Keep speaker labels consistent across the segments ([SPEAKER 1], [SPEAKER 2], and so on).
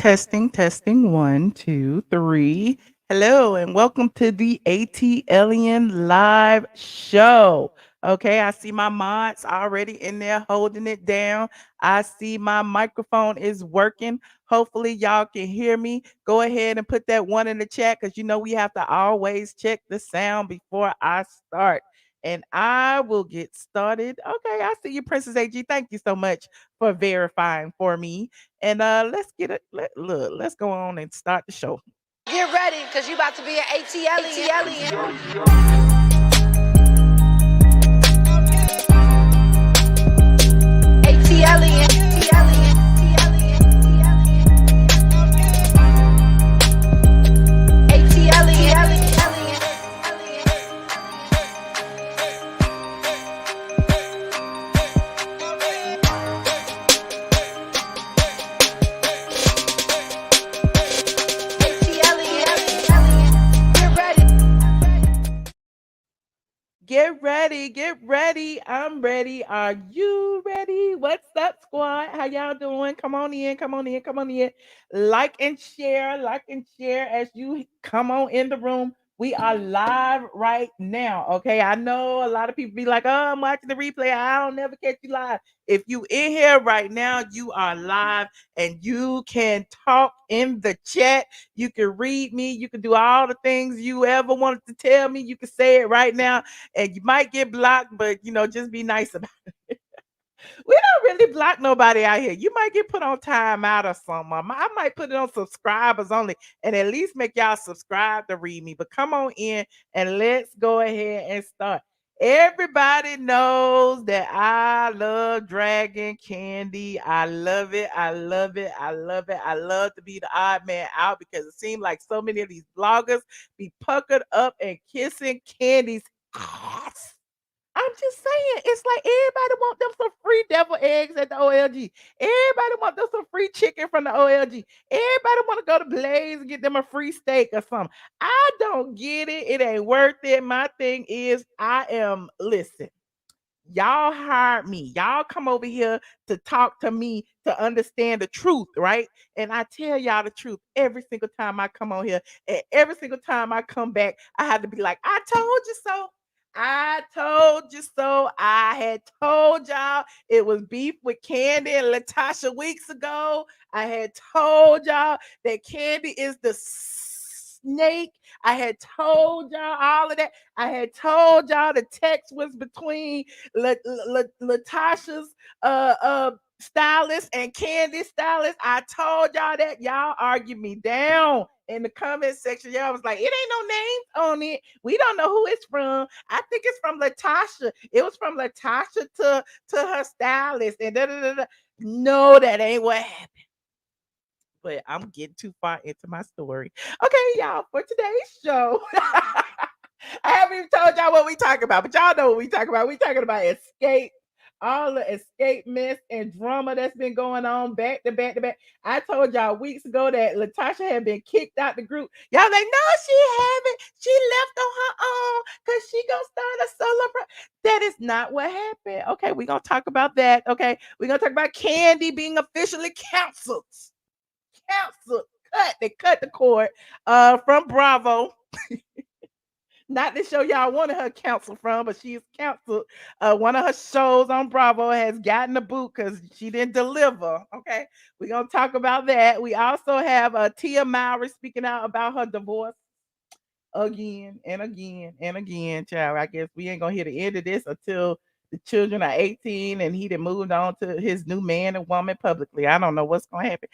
[SPEAKER 1] Testing, 1, 2, 3. Hello, and welcome to the ATLien live show. Okay, I see my mods already in there holding it down. I see my microphone is working. Hopefully, y'all can hear me. Go ahead and put that one in the chat because you know we have to always check the sound before I start. And I will get started. Okay, I see you, Princess AG. Thank you so much for verifying for me. And let's get it. Let's go on and start the show.
[SPEAKER 2] Get ready, because you about to be an ATLien. ATLien.
[SPEAKER 1] Get ready. I'm ready. Are you ready? What's up, squad? How y'all doing? Come on in. Like and share as you come on in the room. We are live right now. Okay. I know a lot of people be like, oh, I'm watching the replay. I don't never catch you live. If you in here right now, you are live and you can talk in the chat. You can read me. You can do all the things you ever wanted to tell me. You can say it right now and you might get blocked, but just be nice about it. We don't really block nobody out here. You might get put on timeout or something. I might put it on subscribers only and at least make y'all subscribe to read me. But come on in and let's go ahead and start. Everybody knows that I love Dragon Candy. I love it. I love it. I love it. I love to be the odd man out because it seems like so many of these bloggers be puckered up and kissing Candy's ass. I'm just saying, it's like everybody want them some free devil eggs at the OLG. Everybody want them some free chicken from the OLG. Everybody want to go to Blaze and get them a free steak or something. I don't get it. It ain't worth it. My thing is, listen, y'all hired me. Y'all come over here to talk to me to understand the truth, right? And I tell y'all the truth every single time I come on here. And every single time I come back, I have to be like, I told you so. I told you so. I had told y'all it was beef with Kandi and LaTocha weeks ago. I had told y'all that Kandi is the snake. I had told y'all all of that. I had told y'all the text was between LaTocha's stylist and Kandi stylist. I told y'all that. Y'all argue me down in the comment section. Y'all was like, it ain't no names on it. We don't know who it's from. I think it's from LaTocha. It was from LaTocha to her stylist. And No, that ain't what happened. But I'm getting too far into my story. Okay, y'all, for today's show. I haven't even told y'all what we talking about, but y'all know what we talking about. We talking about Xscape, all the Xscape mess and drama that's been going on back to back to back. I told y'all weeks ago that LaTocha had been kicked out the group. Y'all like, no, she haven't. She left on her own because she gonna start a solo. That is not what happened. Okay, we're gonna talk about that. Okay, we're gonna talk about Kandi being officially canceled. They cut the cord from Bravo. Not the show y'all wanted her canceled from, but she's canceled. One of her shows on Bravo has gotten a boot because she didn't deliver. Okay, we're gonna talk about that. We also have Tia Mowry speaking out about her divorce again and again and again. Child, I guess we ain't gonna hear the end of this until the children are 18 and he done moved on to his new man and woman publicly. I don't know what's gonna happen.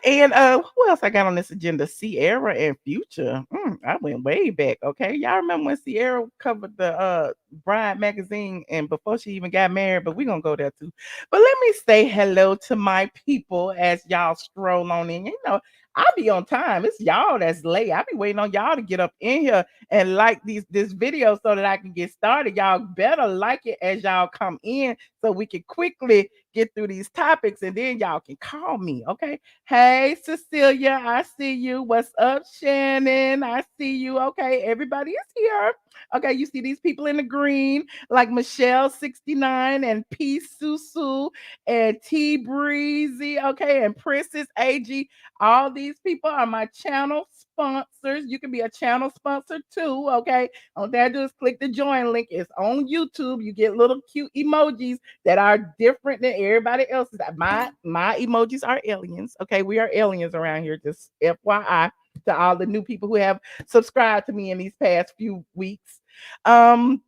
[SPEAKER 1] And who else I got on this agenda? Ciara and Future. I went way back. Okay, y'all remember when Ciara covered the Bride magazine and before she even got married? But we gonna go there too. But let me say hello to my people as y'all stroll on in. I be on time. It's y'all that's late. I be waiting on y'all to get up in here and like this video so that I can get started. Y'all better like it as y'all come in so we can quickly get through these topics and then y'all can call me. Okay. Hey, Cecilia, I see you. What's up, Shannon? I see you. Okay, everybody is here. Okay, you see these people in the green, like Michelle 69 and P Susu and T Breezy, okay, and Princess AG. All these people are my channel sponsors. You can be a channel sponsor too, okay? All they do is click the join link. It's on YouTube. You get little cute emojis that are different than everybody else's. My emojis are aliens, okay? We are aliens around here. Just FYI to all the new people who have subscribed to me in these past few weeks. Um,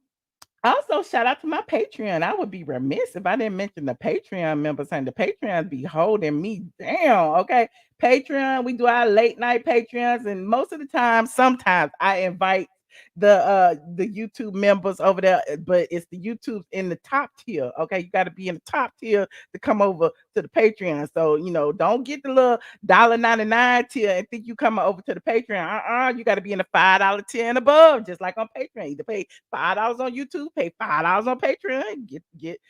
[SPEAKER 1] Also, shout out to my Patreon. I would be remiss if I didn't mention the Patreon members, and the Patreons be holding me down. Okay, Patreon, we do our late night Patreons, and most of the time, sometimes I invite the YouTube members over there, but it's the YouTube's in the top tier. Okay, you got to be in the top tier to come over to the Patreon. So don't get the little $1.99 tier and think you coming over to the Patreon. You got to be in the $5 tier and above, just like on Patreon. Either pay $5 on YouTube, pay $5 on Patreon, get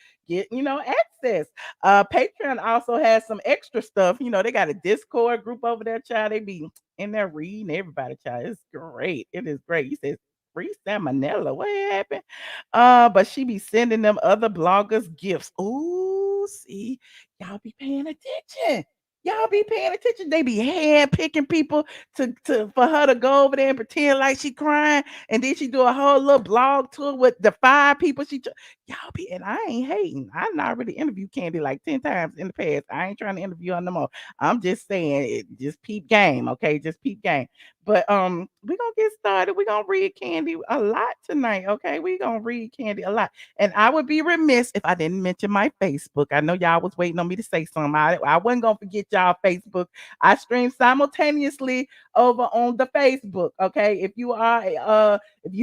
[SPEAKER 1] access. Patreon also has some extra stuff. They got a Discord group over there, child. They be in there reading everybody, child. It's great. It is great. You said free salmonella. What happened? But she be sending them other bloggers gifts. Ooh, see, y'all be paying attention. Y'all be paying attention. They be hand picking people to for her to go over there and pretend like she crying, and then she do a whole little blog tour with the 5 people y'all be, and I ain't hating. I done already interviewed Kandi like 10 times in the past. I ain't trying to interview her no more. I'm just saying just peep game, okay? Just peep game. But we're gonna get started. We're gonna read Kandi a lot tonight, okay? We're gonna read Kandi a lot. And I would be remiss if I didn't mention my Facebook. I know y'all was waiting on me to say something. I wasn't gonna forget y'all Facebook. I stream simultaneously over on the Facebook. Okay. If you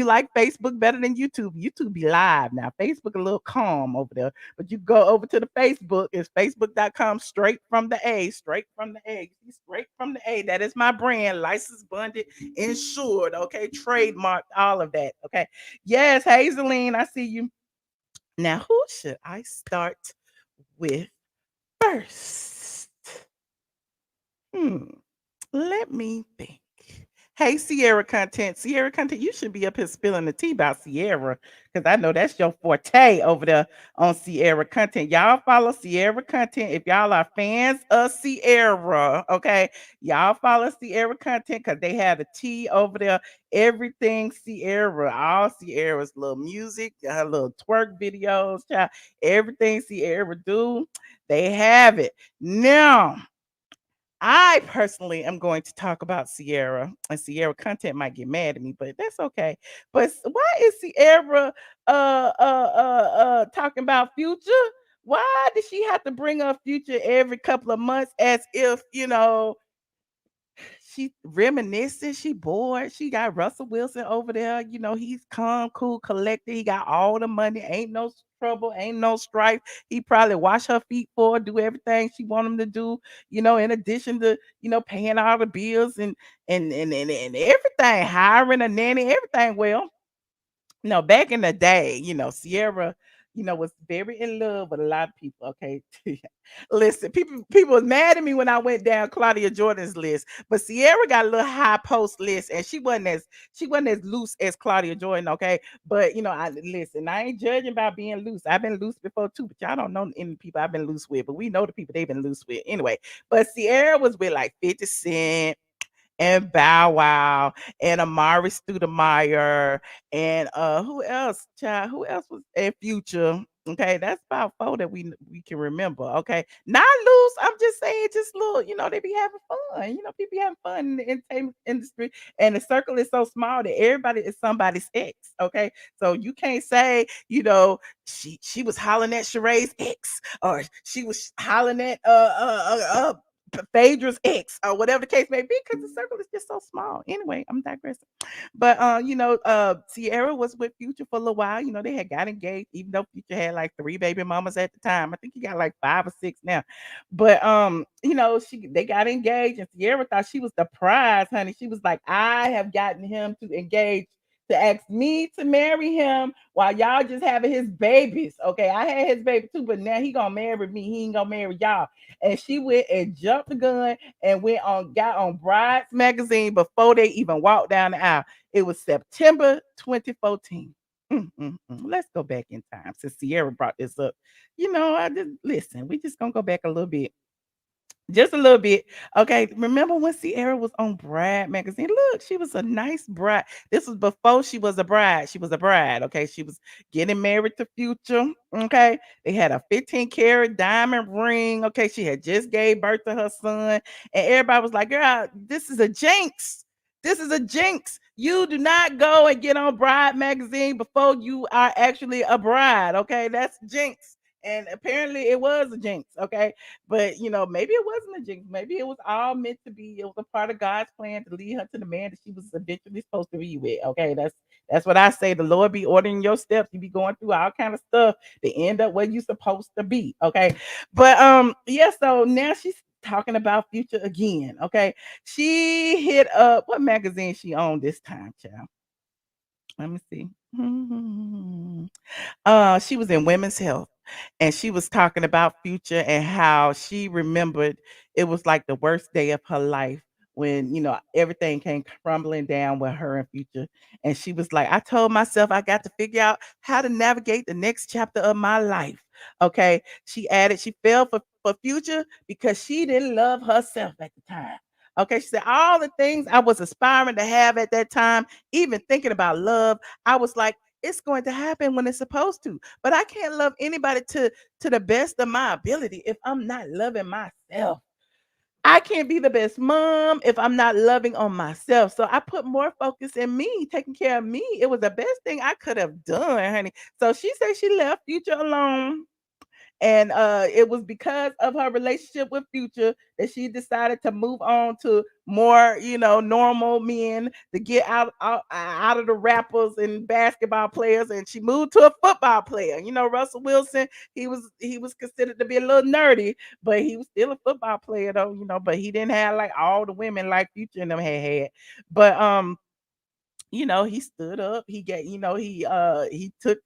[SPEAKER 1] like Facebook better than YouTube be live now. Facebook a little calm over there. But you go over to the Facebook, it's facebook.com straight from the A, straight from the A. Straight from the A. That is my brand, licensed, bonded, insured, okay, trademarked, all of that. Okay. Yes, Hazeline, I see you. Now, who should I start with first? Hmm. Let me think. Hey, Sierra content. Sierra content, you should be up here spilling the tea about Sierra because I know that's your forte over there on Sierra content. Y'all follow Sierra content if y'all are fans of Sierra. Okay. Y'all follow Sierra content because they have the tea over there. Everything Sierra, all Sierra's little music, her little twerk videos, child, everything Sierra do, they have it. Now, I personally am going to talk about Sierra, and Sierra content might get mad at me, but that's okay. But why is Sierra talking about Future? Why does she have to bring up Future every couple of months as if she reminiscing, she bored. She got Russell Wilson over there. He's calm, cool, collected. He got all the money. Ain't no trouble, ain't no strife. He probably wash her feet for her, do everything she want him to do. In addition to paying all the bills and everything, hiring a nanny, everything. Well, no, back in the day, Sierra, was very in love with a lot of people. Okay. Listen, people was mad at me when I went down Claudia Jordan's list, but Sierra got a little high post list, and she wasn't as loose as Claudia Jordan. Okay. But I listen, I ain't judging about being loose. I've been loose before too, but y'all don't know any people I've been loose with, but we know the people they've been loose with anyway. But Sierra was with like 50 Cent and Bow Wow and Amari Stoudemire and who else, child? Who else was in Future? Okay, that's about 4 that we can remember. Okay, not loose. I'm just saying, just little. They be having fun. People be having fun in the entertainment industry, and the circle is so small that everybody is somebody's ex. Okay, so you can't say she was hollering at Sheree's ex, or she was hollering at Phaedra's ex, or whatever the case may be, because the circle is just so small. Anyway, I'm digressing. But Sierra was with Future for a little while. They had got engaged, even though Future had like 3 baby mamas at the time. I think he got like 5 or 6 now. But they got engaged, and Sierra thought she was the prize, honey. She was like, I have gotten him to engage to ask me to marry him while y'all just having his babies. Okay, I had his baby too, but now he gonna marry me. He ain't gonna marry y'all. And she went and jumped the gun and got on Brides magazine before they even walked down the aisle. It was September 2014. Let's go back in time since Ciara brought this up. I just listen. We just gonna go back a little bit, just a little bit. Okay, remember when Ciara was on Bride magazine? Look, she was a nice bride. This was before she was a bride. She was a bride. Okay, she was getting married to Future. Okay, they had a 15-carat diamond ring. Okay, she had just gave birth to her son, and everybody was like, "Girl, this is a jinx. This is a jinx. You do not go and get on Bride magazine before you are actually a bride. Okay, that's jinx." And apparently it was a jinx. Okay, but maybe it wasn't a jinx. Maybe it was all meant to be. It was a part of God's plan to lead her to the man that she was eventually supposed to be with. Okay, that's what I say. The Lord be ordering your steps. You be going through all kind of stuff to end up where you supposed to be. Okay, but yeah. So now she's talking about Future again. Okay, she hit up what magazine she owned this time, child. Let me see. She was in Women's Health, and she was talking about Future and how she remembered it was like the worst day of her life when everything came crumbling down with her and Future. And she was like, I told myself I got to figure out how to navigate the next chapter of my life. Okay. She added she fell for Future because she didn't love herself at the time. Okay, she said all the things I was aspiring to have at that time, even thinking about love, I was like, it's going to happen when it's supposed to. But I can't love anybody to the best of my ability if I'm not loving myself. I can't be the best mom if I'm not loving on myself. So I put more focus in me, taking care of me. It was the best thing I could have done, honey. So she said she left Future alone, and it was because of her relationship with Future that she decided to move on to more normal men, to get out of the rappers and basketball players, and she moved to a football player. Russell Wilson, he was considered to be a little nerdy, but he was still a football player though. But he didn't have like all the women like Future and them had. But he stood up. He took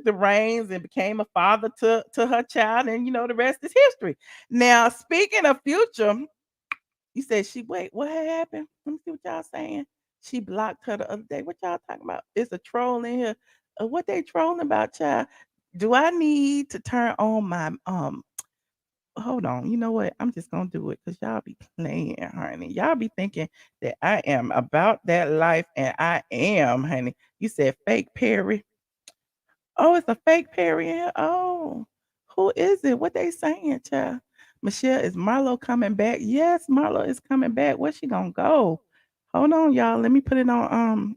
[SPEAKER 1] the reins and became a father to her child, and the rest is history. Now, speaking of Future, you said she wait, what happened? Let me see what y'all saying. She blocked her the other day. What y'all talking about? It's a troll in here. What they trolling about, child? Do I need to turn on my hold on? You know what? I'm just gonna do it because y'all be playing, honey. Y'all be thinking that I am about that life, and I am, honey. You said fake Perry. Oh, it's a fake Perry in here. Oh, who is it? What they saying, child? Michelle, is Marlo coming back? Yes, Marlo is coming back. Where's she gonna go? Hold on, y'all. Let me put it on.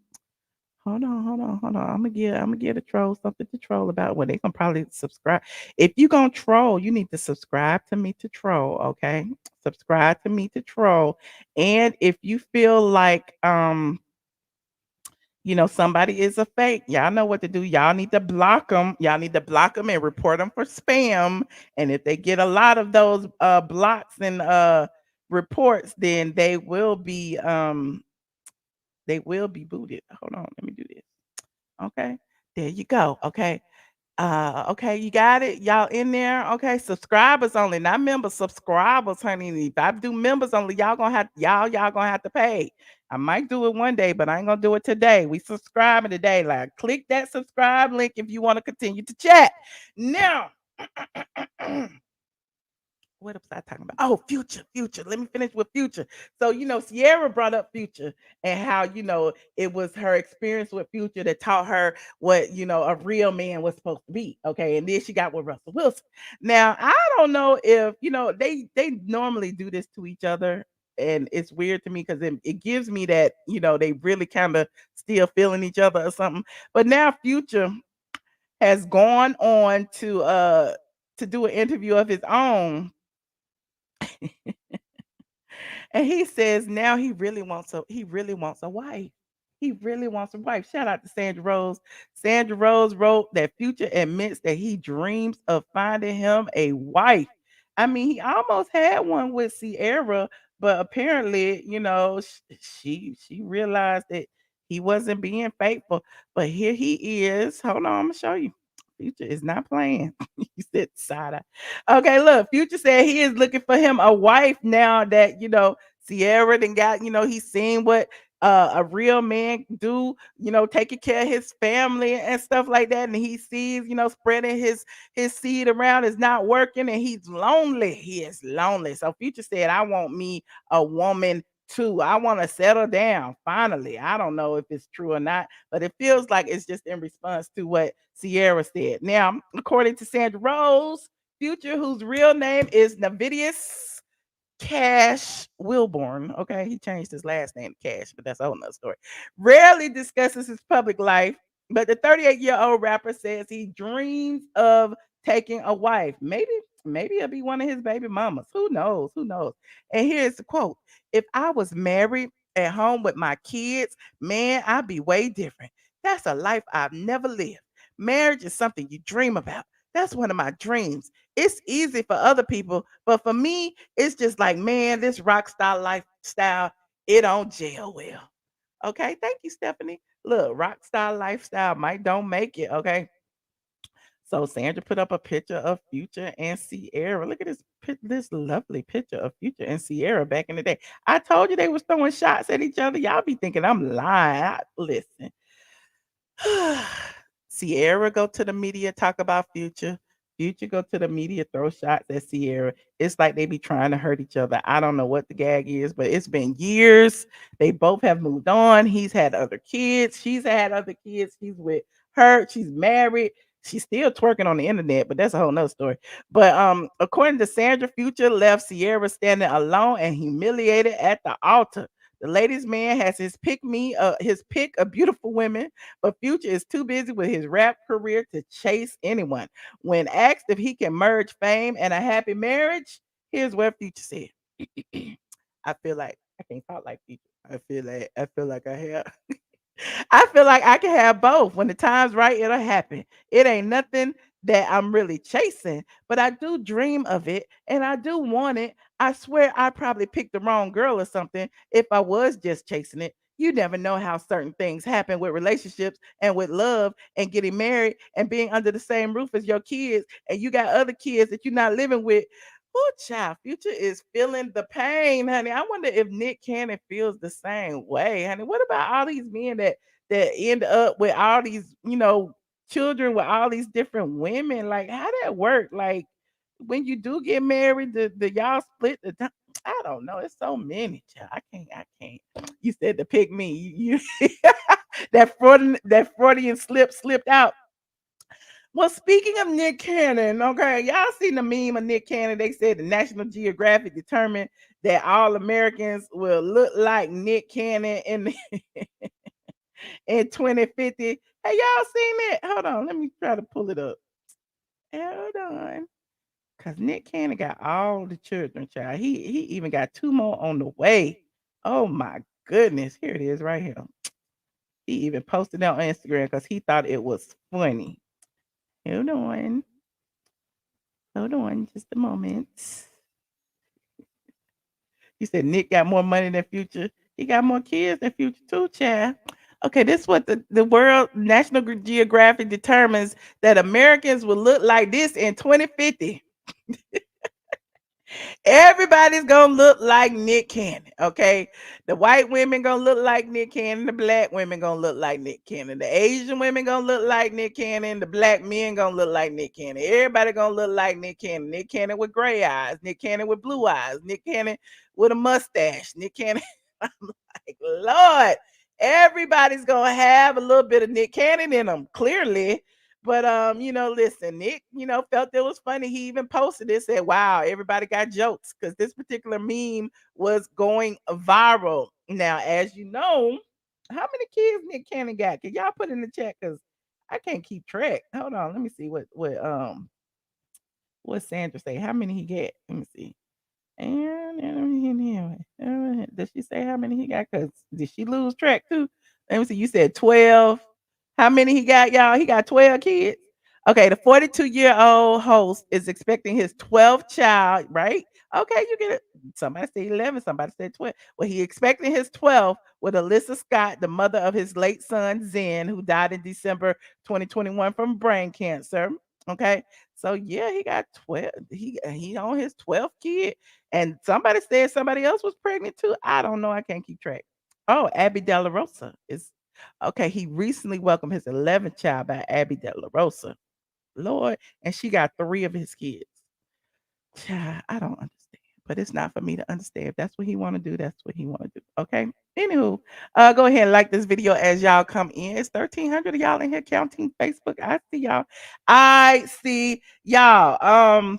[SPEAKER 1] Hold on. I'm gonna give the troll something to troll about. Well, they gonna probably subscribe. If you gonna troll, you need to subscribe to me to troll. Okay, subscribe to me to troll. And if you feel like somebody is a fake, y'all know what to do. Y'all need to block them. Y'all need to block them and report them for spam. And if they get a lot of those blocks and reports, then they will be booted. Hold on, let me do this. Okay. There you go. Okay. Okay, you got it. Y'all in there? Okay, subscribers only, not members, subscribers, honey. If I do members only, y'all gonna have to pay. I might do it one day, but I ain't gonna do it today. We subscribing today. Like click that subscribe link if you want to continue to chat. Now what was I talking about? Oh, Future. Let me finish with Future. So, Ciara brought up Future and how, it was her experience with Future that taught her what, a real man was supposed to be. Okay. And then she got with Russell Wilson. Now, I don't know if, they normally do this to each other. And it's weird to me because it gives me that, they really kind of still feeling each other or something. But now Future has gone on to do an interview of his own. And he says now he really wants a wife. He really wants a wife. Shout out to Sandra Rose. Sandra Rose wrote that Future admits that he dreams of finding him a wife. I mean, he almost had one with Ciara, but apparently, she realized that He wasn't being faithful, but here he is. Hold on, I'm gonna show you. Future is not playing. You said side eye. Okay, look, Future said he is looking for him a wife now that Ciara then got, he's seen what a real man do, taking care of his family and stuff like that. And he sees, spreading his seed around is not working and he's lonely. He is lonely. So Future said, I want me a woman too. I want to settle down finally. I don't know if it's true or not, but it feels like it's just in response to what Ciara said. Now, according to Sandra Rose, Future, whose real name is Navidius Cash Wilborn. Okay, he changed his last name to Cash, but that's a whole nother story. Rarely discusses his public life, but the 38-year-old rapper says he dreams of taking a wife. Maybe it'll be one of his baby mamas. Who knows? Who knows? And here's the quote: If I was married at home with my kids, man, I'd be way different. That's a life I've never lived. Marriage is something you dream about. That's one of my dreams. It's easy for other people, but for me, it's just like, man, this rock star lifestyle, it don't gel well. Okay, thank you, Stephanie. Look, rock star lifestyle might don't make it. Okay, so Sandra put up a picture of Future and Ciara. Look at this lovely picture of Future and Ciara back in the day. I told you they was throwing shots at each other. Y'all be thinking I'm lying. Listen, Ciara go to the media, talk about Future. Future go to the media, throw shots at Ciara. It's like they be trying to hurt each other. I don't know what the gag is, but it's been years. They both have moved on. He's had other kids. She's had other kids. He's with her. She's married. She's still twerking on the internet, but that's a whole nother story. But according to Sandra, Future left Ciara standing alone and humiliated at the altar. The ladies' man has his pick of beautiful women, but Future is too busy with his rap career to chase anyone. When asked if he can merge fame and a happy marriage, here's what Future said. I feel like I can't talk like Future. I feel like I have. I feel like I can have both. When the time's right, it'll happen. It ain't nothing that I'm really chasing, but I do dream of it and I do want it. I swear I probably picked the wrong girl or something if I was just chasing it. You never know how certain things happen with relationships and with love and getting married and being under the same roof as your kids, and you got other kids that you're not living with. Oh, child, Future is feeling the pain, honey. I wonder if Nick Cannon feels the same way, honey. What about all these men that end up with all these, children with all these different women? Like, how that work? Like, when you do get married, the y'all split the time. I don't know. It's so many, child. I can't. You said to pick me. You that Freudian slipped out. Well, speaking of Nick Cannon, okay, y'all seen the meme of Nick Cannon? They said the National Geographic determined that all Americans will look like Nick Cannon in 2050. Hey, y'all seen that? Hold on, let me try to pull it up. Hold on. Cause Nick Cannon got all the children, child. He even got two more on the way. Oh my goodness. Here it is right here. He even posted it on Instagram because he thought it was funny. Hold on. Hold on just a moment. You said Nick got more money than Future. He got more kids than Future too, child. Okay, this is what the World National Geographic determines that Americans will look like this in 2050. Everybody's gonna look like Nick Cannon, okay? The white women gonna look like Nick Cannon, the black women gonna look like Nick Cannon, the Asian women gonna look like Nick Cannon, the black men gonna look like Nick Cannon. Everybody gonna look like Nick Cannon. Nick Cannon with gray eyes, Nick Cannon with blue eyes, Nick Cannon with a mustache, Nick Cannon. I'm like, Lord, everybody's gonna have a little bit of Nick Cannon in them, clearly. But listen, Nick, felt it was funny. He even posted it, said, "Wow, everybody got jokes," because this particular meme was going viral. Now, as you know, how many kids Nick Cannon got? Can y'all put in the chat? Because I can't keep track. Hold on, let me see what Sandra say. How many he get? Let me see. And does she say how many he got? Because did she lose track too? Let me see. You said 12. How many he got, y'all? He got 12 kids. Okay, the 42-year-old host is expecting his 12th child, right? Okay, you get it. Somebody said 11, somebody said 12. Well, he expecting his 12th with Alyssa Scott, the mother of his late son Zen, who died in December 2021 from brain cancer. Okay, so yeah, he got 12. He on his 12th kid, and somebody said somebody else was pregnant too. I don't know. I can't keep track. Oh, Abby De La Rosa is okay. He recently welcomed his 11th child by Abby De La Rosa. Lord, and she got three of his kids. Child, I don't understand, but it's not for me to understand. If that's what he want to do, that's what he want to do. Okay. Anywho, go ahead and like this video as y'all come in. It's 1,300 of y'all in here counting Facebook. I see y'all. I see y'all.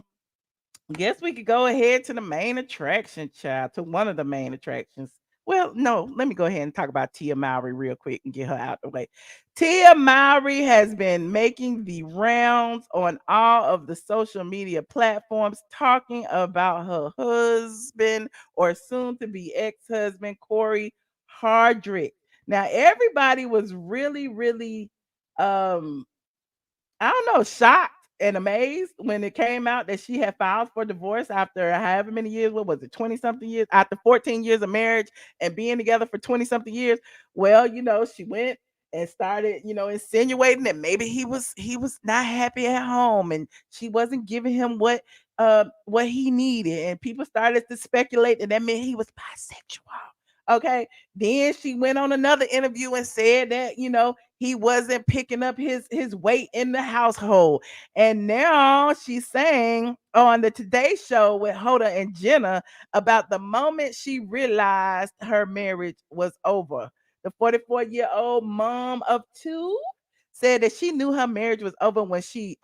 [SPEAKER 1] Guess we could go ahead to the main attraction, child, to one of the main attractions. Well, no, let me go ahead and talk about Tia Mowry real quick and get her out the way. Tia Mowry has been making the rounds on all of the social media platforms talking about her husband or soon to be ex-husband, Corey Hardrict. Now, everybody was really um I don't know, shocked and amazed when it came out that she had filed for divorce after however many years, what was it, 20 something years, after 14 years of marriage and being together for 20 something years. Well, she went and started, insinuating that maybe he was not happy at home and she wasn't giving him what he needed. And people started to speculate that meant he was bisexual. Okay. Then she went on another interview and said that, he wasn't picking up his weight in the household. And now she's saying on the Today Show with Hoda and Jenna about the moment she realized her marriage was over. The 44-year-old mom of two said that she knew her marriage was over when she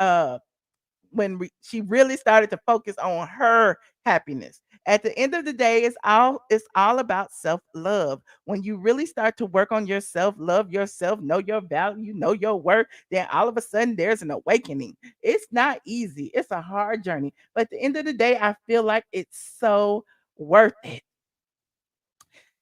[SPEAKER 1] really started to focus on her happiness. At the end of the day, it's all about self-love. When you really start to work on yourself, love yourself, know your value, know your worth, then all of a sudden there's an awakening. It's not easy. It's a hard journey. But at the end of the day, I feel like it's so worth it.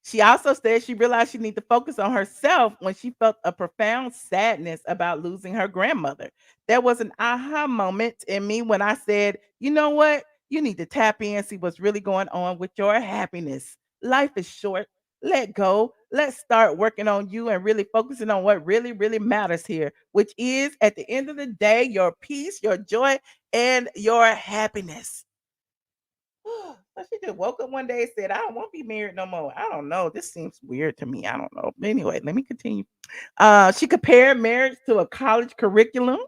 [SPEAKER 1] She also said she realized she needed to focus on herself when she felt a profound sadness about losing her grandmother. There was an aha moment in me when I said, you know what? You need to tap in, see what's really going on with your happiness. Life is short. Let go. Let's start working on you and really focusing on what really matters here, which is at the end of the day, your peace, your joy, and your happiness. So she just woke up one day and said, I don't want to be married no more. I don't know. This seems weird to me. I don't know. But anyway, let me continue. She compared marriage to a college curriculum.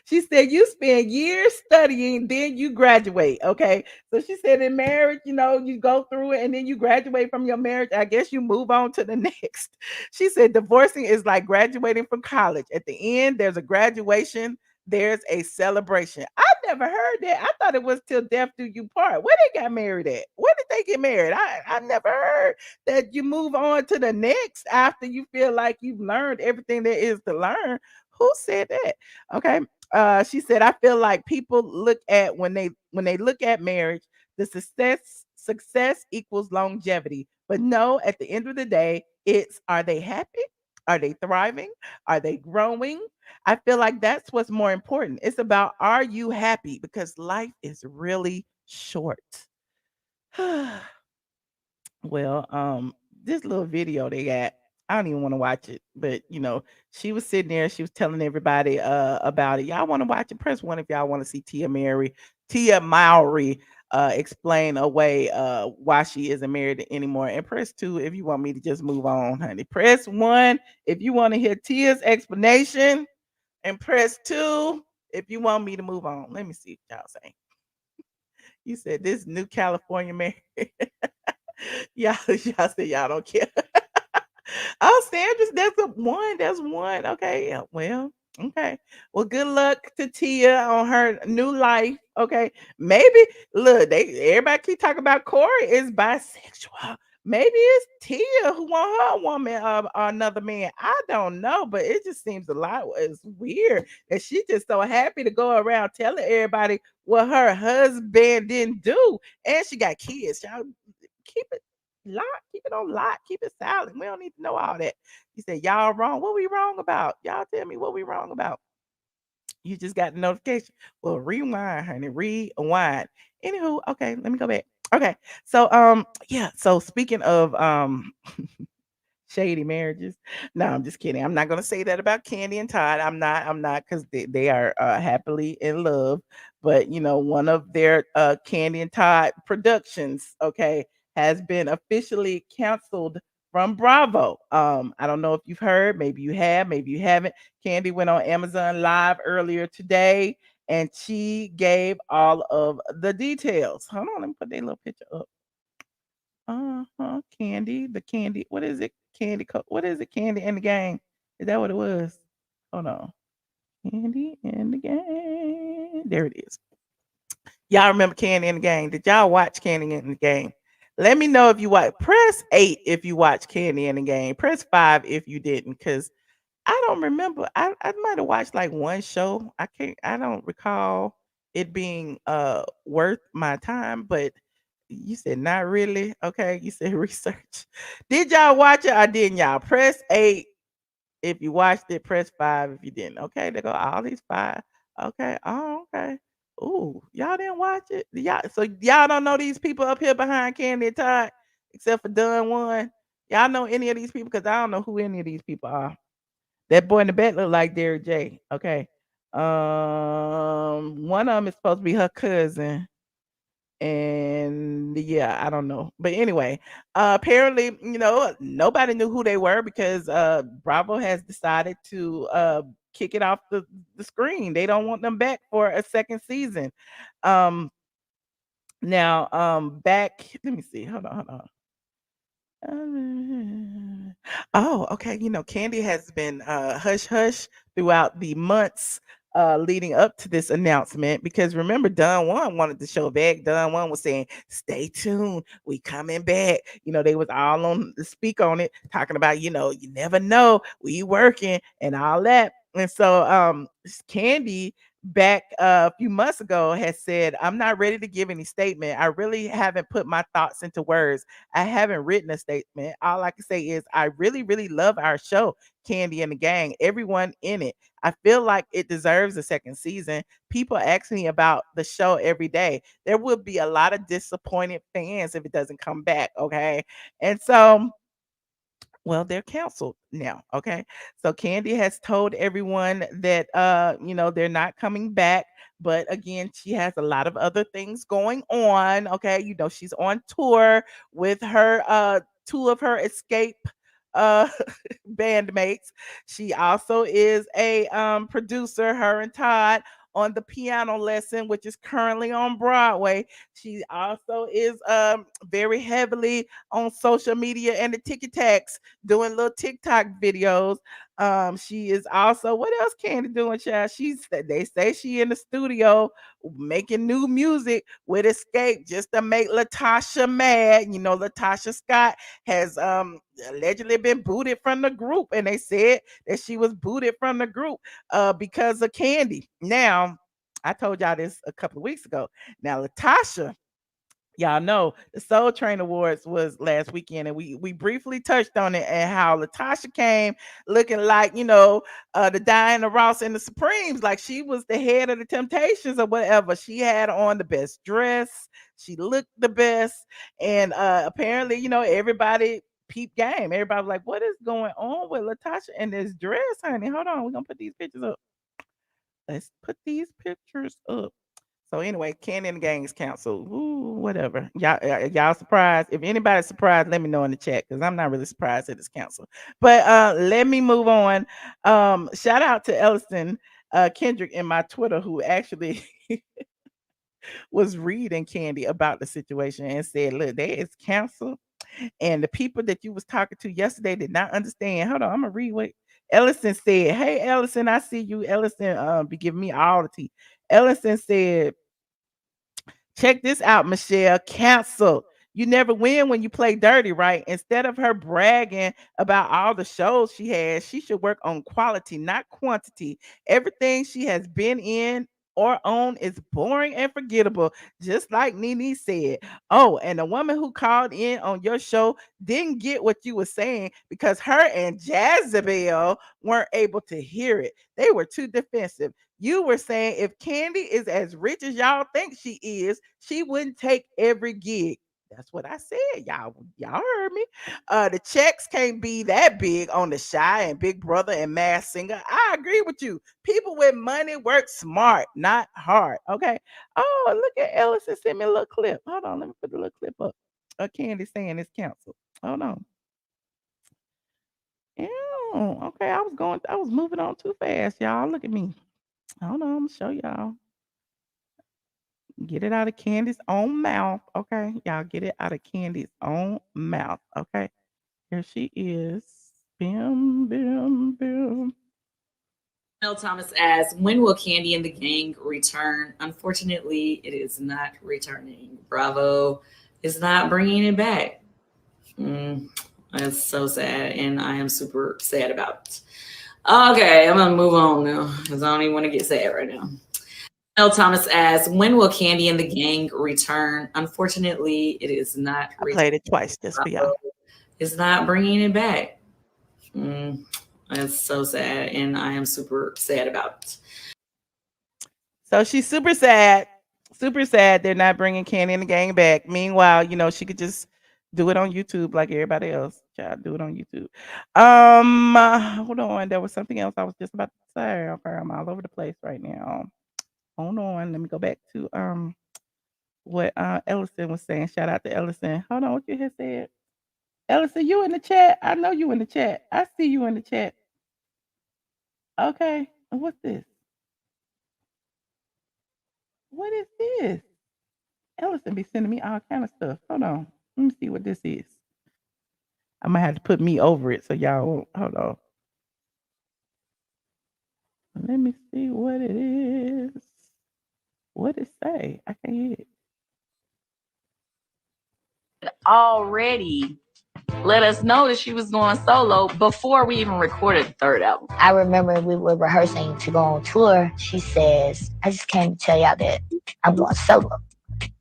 [SPEAKER 1] She said, you spend years studying, then you graduate. Okay. So she said, in marriage, you go through it and then you graduate from your marriage. I guess you move on to the next. She said, divorcing is like graduating from college. At the end, there's a graduation, there's a celebration. I never heard that. I thought it was till death do you part. Where they got married at? Where did they get married? I never heard that you move on to the next after you feel like you've learned everything there is to learn. Who said that? Okay. She said, I feel like people look at when they look at marriage, the success equals longevity. But no, at the end of the day, it's are they happy? Are they thriving? Are they growing? I feel like that's what's more important. It's about are you happy? Because life is really short. Well, this little video they got, I don't even want to watch it, but she was sitting there, she was telling everybody about it. Y'all want to watch it? Press one if y'all want to see Tia Mowry explain away why she isn't married anymore. And press two if you want me to just move on, honey. Press one if you want to hear Tia's explanation, and press two if you want me to move on. Let me see what y'all say. You said this new California married. Y'all say y'all don't care. Oh, Sandra's that's a one. That's one. Okay. Yeah, well, okay. Well, good luck to Tia on her new life. Okay. Maybe look, everybody keep talking about Corey is bisexual. Maybe it's Tia who want her woman or another man. I don't know, but it just seems a lot. It's weird that she just so happy to go around telling everybody what her husband didn't do, and she got kids. Y'all keep it lock, keep it on lock, keep it silent. We don't need to know all that. He said, y'all wrong. What we wrong about? Y'all tell me what we wrong about. You just got the notification. Well, rewind, honey. Rewind. Anywho, okay, let me go back. Okay. So yeah, so speaking of shady marriages. No, I'm just kidding. I'm not gonna say that about Kandi and Todd. I'm not because they are happily in love. But one of their Kandi and Todd productions, okay, has been officially canceled from Bravo. I don't know if you've heard, maybe you have, maybe you haven't. Kandi went on Amazon Live earlier today and she gave all of the details. Hold on, let me put that little picture up. Kandi, the Candy. What is it? What is it? Kandi and the Gang. Is that what it was? Hold on. Kandi and the Gang. There it is. Y'all remember Kandi and the Gang? Did y'all watch Kandi and the Gang? Let me know if you watch. Press 8 if you watch Kandi and the Gang. Press 5 if you didn't, because I don't remember. I might have watched like one show. I don't recall it being worth my time, but you said not really. Okay, you said research. Did y'all watch it or didn't y'all? Press 8 if you watched it, press 5 if you didn't. Okay, they go all these 5. Okay. Oh, okay. Ooh, y'all didn't watch it? Y'all don't know these people up here behind Candy and Todd, except for Dunn One. Y'all know any of these people? Because I don't know who any of these people are. That boy in the back look like Derek J. Okay. One of them is supposed to be her cousin. And yeah, I don't know. But anyway, apparently, nobody knew who they were because Bravo has decided to kick it off the screen. They don't want them back for a second season. Um Now, back, let me see. Hold on, hold on. Oh, okay. Kandi has been hush hush throughout the months leading up to this announcement because remember, Don Juan wanted the show back. Don Juan was saying, "Stay tuned, we coming back." They was all on the speak on it, talking about you never know, we working and all that. And so, Kandi back a few months ago has said, "I'm not ready to give any statement. I really haven't put my thoughts into words. I haven't written a statement. All I can say is I really, really love our show, Kandi and the Gang, everyone in it. I feel like it deserves a second season. People ask me about the show every day. There will be a lot of disappointed fans if it doesn't come back." Okay. And so, well, they're canceled now. Okay. So Kandi has told everyone that they're not coming back. But again, she has a lot of other things going on. Okay. She's on tour with her two of her escape uh bandmates. She also is a producer, her and Todd, on the piano lesson, which is currently on Broadway. She also is very heavily on social media and the TikToks, doing little TikTok videos. She is also, what else Kandi doing, child? They say she in the studio making new music with Xscape just to make LaTocha mad. LaTocha Scott has allegedly been booted from the group, and they said that she was booted from the group because of Kandi. Now, I told y'all this a couple of weeks ago. Now, LaTocha, y'all know the Soul Train Awards was last weekend, and we briefly touched on it and how LaTocha came looking like the Diana Ross and the Supremes, like she was the head of the Temptations or whatever. She had on the best dress, she looked the best, and apparently everybody peep game. Everybody was like, "What is going on with LaTocha in this dress, honey? Hold on, we're gonna put these pictures up. Let's put these pictures up." So anyway, Kandi and the Gang is canceled. Ooh, whatever. Y'all surprised? If anybody's surprised, let me know in the chat because I'm not really surprised that it's canceled. But let me move on. Shout out to Ellison Kendrick in my Twitter who actually was reading Kandi about the situation and said, "Look, they is canceled, and the people that you was talking to yesterday did not understand." Hold on, I'm gonna read what Ellison said. Hey, Ellison, I see you. Ellison, be giving me all the tea. Ellison said, "Check this out, Michelle. Cancel. You never win when you play dirty, right? Instead of her bragging about all the shows she has, she should work on quality, not quantity. Everything she has been in or own is boring and forgettable, just like Nene said. Oh, and the woman who called in on your show didn't get what you were saying because her and Jezebel weren't able to hear it. They were too defensive. You were saying if Kandi is as rich as y'all think she is, she wouldn't take every gig. That's what I said. Y'all heard me. The checks can't be that big on the Shy and Big Brother and Mass Singer. I agree with you. People with money work smart, not hard. Okay. Oh, look at Ellison sent me a little clip. Hold on, let me put the little clip up. Candy saying it's canceled. Hold on. Ew, okay, I was moving on too fast, y'all. Look at me. Hold on, I'm gonna show y'all. Get it out of Candy's own mouth. Okay. Y'all get it out of Candy's own mouth. Okay. Here she is. Bim, bim, bim.
[SPEAKER 3] Mel Thomas asks, when will Kandi and the gang return? Unfortunately, it is not returning. Bravo is not bringing it back. That's so sad, and I am super sad about it. Okay, I'm going to move on now because I don't even want to get sad right now. Mel Thomas asks, when will Kandi and the gang return? Unfortunately, it is not
[SPEAKER 1] I played it twice just for y'all.
[SPEAKER 3] It's not bringing it back. That's so sad, and I am super sad about it.
[SPEAKER 1] So she's super sad. Super sad they're not bringing Kandi and the gang back. Meanwhile, she could just do it on YouTube like everybody else. Child, do it on YouTube. Hold on. There was something else I was just about to say. Okay, I'm all over the place right now. Hold on. Let me go back to what Ellison was saying. Shout out to Ellison. Hold on, what you had said. Ellison, you in the chat. I know you in the chat. I see you in the chat. Okay. What's this? What is this? Ellison be sending me all kind of stuff. Hold on. Let me see what this is. I might have to put me over it so y'all won't. Hold on. Let me see what it is. What it say? I can't hear it.
[SPEAKER 4] Already let us know that she was going solo before we even recorded the third album.
[SPEAKER 2] I remember we were rehearsing to go on tour. She says, I just came to tell y'all that I'm going solo.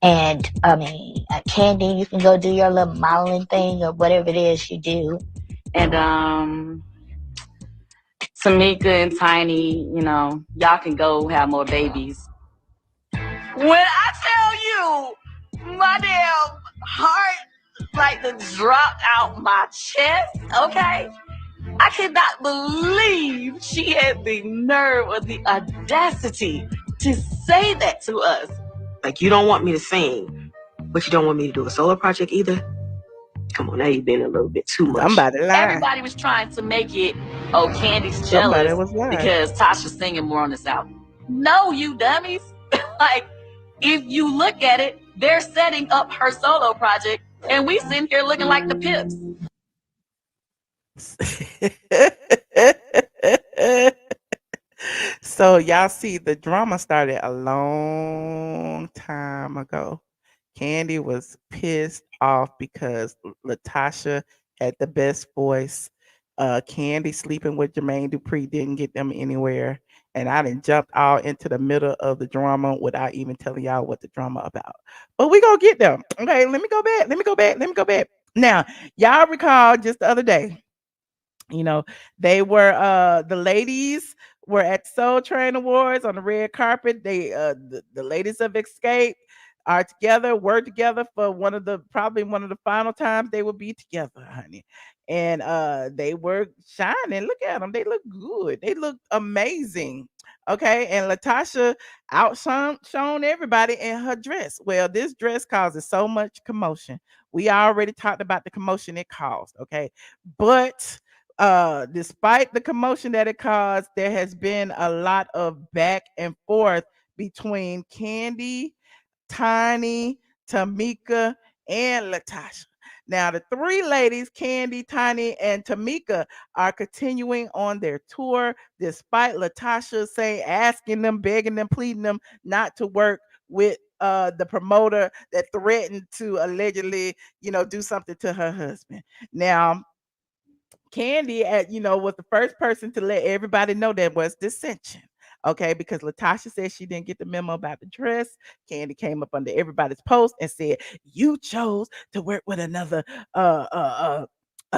[SPEAKER 2] And I mean, Kandi, you can go do your little modeling thing or whatever it is you do.
[SPEAKER 4] And Tamika and Tiny, y'all can go have more babies. When I tell you, my damn heart like to drop out my chest, okay? I cannot believe she had the nerve or the audacity to say that to us.
[SPEAKER 5] Like, you don't want me to sing, but you don't want me to do a solo project either? Come on, now you've been a little bit too much.
[SPEAKER 1] Somebody lying.
[SPEAKER 4] Everybody was trying to make it, oh, Candy's jealous because Tasha's singing more on this album. No, you dummies. Like, if you look at it, they're setting up her solo project, and we sitting here looking like the Pips.
[SPEAKER 1] So y'all see, the drama started a long time ago. Kandi was pissed off because LaTocha had the best voice. Kandi sleeping with Jermaine Dupri didn't get them anywhere. And I done jumped all into the middle of the drama without even telling y'all what the drama about. But we gonna get them. Okay, let me go back. Now, y'all recall just the other day, they were the ladies were at Soul Train Awards on the red carpet. They the ladies of Xscape are together, were together for probably one of the final times they would be together, honey. And they were shining. Look at them. They look good. They look amazing. Okay. And LaTocha outshone everybody in her dress. Well, this dress causes so much commotion. We already talked about the commotion it caused. Okay. But despite the commotion that it caused, there has been a lot of back and forth between Kandi, Tiny, Tamika, and LaTocha. Now, the three ladies, Kandi, Tiny, and Tamika, are continuing on their tour despite LaTocha asking them, begging them, pleading them not to work with the promoter that threatened to allegedly, do something to her husband. Now, Kandi, was the first person to let everybody know there was dissension. Okay, because LaTocha said she didn't get the memo about the dress. Kandi came up under everybody's post and said, "You chose to work with another a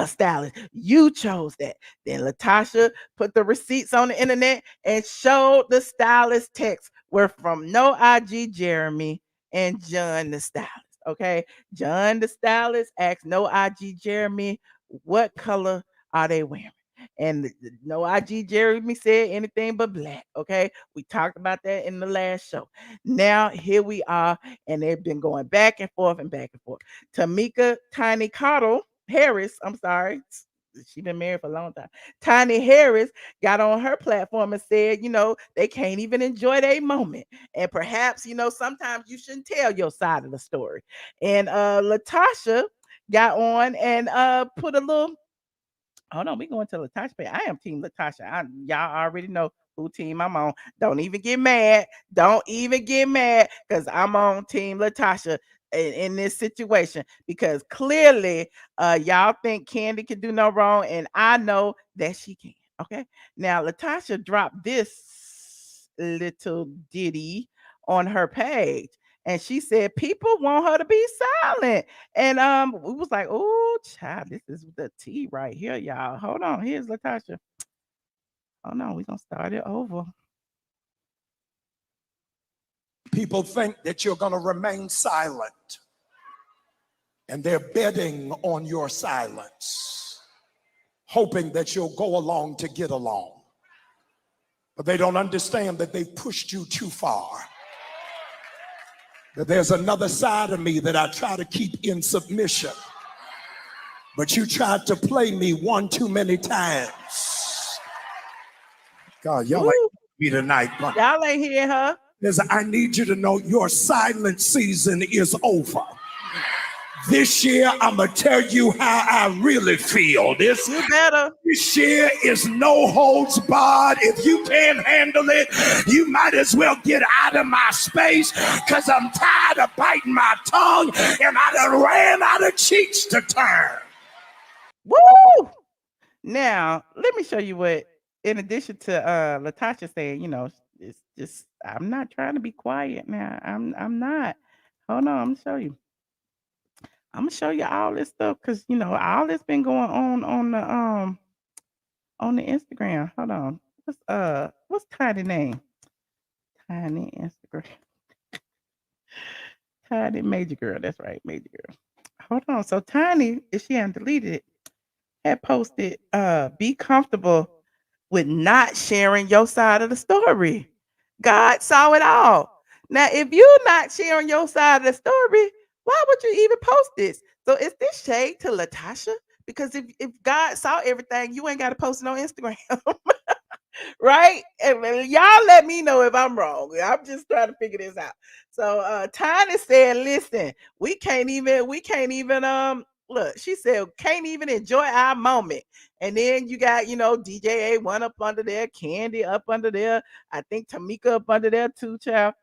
[SPEAKER 1] stylist. You chose that." Then LaTocha put the receipts on the internet and showed the stylist text were from No IG Jeremy and John the stylist. Okay, John the stylist asked No IG Jeremy, "What color are they wearing?" And No IG Jeremy said anything but black. Okay, we talked about that in the last show. Now here we are, and they've been going back and forth and back and forth. Tamika Tiny Cottle Harris, I'm sorry, she been married for a long time. Tiny Harris got on her platform and said, they can't even enjoy their moment. And perhaps, sometimes you shouldn't tell your side of the story. And LaTocha got on and put a little. Hold on, we going to LaTocha. I am Team LaTocha. Y'all already know who team I'm on. Don't even get mad. Don't even get mad because I'm on Team LaTocha in this situation because clearly y'all think Kandi can do no wrong, and I know that she can. Okay, now LaTocha dropped this little ditty on her page. And she said people want her to be silent. And we was like, oh child, this is the tea right here, y'all. Hold on. Here's LaTocha. Oh no, we're gonna start it over.
[SPEAKER 6] People think that you're gonna remain silent, and they're betting on your silence, hoping that you'll go along to get along. But they don't understand that they've pushed you too far. That there's another side of me that I try to keep in submission, but you tried to play me one too many times. God, y'all ain't me tonight.
[SPEAKER 1] Y'all ain't hear her.
[SPEAKER 6] Listen, I need you to know your silent season is over. This year, I'm going to tell you how I really feel.
[SPEAKER 1] You better.
[SPEAKER 6] This year is no holds barred. If you can't handle it, you might as well get out of my space because I'm tired of biting my tongue and I done ran out of cheeks to turn.
[SPEAKER 1] Woo! Now, let me show you what, in addition to LaTocha saying, it's just, I'm not trying to be quiet now. I'm not. Hold on, I'm going to show you. I'm gonna show you all this stuff because all this been going on the Instagram. Hold on. What's Tiny name? Tiny Instagram. Tiny Major Girl. That's right, Major Girl. Hold on. So Tiny, if she hadn't deleted it, had posted be comfortable with not sharing your side of the story. God saw it all. Now, if you're not sharing your side of the story, why would you even post this? So is this shade to LaTocha? Because if God saw everything, you ain't got to post it on Instagram. Right? And y'all let me know if I'm wrong. I'm just trying to figure this out. So Tiny said, listen, we can't even look, she said, can't even enjoy our moment. And then you got, DJ A1 up under there, Kandi up under there. I think Tamika up under there too, child.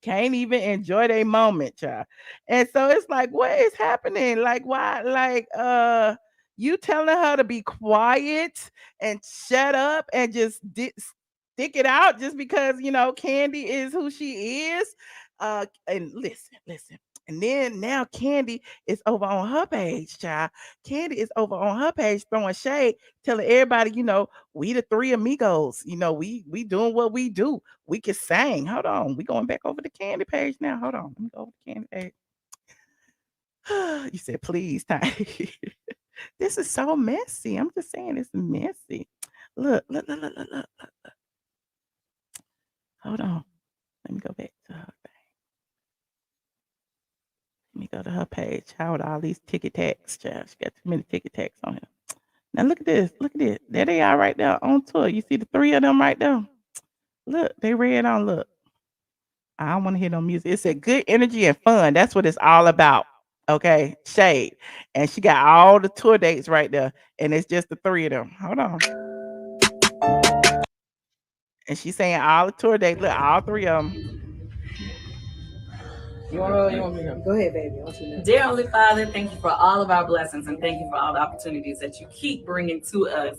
[SPEAKER 1] Can't even enjoy their moment, child. And so it's like, what is happening? Like, why? Like, you telling her to be quiet and shut up and just stick it out just because Kandi is who she is. And listen. And then now Kandi is over on her page, child. Kandi is over on her page throwing shade, telling everybody, we the three amigos. We doing what we do. We can sing. Hold on. We going back over the Kandi page now. Hold on. Let me go over the Kandi page. You said, please, Tiny. This is so messy. I'm just saying it's messy. Look. Hold on. Let me go back to her page. Let me go to her page. How all these ticket tags, child. She got too many ticket tags on here. Now look at this. Look at this. There they are right there on tour. You see the three of them right there? Look, they red on. Look. I don't want to hear no music. It said good energy and fun. That's what it's all about. Okay. Shade. And she got all the tour dates right there. And it's just the three of them. Hold on. And she's saying all the tour dates. Look, all three of them.
[SPEAKER 5] You want me to go ahead, baby.
[SPEAKER 3] Dear Holy Father, thank you for all of our blessings and thank you for all the opportunities that you keep bringing to us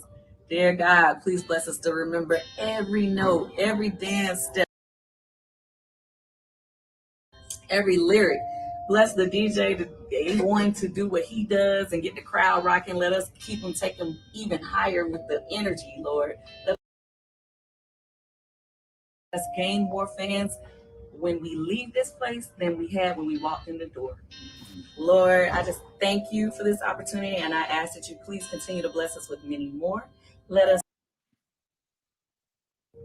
[SPEAKER 3] Dear God, please bless us to remember every note, every dance step, every lyric. Bless the DJ going to do what he does and get the crowd rocking. Let us keep him taking even higher with the energy, Lord. Let us gain more fans when we leave this place than we had when we walked in the door. Lord, I just thank you for this opportunity, and I ask that you please continue to bless us with many more. Let us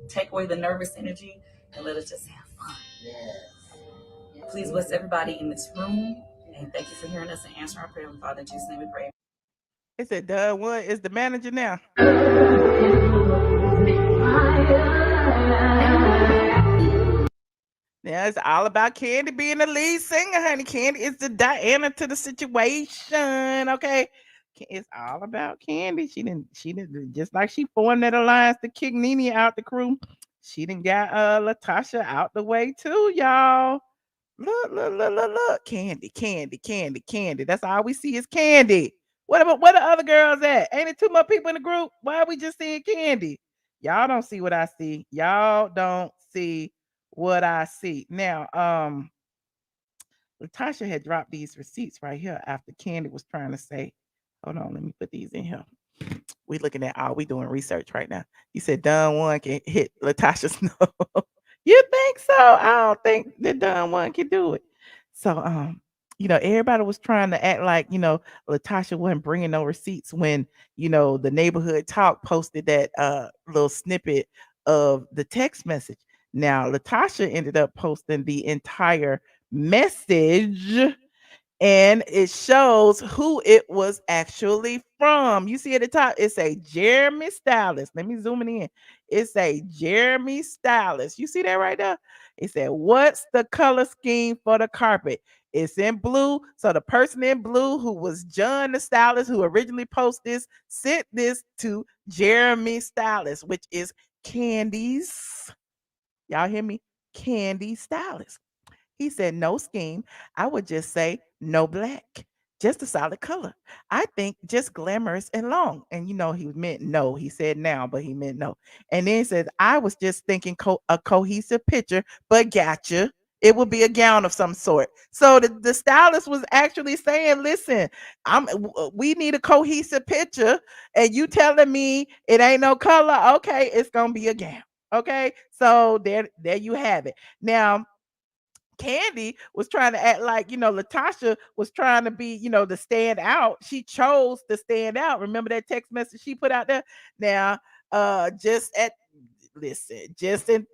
[SPEAKER 3] take away the nervous energy and let us just have fun. Please bless everybody in this room, and thank you for hearing us and answering our prayer. Father, in Jesus' name we pray.
[SPEAKER 1] It said, duh, what is the manager now? Yeah, it's all about Kandi being the lead singer, honey. Kandi is the Diana to the situation, okay? It's all about Kandi. She didn't just like she formed that alliance to kick Nene out the crew. She didn't got LaTocha out the way too, y'all. Look. Kandi. That's all we see is Kandi. What about where the other girls at? Ain't it too much people in the group? Why are we just seeing Kandi? Y'all don't see what I see. Y'all don't see what I see. Now, LaTocha had dropped these receipts right here after Kandi was trying to say, hold on, let me put these in here. We looking at we doing research right now. You said Don One can hit LaTocha's no. You think so? I don't think that Don One can do it. So everybody was trying to act like, LaTocha wasn't bringing no receipts when, the neighborhood talk posted that little snippet of the text message. Now, LaTocha ended up posting the entire message, and it shows who it was actually from. You see at the top, it say Jeremy Stylist. Let me zoom it in. It say Jeremy Stylist. You see that right there? It said, what's the color scheme for the carpet? It's in blue. So the person in blue, who was John the Stylist, who originally posted this, sent this to Jeremy Stylist, which is Kandi's. Y'all hear me? Kandi Stylist. He said, no scheme. I would just say no black. Just a solid color. I think just glamorous and long. And he meant no. He said now, but he meant no. And then he says, I was just thinking a cohesive picture, but gotcha. It would be a gown of some sort. So the stylist was actually saying, listen, we need a cohesive picture. And you telling me it ain't no color. Okay, it's gonna be a gown. Okay. So there you have it. Now, Kandi was trying to act like, LaTocha was trying to be, to stand out. She chose to stand out. Remember that text message she put out there? Now, just in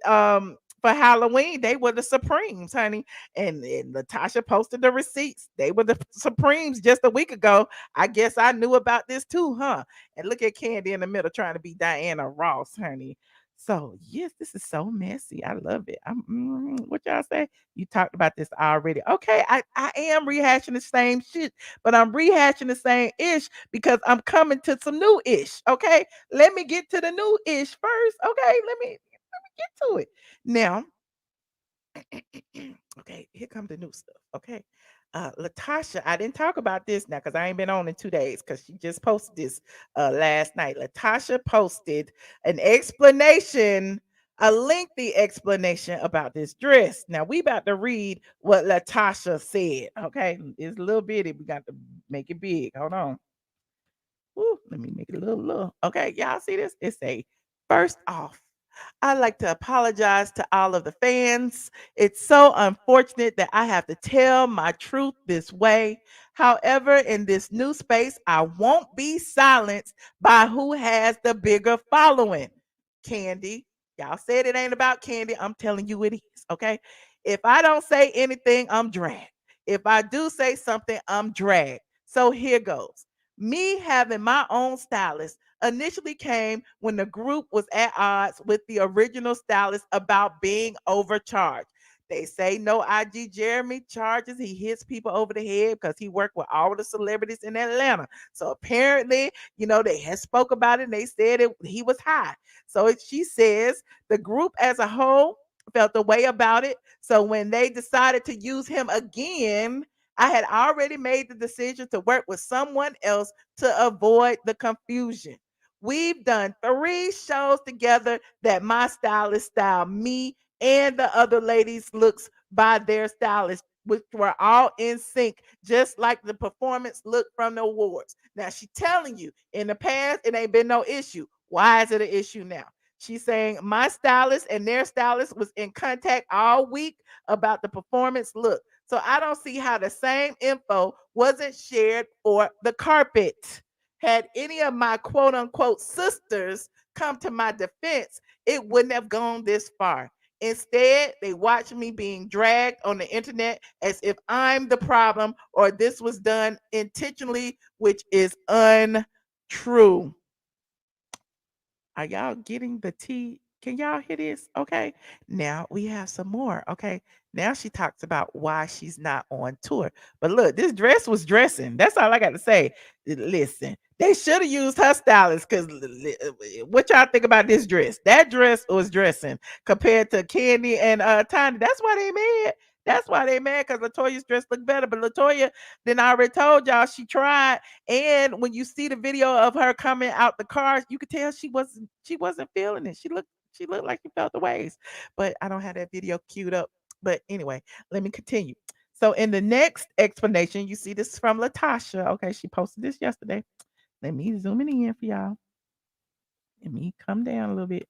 [SPEAKER 1] for Halloween, they were the Supremes, honey. And LaTocha posted the receipts. They were the Supremes just a week ago. I guess I knew about this too, huh? And look at Kandi in the middle trying to be Diana Ross, honey. So yes, this is so messy. I love it. What y'all say? You talked about this already. Okay, I am rehashing the same shit, but I'm rehashing the same ish because I'm coming to some new ish. Okay, let me get to the new ish first. Okay, let me get to it now. Okay, here comes the new stuff. Okay. LaTocha, I didn't talk about this now because I ain't been on in 2 days because she just posted this last night. LaTocha posted an explanation, a lengthy explanation about this dress. Now we about to read what LaTocha said. Okay, it's a little bitty. We got to make it big. Hold on. Woo, let me make it a little. Okay, y'all see this? It say, first off, I'd like to apologize to all of the fans. It's so unfortunate that I have to tell my truth this way. However, in this new space, I won't be silenced by who has the bigger following. Kandi, y'all said it ain't about Kandi. I'm telling you it is, okay? If I don't say anything, I'm dragged. If I do say something, I'm dragged. So here goes. Me having my own stylist initially came when the group was at odds with the original stylist about being overcharged. They say no IG Jeremy charges. He hits people over the head because he worked with all the celebrities in Atlanta. So apparently, they had spoke about it and they said he was high. So she says the group as a whole felt the way about it. So when they decided to use him again, I had already made the decision to work with someone else to avoid the confusion. We've done 3 shows together that my stylist styled me and the other ladies' looks by their stylist, which were all in sync, just like the performance look from the awards. Now she telling you in the past it ain't been no issue. Why is it an issue now? She's saying my stylist and their stylist was in contact all week about the performance look. So I don't see how the same info wasn't shared for the carpet. Had any of my quote unquote sisters come to my defense, it wouldn't have gone this far. Instead, they watch me being dragged on the internet as if I'm the problem or this was done intentionally, which is untrue. Are y'all getting the tea? Can y'all hear this? Okay. Now we have some more. Okay. Now she talks about why she's not on tour. But look, this dress was dressing. That's all I got to say. Listen, they should have used her stylist because what y'all think about this dress? That dress was dressing compared to Kandi and Tiny. That's why they mad. That's why they mad because LaToya's dress looked better. But LaToya, then I already told y'all she tried. And when you see the video of her coming out the car, you could tell she wasn't feeling it. She looked like she felt the waves. But I don't have that video queued up. But anyway, let me continue. So in the next explanation, you see this is from LaTocha. Okay, she posted this yesterday. Let me zoom it in for y'all. Let me come down a little bit.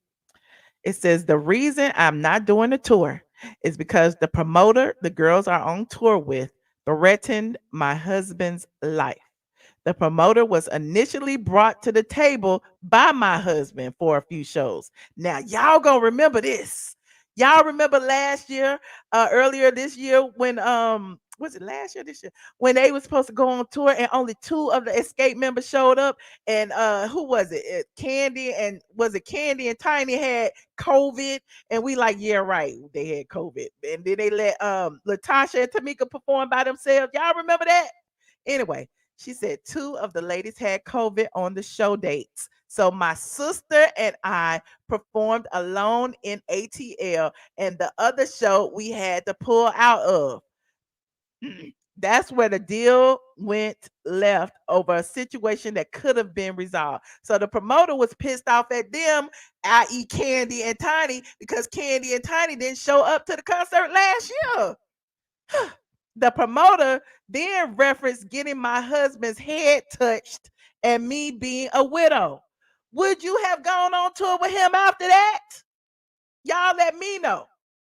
[SPEAKER 1] It says the reason I'm not doing the tour is because the promoter the girls are on tour with threatened my husband's life. The promoter was initially brought to the table by my husband for a few shows. Now, y'all gonna remember this. Y'all remember last year, earlier this year, when was it last year, this year, when they was supposed to go on tour and only 2 of the Xscape members showed up, and who was it? Kandi and was it Kandi and Tiny had COVID, and we like, yeah, right, they had COVID, and then they let LaTocha and Tamika perform by themselves. Y'all remember that? Anyway, she said 2 of the ladies had COVID on the show dates. So my sister and I performed alone in ATL, and the other show we had to pull out of. That's where the deal went left over a situation that could have been resolved. So the promoter was pissed off at them, i.e., Kandi and Tiny, because Kandi and Tiny didn't show up to the concert last year. The promoter then referenced getting my husband's head touched and me being a widow. Would you have gone on tour with him after that? Y'all let me know.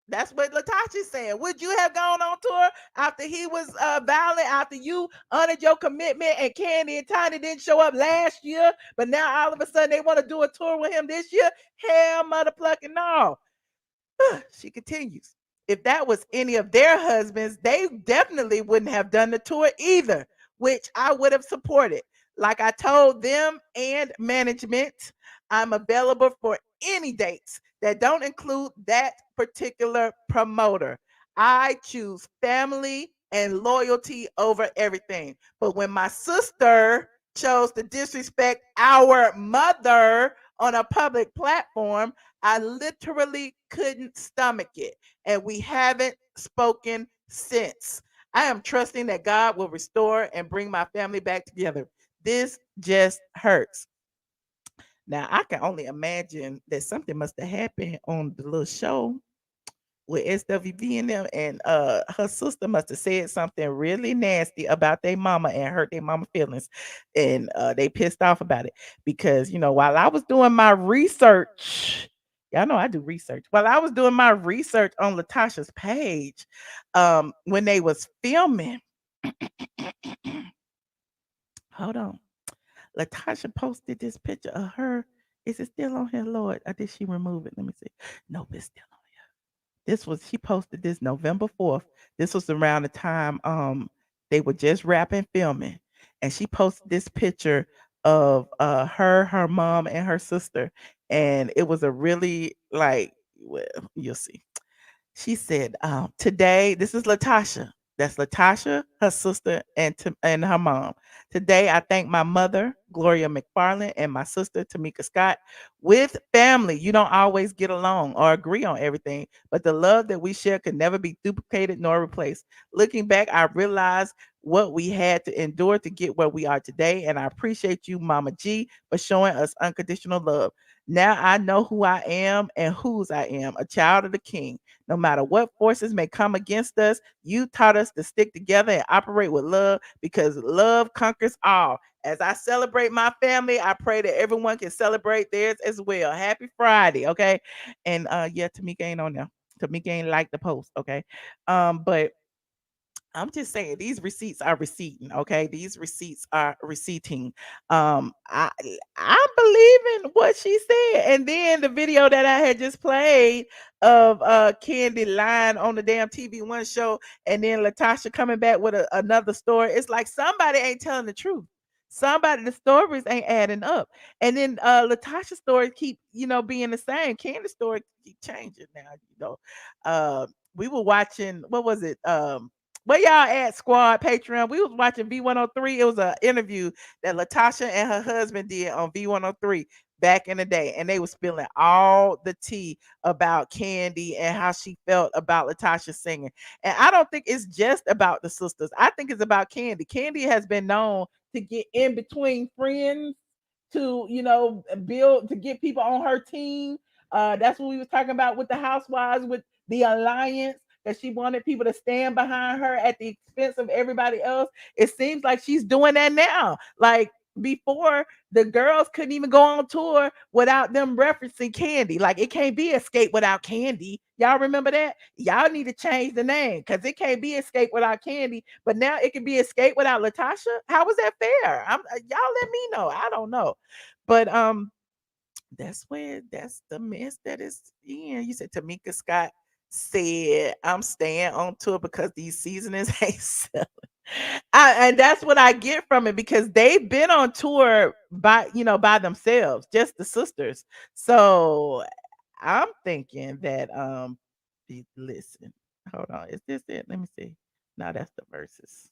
[SPEAKER 1] That's what LaTocha's saying. Would you have gone on tour after he was violent, after you honored your commitment and Kandi and Tiny didn't show up last year, but now all of a sudden they want to do a tour with him this year? Hell, mother plucking no. She continues. If that was any of their husbands, they definitely wouldn't have done the tour either, which I would have supported. Like I told them and management, I'm available for any dates that don't include that particular promoter. I choose family and loyalty over everything. But when my sister chose to disrespect our mother on a public platform, I literally couldn't stomach it. And we haven't spoken since. I am trusting that God will restore and bring my family back together. This just hurts. Now, I can only imagine that something must have happened on the little show with SWV in them, and her sister must have said something really nasty about their mama and hurt their mama feelings, and they pissed off about it because while I was doing my research, y'all know I do research. While I was doing my research on LaTocha's page, when they was filming, hold on, LaTocha posted this picture of her. Is it still on here, Lord? Or did she remove it? Let me see. Nope, it's still on. She posted this November 4th. This was around the time they were just wrapping filming. And she posted this picture of her mom, and her sister. And it was a really well, you'll see. She said, today, this is LaTocha. That's LaTocha, her sister, and her mom. Today, I thank my mother, Gloria McFarland, and my sister, Tamika Scott. With family, you don't always get along or agree on everything, but the love that we share could never be duplicated nor replaced. Looking back, I realized what we had to endure to get where we are today, and I appreciate you, Mama G, for showing us unconditional love. Now I know who I am and whose I am, a child of the King. No matter what forces may come against us, you taught us to stick together and operate with love because love conquers all. As I celebrate my family, I pray that everyone can celebrate theirs as well. Happy Friday, okay? And yeah, Tamika ain't on there. Tamika ain't like the post, okay? But I'm just saying these receipts are receipting, okay? These receipts are receipting. I believe in what she said. And then the video that I had just played of Kandi lying on the damn TV1 show and then LaTocha coming back with another story. It's like somebody ain't telling the truth. Somebody, the stories ain't adding up. And then LaTocha's story keep, being the same. Candy's story keep changing now, we were watching, what was it? Where y'all at, Squad Patreon? We was watching V103. It was an interview that LaTocha and her husband did on V103 back in the day, and they was spilling all the tea about Kandi and how she felt about LaTocha singing. And I don't think it's just about the sisters. I think it's about Kandi. Kandi has been known to get in between friends to build to get people on her team. That's what we was talking about with the housewives with the alliance, that she wanted people to stand behind her at the expense of everybody else. It seems like she's doing that now. Like before, the girls couldn't even go on tour without them referencing Kandi. Like it can't be Xscape without Kandi. Y'all remember that? Y'all need to change the name because it can't be Xscape without Kandi. But now it can be Xscape without LaTocha. How is that fair? Y'all let me know. I don't know. But that's the mess that is in. You said Tamika Scott said, I'm staying on tour because these seasonings ain't selling. And that's what I get from it because they've been on tour by themselves, just the sisters. So I'm thinking that listen, hold on, is this it? Let me see. No, that's the verses.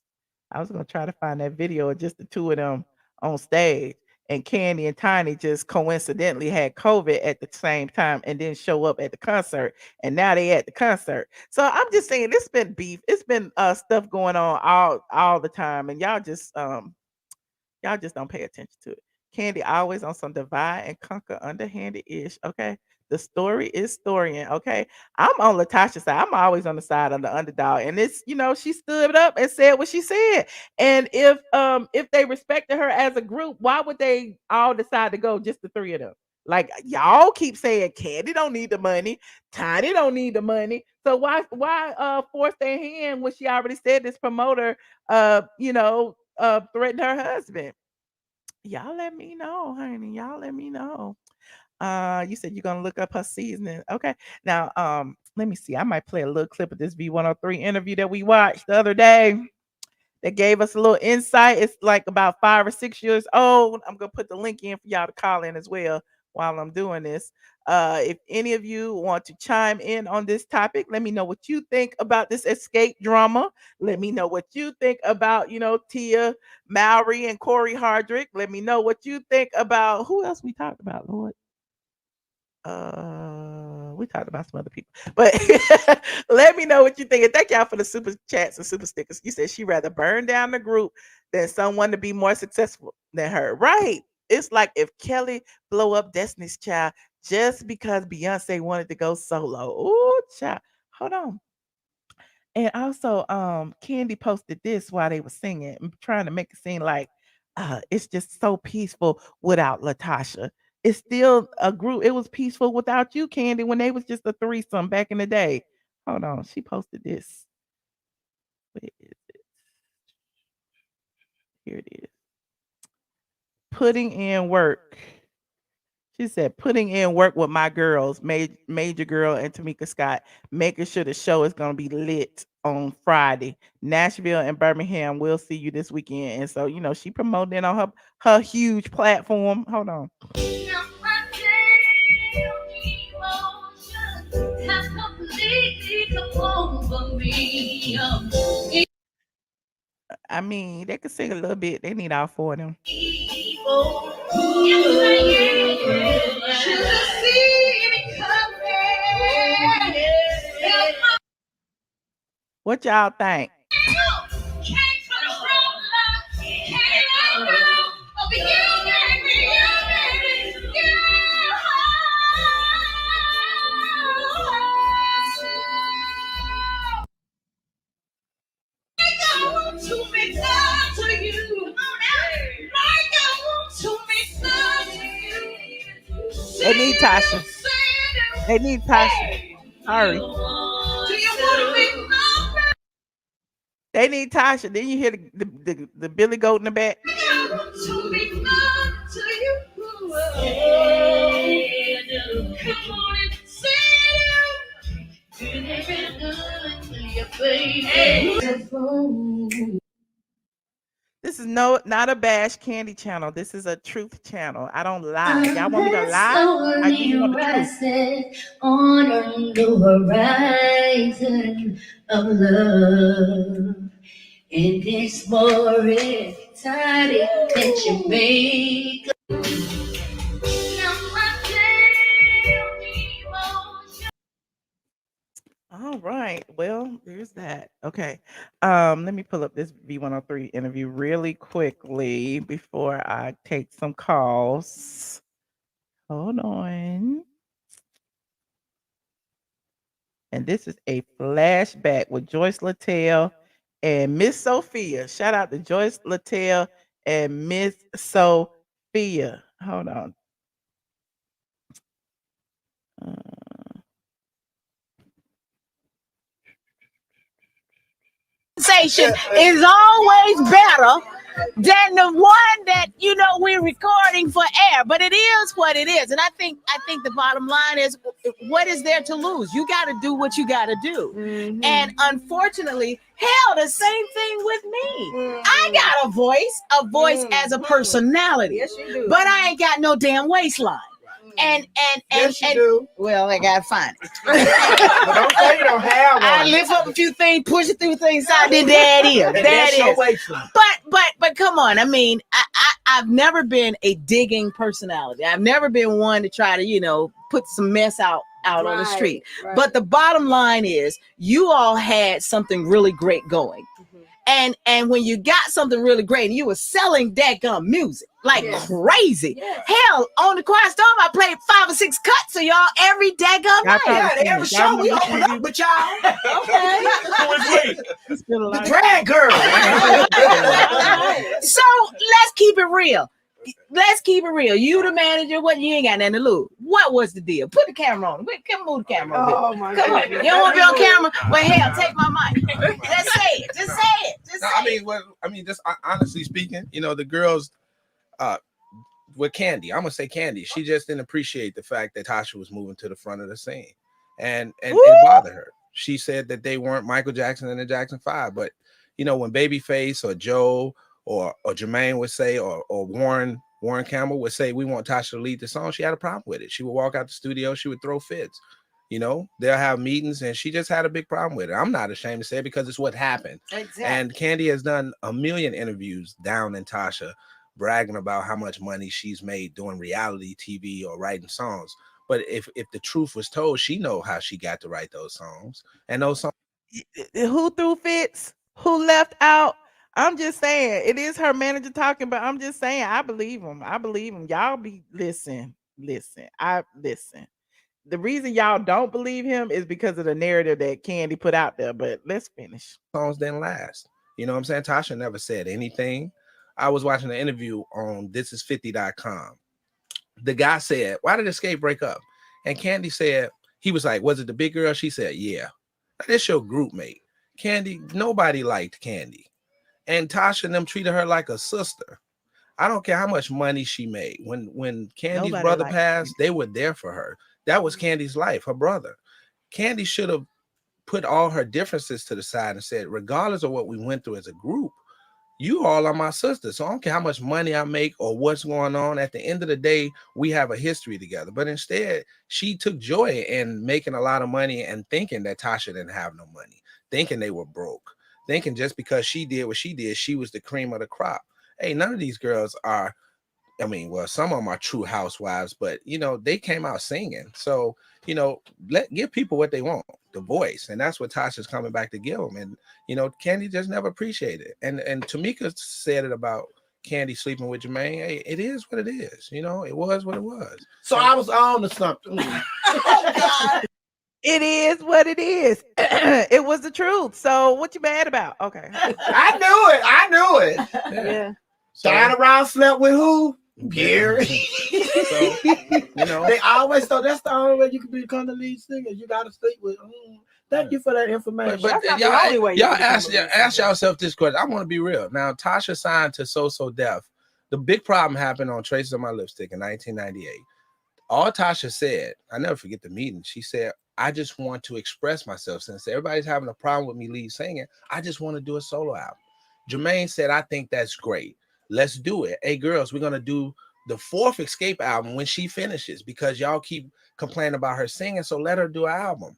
[SPEAKER 1] I was gonna try to find that video of just the two of them on stage, and Kandi and Tiny just coincidentally had COVID at the same time and didn't show up at the concert, and now they at the concert. So I'm just saying, it's been beef. It's been stuff going on all the time, and y'all just don't pay attention to it. Kandi always on some divide and conquer underhanded ish. Okay. The story is storying. Okay. I'm on LaTocha's side. I'm always on the side of the underdog. And it's, she stood up and said what she said. And if they respected her as a group, why would they all decide to go just the three of them? Like y'all keep saying Kandi don't need the money, Tiny don't need the money. So why force their hand when she already said this promoter threatened her husband? Y'all let me know, honey. Y'all let me know. You said you're gonna look up her seasoning. Okay. Now, let me see. I might play a little clip of this V103 interview that we watched the other day that gave us a little insight. It's like about 5 or 6 years old. I'm gonna put the link in for y'all to call in as well while I'm doing this. If any of you want to chime in on this topic, let me know what you think about this Xscape drama. Let me know what you think about, Tia, Mowry, and Corey Hardrict. Let me know what you think about who else we talked about, Lord. We talked about some other people, but let me know what you think. And thank y'all for the super chats and super stickers. You said she rather burn down the group than someone to be more successful than her. Right. It's like if Kelly blow up Destiny's Child just because Beyonce wanted to go solo. Oh, child. Hold on. And also, Kandi posted this while they were singing, trying to make it seem like it's just so peaceful without LaTocha. It's still a group. It was peaceful without you, Kandi, when they was just a threesome back in the day. Hold on, she posted this. Where is it? Here it is. Putting in work. She said, putting in work with my girls, Major Girl and Tamika Scott, making sure the show is going to be lit on Friday. Nashville and Birmingham will see you this weekend. And so, she promoted it on her huge platform. Hold on. I mean, they could sing a little bit. They need all four of them. What y'all think? They need Tasha. They need Tasha. Sorry. They need Tasha. Then you hear the Billy Goat in the back. This is not a bash Kandi channel. This is a truth channel. I don't lie. Y'all want me to lie? I give you the truth.
[SPEAKER 7] On the horizon of love, and it's more exciting that you make.
[SPEAKER 1] All right. Well, there's that. Okay. Let me pull up this V103 interview really quickly before I take some calls. Hold on. And this is a flashback with Joyce Littell and Miss Sophia. Shout out to Joyce Littell and Miss Sophia. Hold on.
[SPEAKER 8] Is always better than the one that we're recording for air, but it is what it is. And I think the bottom line is, what is there to lose? You got to do what you got to do. Mm-hmm. And unfortunately, hell, the same thing with me. Mm-hmm. I got a voice as a personality. Yes, you do. But I ain't got no damn waistline. And
[SPEAKER 9] yes, you do.
[SPEAKER 8] Well, I gotta find it.
[SPEAKER 9] But don't say you don't have one.
[SPEAKER 8] I lift up a few things, push a few things out. Then there it is. There it is. But come on. I mean, I've never been a digging personality. I've never been one to try to put some mess out on the street. Right. But the bottom line is, you all had something really great going. And when you got something really great and you were selling dadgum music like crazy. Yes. Hell, on the Quiet Storm, I played 5 or 6 cuts of y'all every dadgum night.
[SPEAKER 9] Yeah, every show we open up with y'all.
[SPEAKER 8] Okay.
[SPEAKER 9] The drag girl.
[SPEAKER 8] So let's keep it real. You the manager, what you ain't got nothing to lose. What was the deal? Put the camera on. Come move the camera on. Come on. You don't want to be on camera? Well, hell, take my mic. Just say it.
[SPEAKER 10] Just honestly speaking, the girls with Kandi, I'm gonna say Kandi, she just didn't appreciate the fact that Tasha was moving to the front of the scene. And it bothered her. She said that they weren't Michael Jackson and the Jackson 5, but when Babyface or Joe or Jermaine would say, or Warren Campbell would say, we want Tasha to lead the song, she had a problem with it. She would walk out the studio, she would throw fits. They'll have meetings, and she just had a big problem with it. I'm not ashamed to say it because it's what happened. Exactly. And Kandi has done a million interviews down in Tasha, bragging about how much money she's made doing reality TV or writing songs. But if the truth was told, she know how she got to write those songs. And those songs.
[SPEAKER 1] Who threw fits? Who left out? I'm just saying, it is her manager talking, but I'm just saying, I believe him. Y'all listen. The reason y'all don't believe him is because of the narrative that Kandi put out there, but let's finish.
[SPEAKER 10] Songs didn't last. You know what I'm saying? Tasha never said anything. I was watching an interview on thisis50.com. The guy said, why did Xscape break up? And Kandi said, he was like, was it the big girl? She said, yeah. That's your group mate. Kandi, nobody liked Kandi. And Tasha and them treated her like a sister. I don't care how much money she made. When Kandi's brother passed, they were there for her. That was Kandi's life, her brother. Kandi should have put all her differences to the side and said, regardless of what we went through as a group, you all are my sisters. So I don't care how much money I make or what's going on. At the end of the day, we have a history together. But instead, she took joy in making a lot of money and thinking that Tasha didn't have no money, thinking they were broke, thinking just because she did what she did, she was the cream of the crop. Hey, none of these girls are, I mean, well, some of them are true housewives, but you know, they came out singing. So, you know, give people what they want, the voice. And that's what Tasha's coming back to give them. And, you know, Kandi just never appreciated it. And Tamika said it about Kandi sleeping with Jermaine. Hey, it is what it is. You know, it was what it was.
[SPEAKER 9] So I was on to something.
[SPEAKER 1] It is what it is. It was the truth. So what you mad about? Okay.
[SPEAKER 9] I knew it.
[SPEAKER 8] Yeah.
[SPEAKER 9] Diana Ross slept with who? Gary.
[SPEAKER 10] So, you know,
[SPEAKER 9] they always thought that's the only way you can become the lead singer. You got to sleep with. Thank you for that information.
[SPEAKER 10] But y'all ask yourself this question. I want to be real. Now, Tasha signed to So Def. The big problem happened on Traces of My Lipstick in 1998. All Tasha said, I never forget the meeting. She said, I just want to express myself. Since everybody's having a problem with me lead singing, I just want to do a solo album. Jermaine said, I think that's great. Let's do it. Hey, girls, we're going to do the 4th Xscape album when she finishes because y'all keep complaining about her singing, so let her do an album.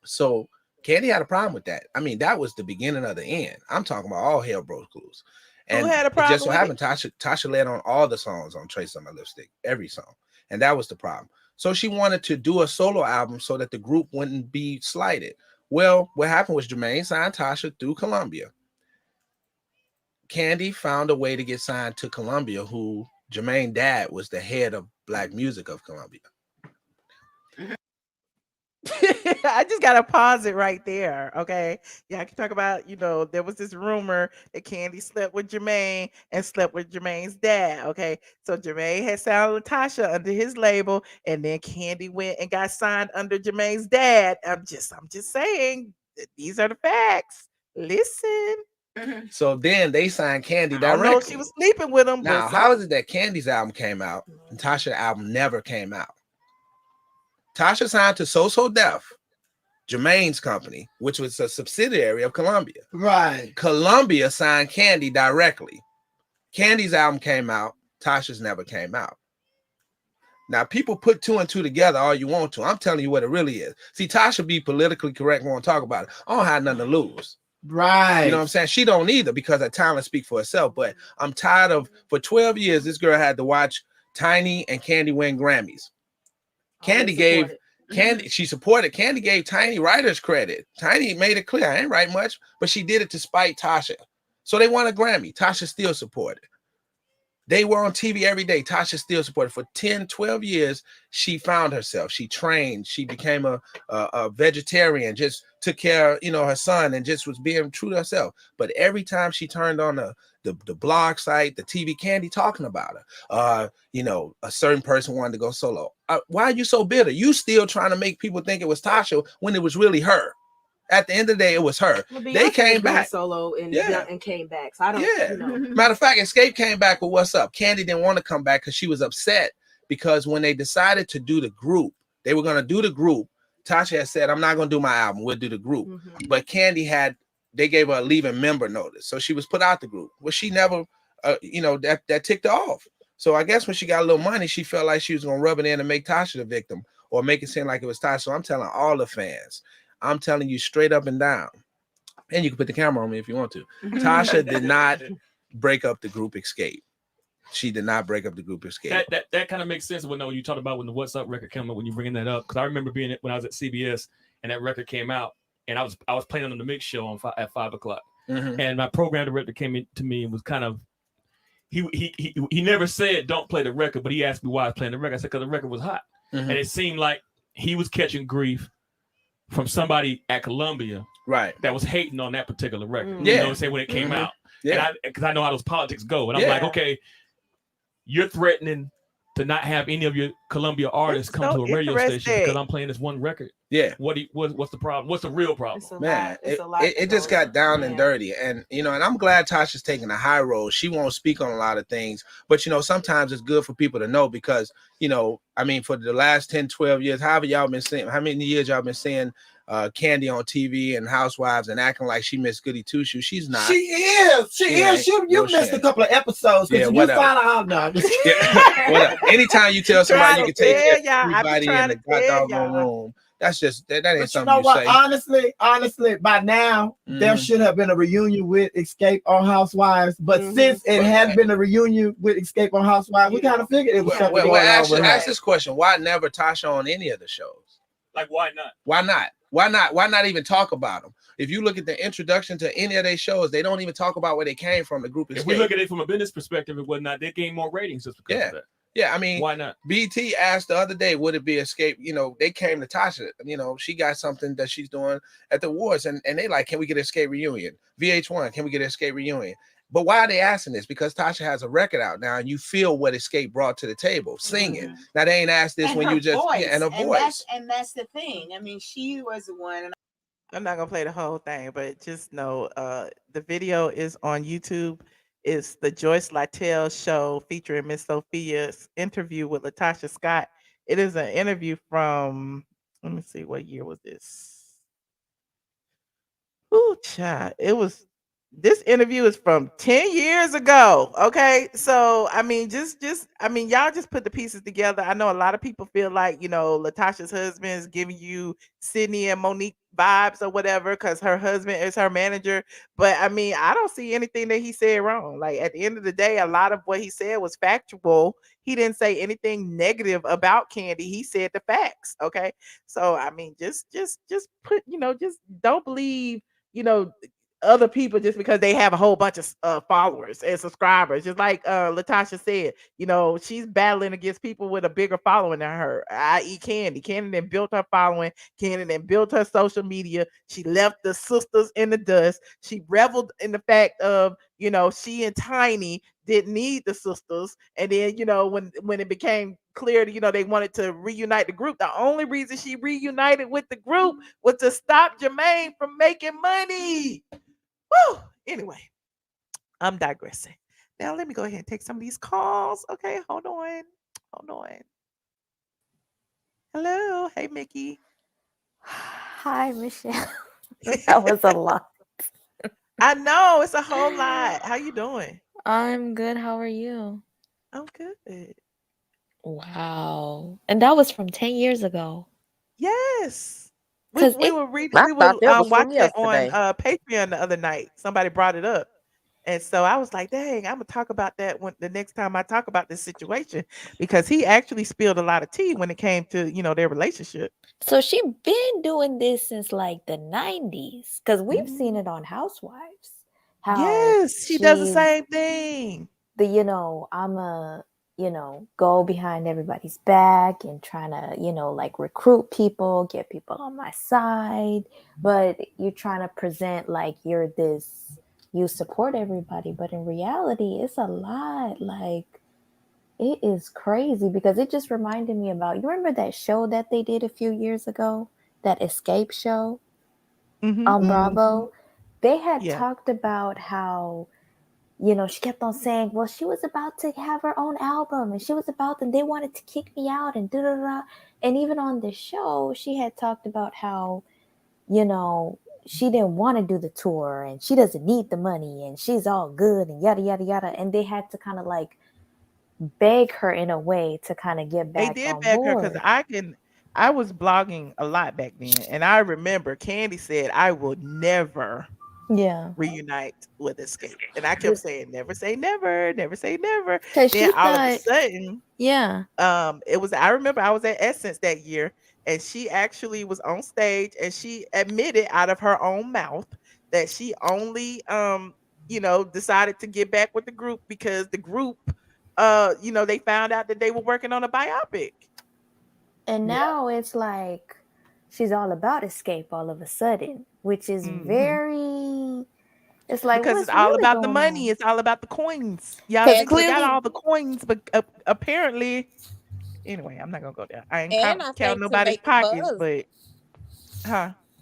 [SPEAKER 10] So Kandi had a problem with that. I mean, that was the beginning of the end. I'm talking about all hell broke loose. And
[SPEAKER 1] who had a problem?
[SPEAKER 10] It just so happened Tasha led on all the songs on Trace on My Lipstick, every song. And that was the problem. So she wanted to do a solo album so that the group wouldn't be slighted. Well, what happened was Jermaine signed Tasha through Columbia. Kandi found a way to get signed to Columbia, who Jermaine's dad was the head of Black music of Columbia.
[SPEAKER 1] I just gotta pause it right there. Okay. Yeah, I can talk about, you know, there was this rumor that Kandi slept with Jermaine and slept with Jermaine's dad. Okay. So Jermaine had signed LaTocha under his label, and then Kandi went and got signed under Jermaine's dad. I'm just saying these are the facts. Listen.
[SPEAKER 10] So then they signed Kandi directly.
[SPEAKER 1] I don't know if she was sleeping with him.
[SPEAKER 10] Now, how is it that Kandi's album came out and Tasha's album never came out? Tasha signed to So Def, Jermaine's company, which was a subsidiary of Columbia.
[SPEAKER 9] Right.
[SPEAKER 10] Columbia signed Kandi directly. Kandi's album came out. Tasha's never came out. Now, people put 2 and 2 together all you want to. I'm telling you what it really is. See, Tasha be politically correct when I talk about it. I don't have nothing to lose.
[SPEAKER 9] Right.
[SPEAKER 10] You know what I'm saying? She don't either because her talent speaks for herself. But I'm tired of, for 12 years, this girl had to watch Tiny and Kandi win Grammys. Kandi gave Kandi, she supported. Kandi gave Tiny writers credit. Tiny made it clear, I ain't write much, but she did it to spite Tasha. So they won a Grammy. Tasha still supported. They were on TV every day. Tasha still supported. For 10, 12 years, she found herself. She trained. She became a vegetarian, just took care of, you know, her son and just was being true to herself. But every time she turned on the blog site, the TV, Kandi talking about her. You know, a certain person wanted to go solo. Why are you so bitter? You still trying to make people think it was Tasha when it was really her. At the end of the day, it was her.
[SPEAKER 5] Well,
[SPEAKER 10] they came back
[SPEAKER 5] solo and came back. So I don't.
[SPEAKER 10] Yeah.
[SPEAKER 5] You know.
[SPEAKER 10] Matter of fact, Xscape came back with What's Up. Kandi didn't want to come back because she was upset because when they decided to do the group, they were going to do the group. Tasha had said, "I'm not going to do my album. We'll do the group." But Kandi they gave her a leaving member notice, so she was put out the group. Well, she never, you know, that ticked her off. So I guess when she got a little money, she felt like she was going to rub it in and make Tasha the victim or make it seem like it was Tasha. So I'm telling all the fans. I'm telling you straight up and down, and you can put the camera on me if you want to. Tasha did not break up the group Xscape. She did not break up the group Xscape.
[SPEAKER 11] That kind of makes sense when you talk about when the What's Up record came out, when you bringing that up, because I remember being when I was at CBS and that record came out, and I was playing on the mix show at 5 o'clock, and my program director came in to me and was kind of he never said don't play the record, but he asked me why I was playing the record. I said because the record was hot, and it seemed like he was catching grief from somebody at Columbia,
[SPEAKER 10] right,
[SPEAKER 11] that was hating on that particular record.
[SPEAKER 10] Yeah.
[SPEAKER 11] You know what I'm saying, when it came out. Yeah. Because I know how those politics go. And I'm like, okay, you're threatening to not have any of your Columbia artists come to a radio station because I'm playing this one record.
[SPEAKER 10] Yeah.
[SPEAKER 11] What's the problem? What's the real problem?
[SPEAKER 10] Man, it just got down and dirty. And, you know, and I'm glad Tasha's taking a high road. She won't speak on a lot of things. But, you know, sometimes it's good for people to know because, you know, I mean, for the last 10, 12 years, how many years y'all been seeing Kandi on TV and Housewives and acting like she missed Goody Two Shoes? She's not.
[SPEAKER 9] She is. You missed a couple of episodes because you found out. No,
[SPEAKER 10] whatever. Anytime you tell somebody you can take everybody in the goddamn room, That's just that ain't
[SPEAKER 9] But
[SPEAKER 10] something
[SPEAKER 9] you know what?
[SPEAKER 10] say.
[SPEAKER 9] Honestly, by now there should have been a reunion with Xscape on Housewives. But since it has been a reunion with Xscape on Housewives, we kind of figured it was something going on with her.
[SPEAKER 10] Ask this question: why never Tasha on any of the shows?
[SPEAKER 11] Like, why not?
[SPEAKER 10] Why not? Why not? Why not even talk about them? If you look at the introduction to any of their shows, they don't even talk about where they came from. The group.
[SPEAKER 11] If we look at it from a business perspective and whatnot, they gain more ratings just because of that.
[SPEAKER 10] Yeah, I mean,
[SPEAKER 11] why not?
[SPEAKER 10] BT asked the other day, would it be Xscape? You know, they came to Tasha. You know, she got something that she's doing at the awards, and they like, can we get an Xscape reunion? VH1, can we get an Xscape reunion? But why are they asking this? Because Tasha has a record out now, and you feel what Xscape brought to the table, singing. Now they ain't asked this
[SPEAKER 8] and
[SPEAKER 10] when you just and a voice.
[SPEAKER 8] That's the thing. I mean, she was the one. And
[SPEAKER 1] I'm not gonna play the whole thing, but just know the video is on YouTube. It's the Joyce Littell show featuring Miss Sophia's interview with LaTocha Scott. It is an interview from, let me see, what year was this? Ooh, child. This interview is from 10 years ago. Okay. So, I mean, y'all just put the pieces together. I know a lot of people feel like, LaTocha's husband is giving you Sydney and Monique vibes or whatever because her husband is her manager. But I mean, I don't see anything that he said wrong. Like, at the end of the day, a lot of what he said was factual. He didn't say anything negative about Kandi. He said the facts. Okay. So, I mean, just put, just don't believe, other people just because they have a whole bunch of followers and subscribers. Just like LaTocha said, she's battling against people with a bigger following than her, i.e. Kandi. Kandi then built her following. Kandi then built her social media. She left the sisters in the dust. She reveled in the fact of, she and Tiny didn't need the sisters. And then, when it became clear that, they wanted to reunite the group, the only reason she reunited with the group was to stop Jermaine from making money. Woo! Anyway, I'm digressing. Now let me go ahead and take some of these calls. Okay, hold on. Hello, hey Mickey.
[SPEAKER 12] Hi, Michelle. That was a lot.
[SPEAKER 1] I know, it's a whole lot. How you doing?
[SPEAKER 12] I'm good. How are you?
[SPEAKER 1] I'm good.
[SPEAKER 12] Wow. And that was from 10 years ago.
[SPEAKER 1] Yes. We
[SPEAKER 12] Because
[SPEAKER 1] were watching it on Patreon the other night. Somebody brought it up. And so I was like, dang, I'm gonna talk about that when the next time I talk about this situation, because he actually spilled a lot of tea when it came to, their relationship.
[SPEAKER 12] So she been doing this since like the 90s, because we've seen it on Housewives.
[SPEAKER 1] Yes, she does the same thing.
[SPEAKER 12] I'm a go behind everybody's back and trying to, like recruit people, get people on my side. But you're trying to present like you support everybody. But in reality, it's a lot. Like, it is crazy, because it just reminded me about, you remember that show that they did a few years ago, that Xscape show on Bravo? They had talked about how, she kept on saying, well, she was about to have her own album and they wanted to kick me out and da-da-da. And even on the show, she had talked about how, she didn't want to do the tour and she doesn't need the money and she's all good and yada, yada, yada. And they had to kind of like beg her in a way to kind of get back on board. They did beg her,
[SPEAKER 1] because I was blogging a lot back then. And I remember Kandi said, I will never reunite with Xscape. And I kept saying, never say never, never say never. Then all of a sudden, I remember I was at Essence that year, and she actually was on stage and she admitted out of her own mouth that she only decided to get back with the group because the group they found out that they were working on a biopic.
[SPEAKER 12] And now it's like she's all about Xscape all of a sudden, which is very. It's like,
[SPEAKER 1] because it's all about the money. It's all about the coins. Y'all think they got all the coins, but apparently, anyway, I'm not gonna go there. I ain't count nobody's pockets, but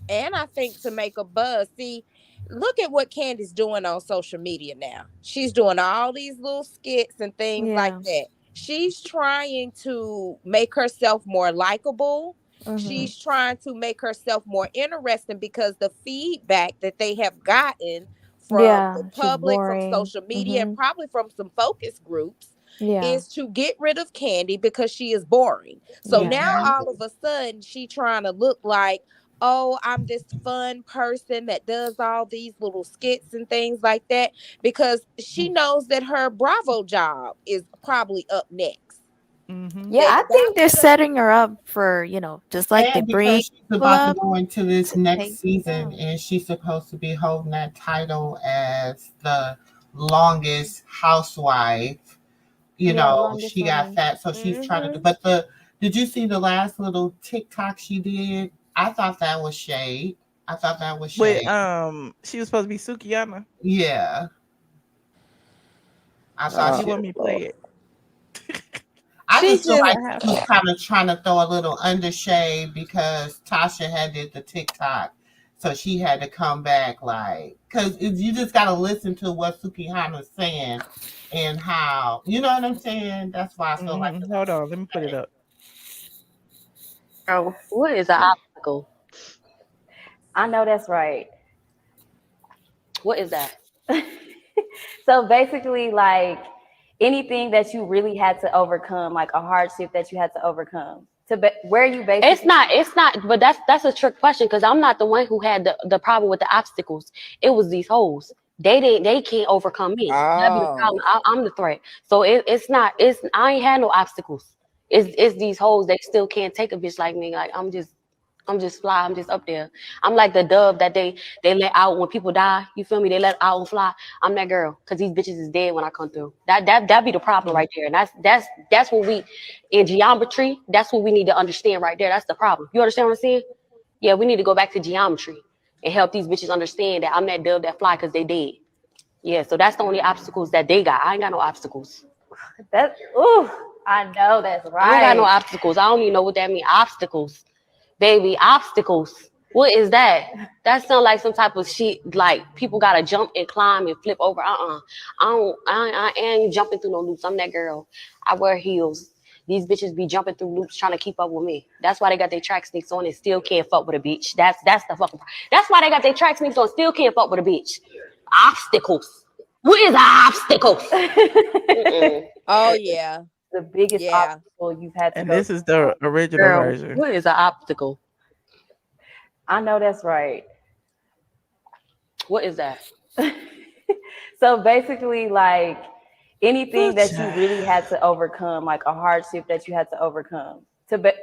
[SPEAKER 13] And I think to make a buzz, see, look at what Kandi's doing on social media now. She's doing all these little skits and things like that. She's trying to make herself more likable. She's trying to make herself more interesting, because the feedback that they have gotten from the public, from social media, and probably from some focus groups, is to get rid of Kandi because she is boring. So now all of a sudden she trying to look like, oh, I'm this fun person that does all these little skits and things like that, because she knows that her Bravo job is probably up next.
[SPEAKER 12] Yeah, I think they're setting her up for, just like they
[SPEAKER 14] And
[SPEAKER 12] bring
[SPEAKER 14] because she's about to go into this next season, and she's supposed to be holding that title as the longest housewife. She got that, so she's trying to do. But did you see the last little TikTok she did? I thought that was shade.
[SPEAKER 1] With she was supposed to be Sukiyama.
[SPEAKER 14] Yeah. I thought
[SPEAKER 1] you want me to play it.
[SPEAKER 14] I just feel like she was kind of trying to throw a little undershade because Tasha had did the TikTok, so she had to come back because you just got to listen to what Sukihana's saying and how, you know what I'm saying? That's why I feel like.
[SPEAKER 1] Hold on, let me put it up.
[SPEAKER 15] Oh, what is an obstacle?
[SPEAKER 16] I know that's right.
[SPEAKER 15] What is that?
[SPEAKER 16] So basically, anything that you really had to overcome, like a hardship that you had to overcome, where you basically.
[SPEAKER 15] It's not. But that's a trick question because I'm not the one who had the problem with the obstacles. It was these hoes. They can't overcome me. That'd be the problem. I'm the threat. So it's not. I ain't had no obstacles. It's these hoes. They still can't take a bitch like me. Like I'm just fly. I'm just up there. I'm like the dove that they let out when people die. You feel me? They let out and fly. I'm that girl because these bitches is dead when I come through. That be the problem right there. And that's what we in geometry. That's what we need to understand right there. That's the problem. You understand what I'm saying? Yeah, we need to go back to geometry and help these bitches understand that I'm that dove that fly because they dead. Yeah, so that's the only obstacles that they got. I ain't got no obstacles.
[SPEAKER 16] I know that's right.
[SPEAKER 15] I ain't got no obstacles. I don't even know what that means. Obstacles. Baby, obstacles. What is that? That sounds like some type of shit. Like people gotta jump and climb and flip over. I ain't jumping through no loops. I'm that girl. I wear heels. These bitches be jumping through loops trying to keep up with me. That's why they got their track sneaks on and still can't fuck with a bitch. That's the fucking. That's why they got their track sneaks on, still can't fuck with a bitch. Obstacles. What is obstacles?
[SPEAKER 13] Oh yeah.
[SPEAKER 16] The biggest obstacle you've had to
[SPEAKER 1] And
[SPEAKER 16] go
[SPEAKER 1] this is the original version.
[SPEAKER 15] What is an obstacle?
[SPEAKER 16] I know that's right.
[SPEAKER 15] What is that?
[SPEAKER 16] So basically, anything that you really had to overcome, like a hardship that you had to overcome,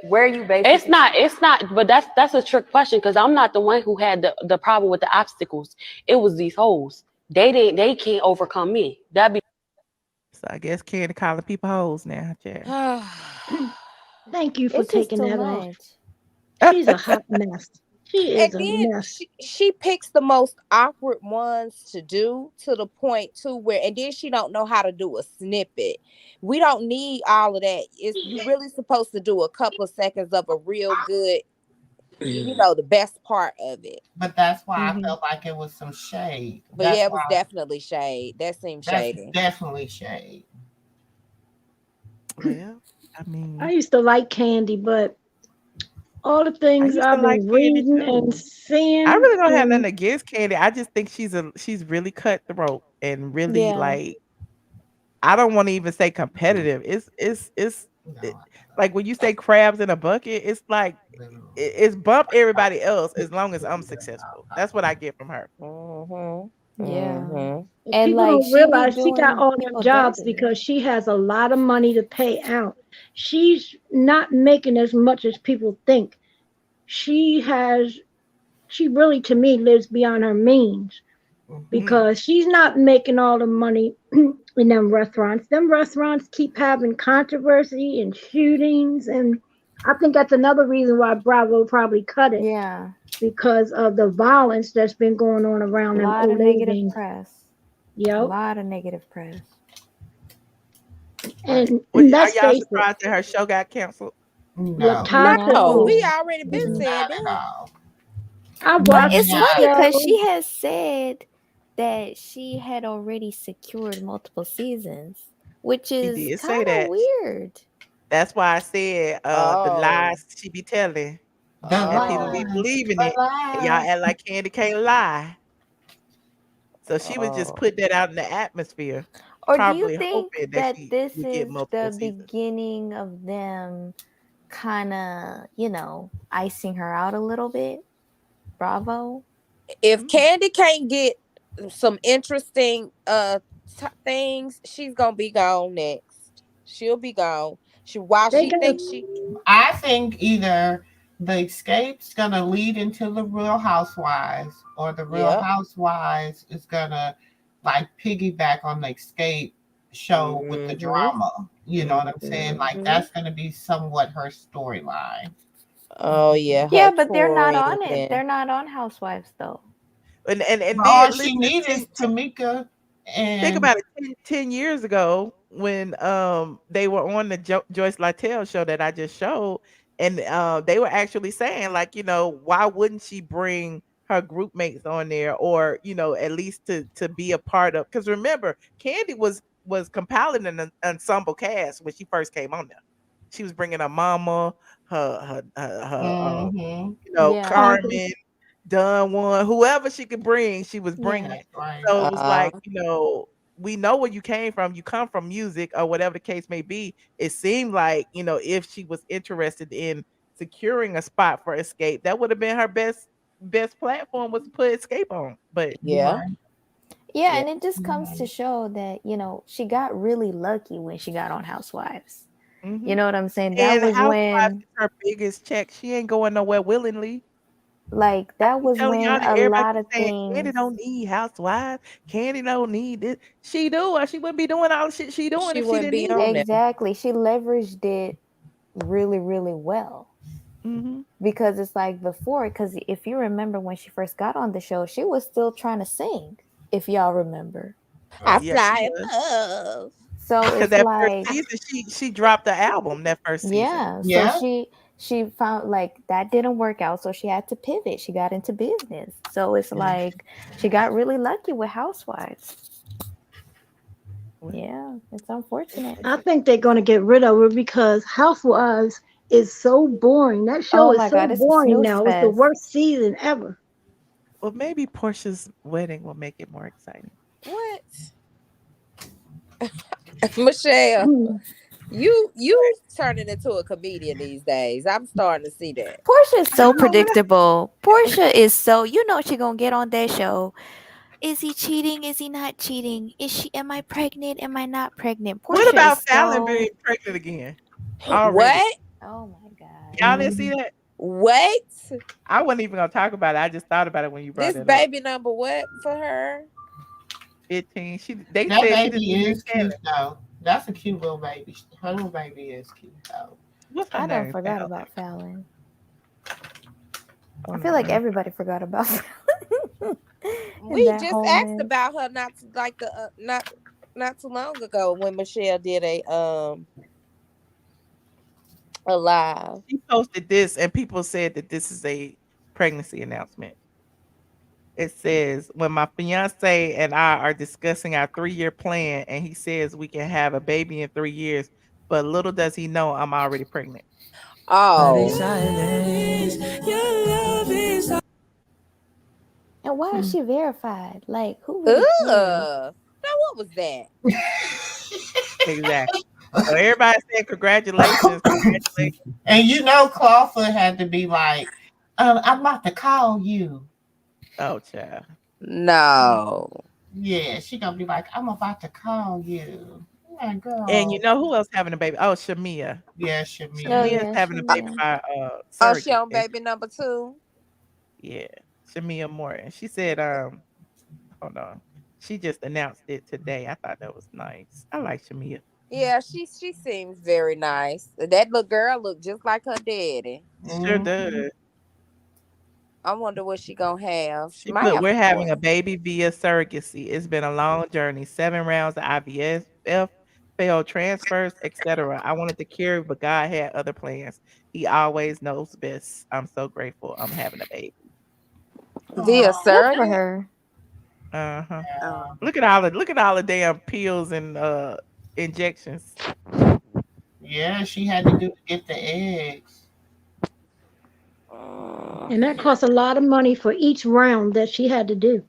[SPEAKER 16] where you basically.
[SPEAKER 15] It's not. But that's a trick question because I'm not the one who had the problem with the obstacles. It was these hoes. They can't overcome me. That'd be.
[SPEAKER 1] So I guess Kandi calling people hoes now, Ciara.
[SPEAKER 7] Thank you for
[SPEAKER 12] It's just
[SPEAKER 7] taking
[SPEAKER 12] too
[SPEAKER 7] that
[SPEAKER 12] much.
[SPEAKER 7] off. She's a hot mess. She is
[SPEAKER 13] And
[SPEAKER 7] a
[SPEAKER 13] then
[SPEAKER 7] mess.
[SPEAKER 13] she picks the most awkward ones to do, to the point too where, and then she don't know how to do a snippet. We don't need all of that. You really supposed to do a couple of seconds of a real good, the best part of it.
[SPEAKER 14] But that's why I felt like it was some shade.
[SPEAKER 13] But it was definitely shade. That seemed shady.
[SPEAKER 14] Definitely shade.
[SPEAKER 1] Well, I mean,
[SPEAKER 7] I used to like Kandi, but all the things I've been reading and seeing.
[SPEAKER 1] I really don't have nothing against Kandi. I just think she's really cutthroat and really I don't want to even say competitive. It's like when you say crabs in a bucket, it's like it's bump everybody else as long as I'm successful. That's what I get from her.
[SPEAKER 12] Yeah.
[SPEAKER 7] And people don't realize she got all them jobs because she has a lot of money to pay out. She's not making as much as people think. She really, to me, lives beyond her means because she's not making all the money in them restaurants. Them restaurants keep having controversy and shootings, and I think that's another reason why Bravo probably cut it.
[SPEAKER 12] Yeah.
[SPEAKER 7] Because of the violence that's been going on around them.
[SPEAKER 12] A lot of negative press.
[SPEAKER 7] Yep.
[SPEAKER 12] A lot of negative press.
[SPEAKER 7] And
[SPEAKER 1] are y'all surprised that her show got canceled?
[SPEAKER 7] No.
[SPEAKER 13] We already been saying that.
[SPEAKER 12] But it's funny because she has said that she had already secured multiple seasons, which is kind of weird.
[SPEAKER 1] That's why I said the lies she be telling. And people be believing it. And y'all act like Kandi can't lie. So she was just putting that out in the atmosphere.
[SPEAKER 12] Or do
[SPEAKER 1] probably
[SPEAKER 12] you think
[SPEAKER 1] hoping
[SPEAKER 12] that
[SPEAKER 1] she
[SPEAKER 12] this
[SPEAKER 1] would get
[SPEAKER 12] is
[SPEAKER 1] multiple
[SPEAKER 12] the
[SPEAKER 1] seasons.
[SPEAKER 12] beginning of them kind of, icing her out a little bit? Bravo.
[SPEAKER 13] If Kandi can't get some interesting things, she's gonna be gone next. She'll be gone.
[SPEAKER 14] I think either the Xscape's gonna lead into the Real Housewives, or the Real Housewives is gonna like piggyback on the Xscape show with the drama. You know what I'm saying? Like that's gonna be somewhat her storyline.
[SPEAKER 13] Oh yeah.
[SPEAKER 12] Yeah, but they're not on it. They're not on Housewives though.
[SPEAKER 1] And
[SPEAKER 14] all she needs is Tamika. And
[SPEAKER 1] think about it. 10 years ago, when they were on the Joyce Littell show that I just showed, and they were actually saying, like, why wouldn't she bring her group mates on there, or at least to be a part of? Because remember, Kandi was compiling an ensemble cast when she first came on there. She was bringing her mama, her Carmen, Dunn one, whoever she could bring, she was bringing. So it was like, we know where you came from. You come from music or whatever the case may be. It seemed like, if she was interested in securing a spot for Xscape, that would have been her best platform, was to put Xscape on. But
[SPEAKER 12] Yeah, and it just comes to show that, she got really lucky when she got on Housewives. You know what I'm saying? That was
[SPEAKER 1] Housewives
[SPEAKER 12] when
[SPEAKER 1] is her biggest check. She ain't going nowhere willingly.
[SPEAKER 12] Like that was
[SPEAKER 1] Telling
[SPEAKER 12] when
[SPEAKER 1] y'all that
[SPEAKER 12] a
[SPEAKER 1] everybody
[SPEAKER 12] lot
[SPEAKER 1] be
[SPEAKER 12] of
[SPEAKER 1] saying Kandi
[SPEAKER 12] things.
[SPEAKER 1] don't need Housewives. Kandi don't need this. She do, or she wouldn't be doing all the shit she doing if she didn't need it.
[SPEAKER 12] Exactly. She leveraged it really, really well. Because it's like before, because if you remember when she first got on the show, she was still trying to sing, if y'all remember.
[SPEAKER 13] I fly in love.
[SPEAKER 12] So
[SPEAKER 1] Because
[SPEAKER 12] it's
[SPEAKER 1] that
[SPEAKER 12] like,
[SPEAKER 1] first season, she dropped the album that first season.
[SPEAKER 12] so she found like that didn't work out, so she had to pivot. She got into business. So it's like she got really lucky with Housewives. Yeah, it's unfortunate.
[SPEAKER 7] I think they're going to get rid of her because Housewives is so boring. That show is so
[SPEAKER 12] God, it's a
[SPEAKER 7] boring
[SPEAKER 12] snooze
[SPEAKER 7] now. It's the
[SPEAKER 12] fest.
[SPEAKER 7] worst season ever.
[SPEAKER 1] Well, maybe Portia's wedding will make it more exciting.
[SPEAKER 13] What? Michelle, you turning into a comedian these days. I'm starting to see that.
[SPEAKER 12] Portia is so predictable. Portia is so, she gonna get on that show. Is he cheating? Is he not cheating? Am I pregnant? Am I not pregnant? Portia
[SPEAKER 1] What about
[SPEAKER 12] is
[SPEAKER 1] Fallon being pregnant again?
[SPEAKER 13] What?
[SPEAKER 12] Oh my God.
[SPEAKER 1] Y'all didn't see that?
[SPEAKER 13] What?
[SPEAKER 1] I wasn't even gonna talk about it. I just thought about it when you brought
[SPEAKER 13] This
[SPEAKER 1] it
[SPEAKER 13] baby number what for her?
[SPEAKER 1] 15.
[SPEAKER 14] That baby is cute though. That's a cute little baby. Her little baby is cute though.
[SPEAKER 1] What's her
[SPEAKER 12] I
[SPEAKER 1] name?
[SPEAKER 12] don't forgot about Fallon.
[SPEAKER 1] Oh,
[SPEAKER 12] I feel like everybody forgot about Fallon.
[SPEAKER 13] We just asked about her not too long ago when Michelle did a live.
[SPEAKER 1] She posted this, and people said that this is a pregnancy announcement. It says, when my fiance and I are discussing our 3-year plan, and he says we can have a baby in 3 years, but little does he know I'm already pregnant.
[SPEAKER 13] Oh.
[SPEAKER 12] And why is she verified? Like, who really cares?
[SPEAKER 13] Now what was that?
[SPEAKER 1] Exactly. So everybody said congratulations.
[SPEAKER 14] And Clawfoot had to be like, I'm about to call you.
[SPEAKER 1] Oh, child.
[SPEAKER 13] No.
[SPEAKER 14] Yeah, she gonna be like, I'm about to call you. My girl.
[SPEAKER 1] And who else having a baby? Oh, Shamia.
[SPEAKER 14] Yeah, Shamia.
[SPEAKER 1] Shamia's having a baby by
[SPEAKER 13] she on baby number 2?
[SPEAKER 1] Yeah. Shamia Morton. She said, hold on. She just announced it today. I thought that was nice. I like Shamia.
[SPEAKER 13] Yeah, she seems very nice. That little girl look just like her daddy.
[SPEAKER 1] Sure does.
[SPEAKER 13] I wonder what she gonna have. She
[SPEAKER 1] But we're having a baby via surrogacy. It's been a long journey. 7 rounds of IVF, failed transfers, etc. I wanted to carry, but God had other plans. He always knows best. I'm so grateful. I'm having a baby.
[SPEAKER 13] Via surrogate
[SPEAKER 12] for her.
[SPEAKER 1] Look at all the damn pills and injections.
[SPEAKER 14] Yeah, she had to get the eggs.
[SPEAKER 7] And that cost a lot of money for each round that she had to do.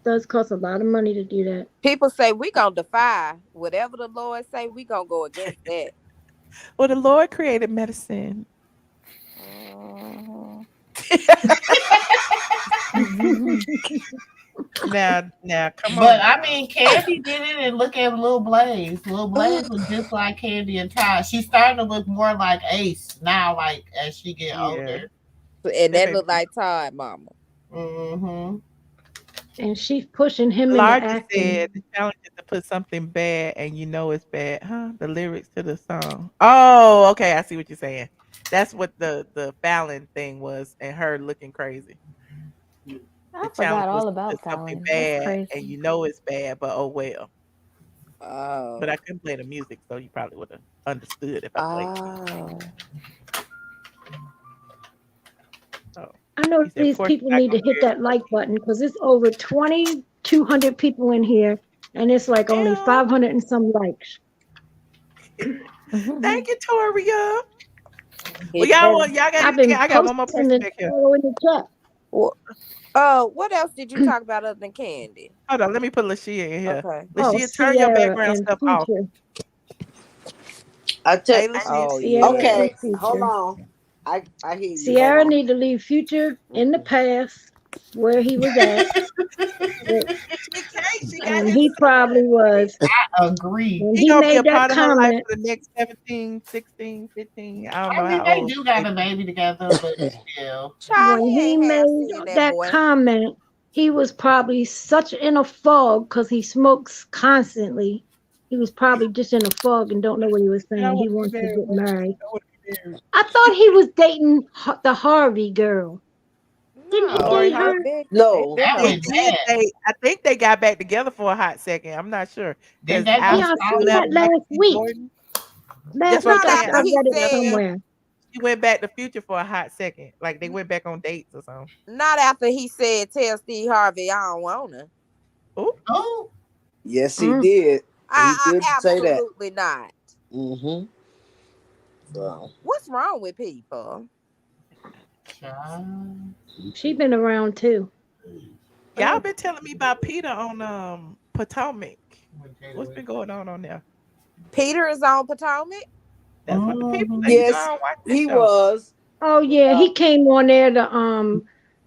[SPEAKER 7] does cost a lot of money to do that.
[SPEAKER 13] People say we gonna defy whatever the Lord say. We gonna go against that.
[SPEAKER 1] Well, the Lord created medicine. Now, come
[SPEAKER 14] But
[SPEAKER 1] on.
[SPEAKER 14] I mean, Kandi did it, and look at Lil Blaze. Lil Blaze was just like Kandi and Ty. She's starting to look more like Ace now, like as she get older.
[SPEAKER 13] And that look like Todd, mama.
[SPEAKER 14] Mm-hmm.
[SPEAKER 7] And she's pushing him into
[SPEAKER 1] Large
[SPEAKER 7] acting.
[SPEAKER 1] said the challenge is to put something bad and you know it's bad, huh? The lyrics to the song. Oh, okay. I see what you're saying. That's what the Fallon thing was, and her looking crazy.
[SPEAKER 12] I
[SPEAKER 1] The challenge
[SPEAKER 12] forgot
[SPEAKER 1] was
[SPEAKER 12] all
[SPEAKER 1] to
[SPEAKER 12] about
[SPEAKER 1] put something
[SPEAKER 12] Fallon. That's
[SPEAKER 1] bad
[SPEAKER 12] crazy.
[SPEAKER 1] and you know it's bad, but oh well.
[SPEAKER 13] Oh.
[SPEAKER 1] But I couldn't play the music, so you probably would have understood if I played
[SPEAKER 13] Oh.
[SPEAKER 7] I know
[SPEAKER 1] He said,
[SPEAKER 7] these
[SPEAKER 1] "Poor
[SPEAKER 7] people
[SPEAKER 1] Chicago
[SPEAKER 7] need to hit
[SPEAKER 1] weird."
[SPEAKER 7] that like button because it's over 2,200 people in here, and it's like only 500 and some likes.
[SPEAKER 1] Thank you, Toria. Well, y'all got
[SPEAKER 7] I've
[SPEAKER 1] anything?
[SPEAKER 7] been
[SPEAKER 1] I got one more
[SPEAKER 7] posting
[SPEAKER 1] person
[SPEAKER 7] and
[SPEAKER 1] back here.
[SPEAKER 7] following the chat.
[SPEAKER 13] What else did you talk about other than Kandi?
[SPEAKER 1] Hold on, let me put Lashia in here.
[SPEAKER 13] Okay.
[SPEAKER 1] Lashia, turn your
[SPEAKER 7] Ciara
[SPEAKER 1] background
[SPEAKER 7] and
[SPEAKER 1] stuff off.
[SPEAKER 7] Future.
[SPEAKER 17] I tell
[SPEAKER 1] Hey, Lashia.
[SPEAKER 7] Ciara
[SPEAKER 17] okay,
[SPEAKER 7] and Future.
[SPEAKER 17] hold on. I hear you.
[SPEAKER 7] Ciara
[SPEAKER 17] Hold on.
[SPEAKER 7] need to leave Future in the past where he was at. And he probably was.
[SPEAKER 14] I agree.
[SPEAKER 7] When
[SPEAKER 1] He
[SPEAKER 7] he
[SPEAKER 1] gonna be a
[SPEAKER 7] made that
[SPEAKER 1] part of her life
[SPEAKER 7] comment,
[SPEAKER 1] for the next 17, 16, 15. I don't know
[SPEAKER 14] I mean,
[SPEAKER 1] how
[SPEAKER 14] they
[SPEAKER 1] old.
[SPEAKER 14] do got a baby together, but still.
[SPEAKER 7] when he made that comment, he was probably such in a fog because he smokes constantly. He was probably just in a fog and don't know what he was saying. He wants to get married. I thought he was dating the Harvey girl. Didn't he
[SPEAKER 1] Corey
[SPEAKER 7] date her?
[SPEAKER 1] Hardrict?
[SPEAKER 17] No,
[SPEAKER 1] They did. I think they got back together for a hot second. I'm not sure because
[SPEAKER 7] Yeah, I seen that last week.
[SPEAKER 1] That's
[SPEAKER 7] Last
[SPEAKER 1] what
[SPEAKER 7] week
[SPEAKER 1] I'm
[SPEAKER 7] I
[SPEAKER 1] saying.
[SPEAKER 7] read it somewhere.
[SPEAKER 1] She went back to Future for a hot second. Like they went back on dates or something.
[SPEAKER 13] Not after he said, "Tell Steve Harvey I don't want her."
[SPEAKER 14] Oh.
[SPEAKER 17] Yes, he did. He did say that.
[SPEAKER 13] Absolutely not.
[SPEAKER 17] Mm-hmm. So.
[SPEAKER 13] What's wrong with people?
[SPEAKER 7] She been around too.
[SPEAKER 1] Y'all been telling me about Peter on Potomac. What's been going on there?
[SPEAKER 13] Peter is on Potomac.
[SPEAKER 1] That's what the people say.
[SPEAKER 17] Yes, he was.
[SPEAKER 7] Oh yeah, he came on there to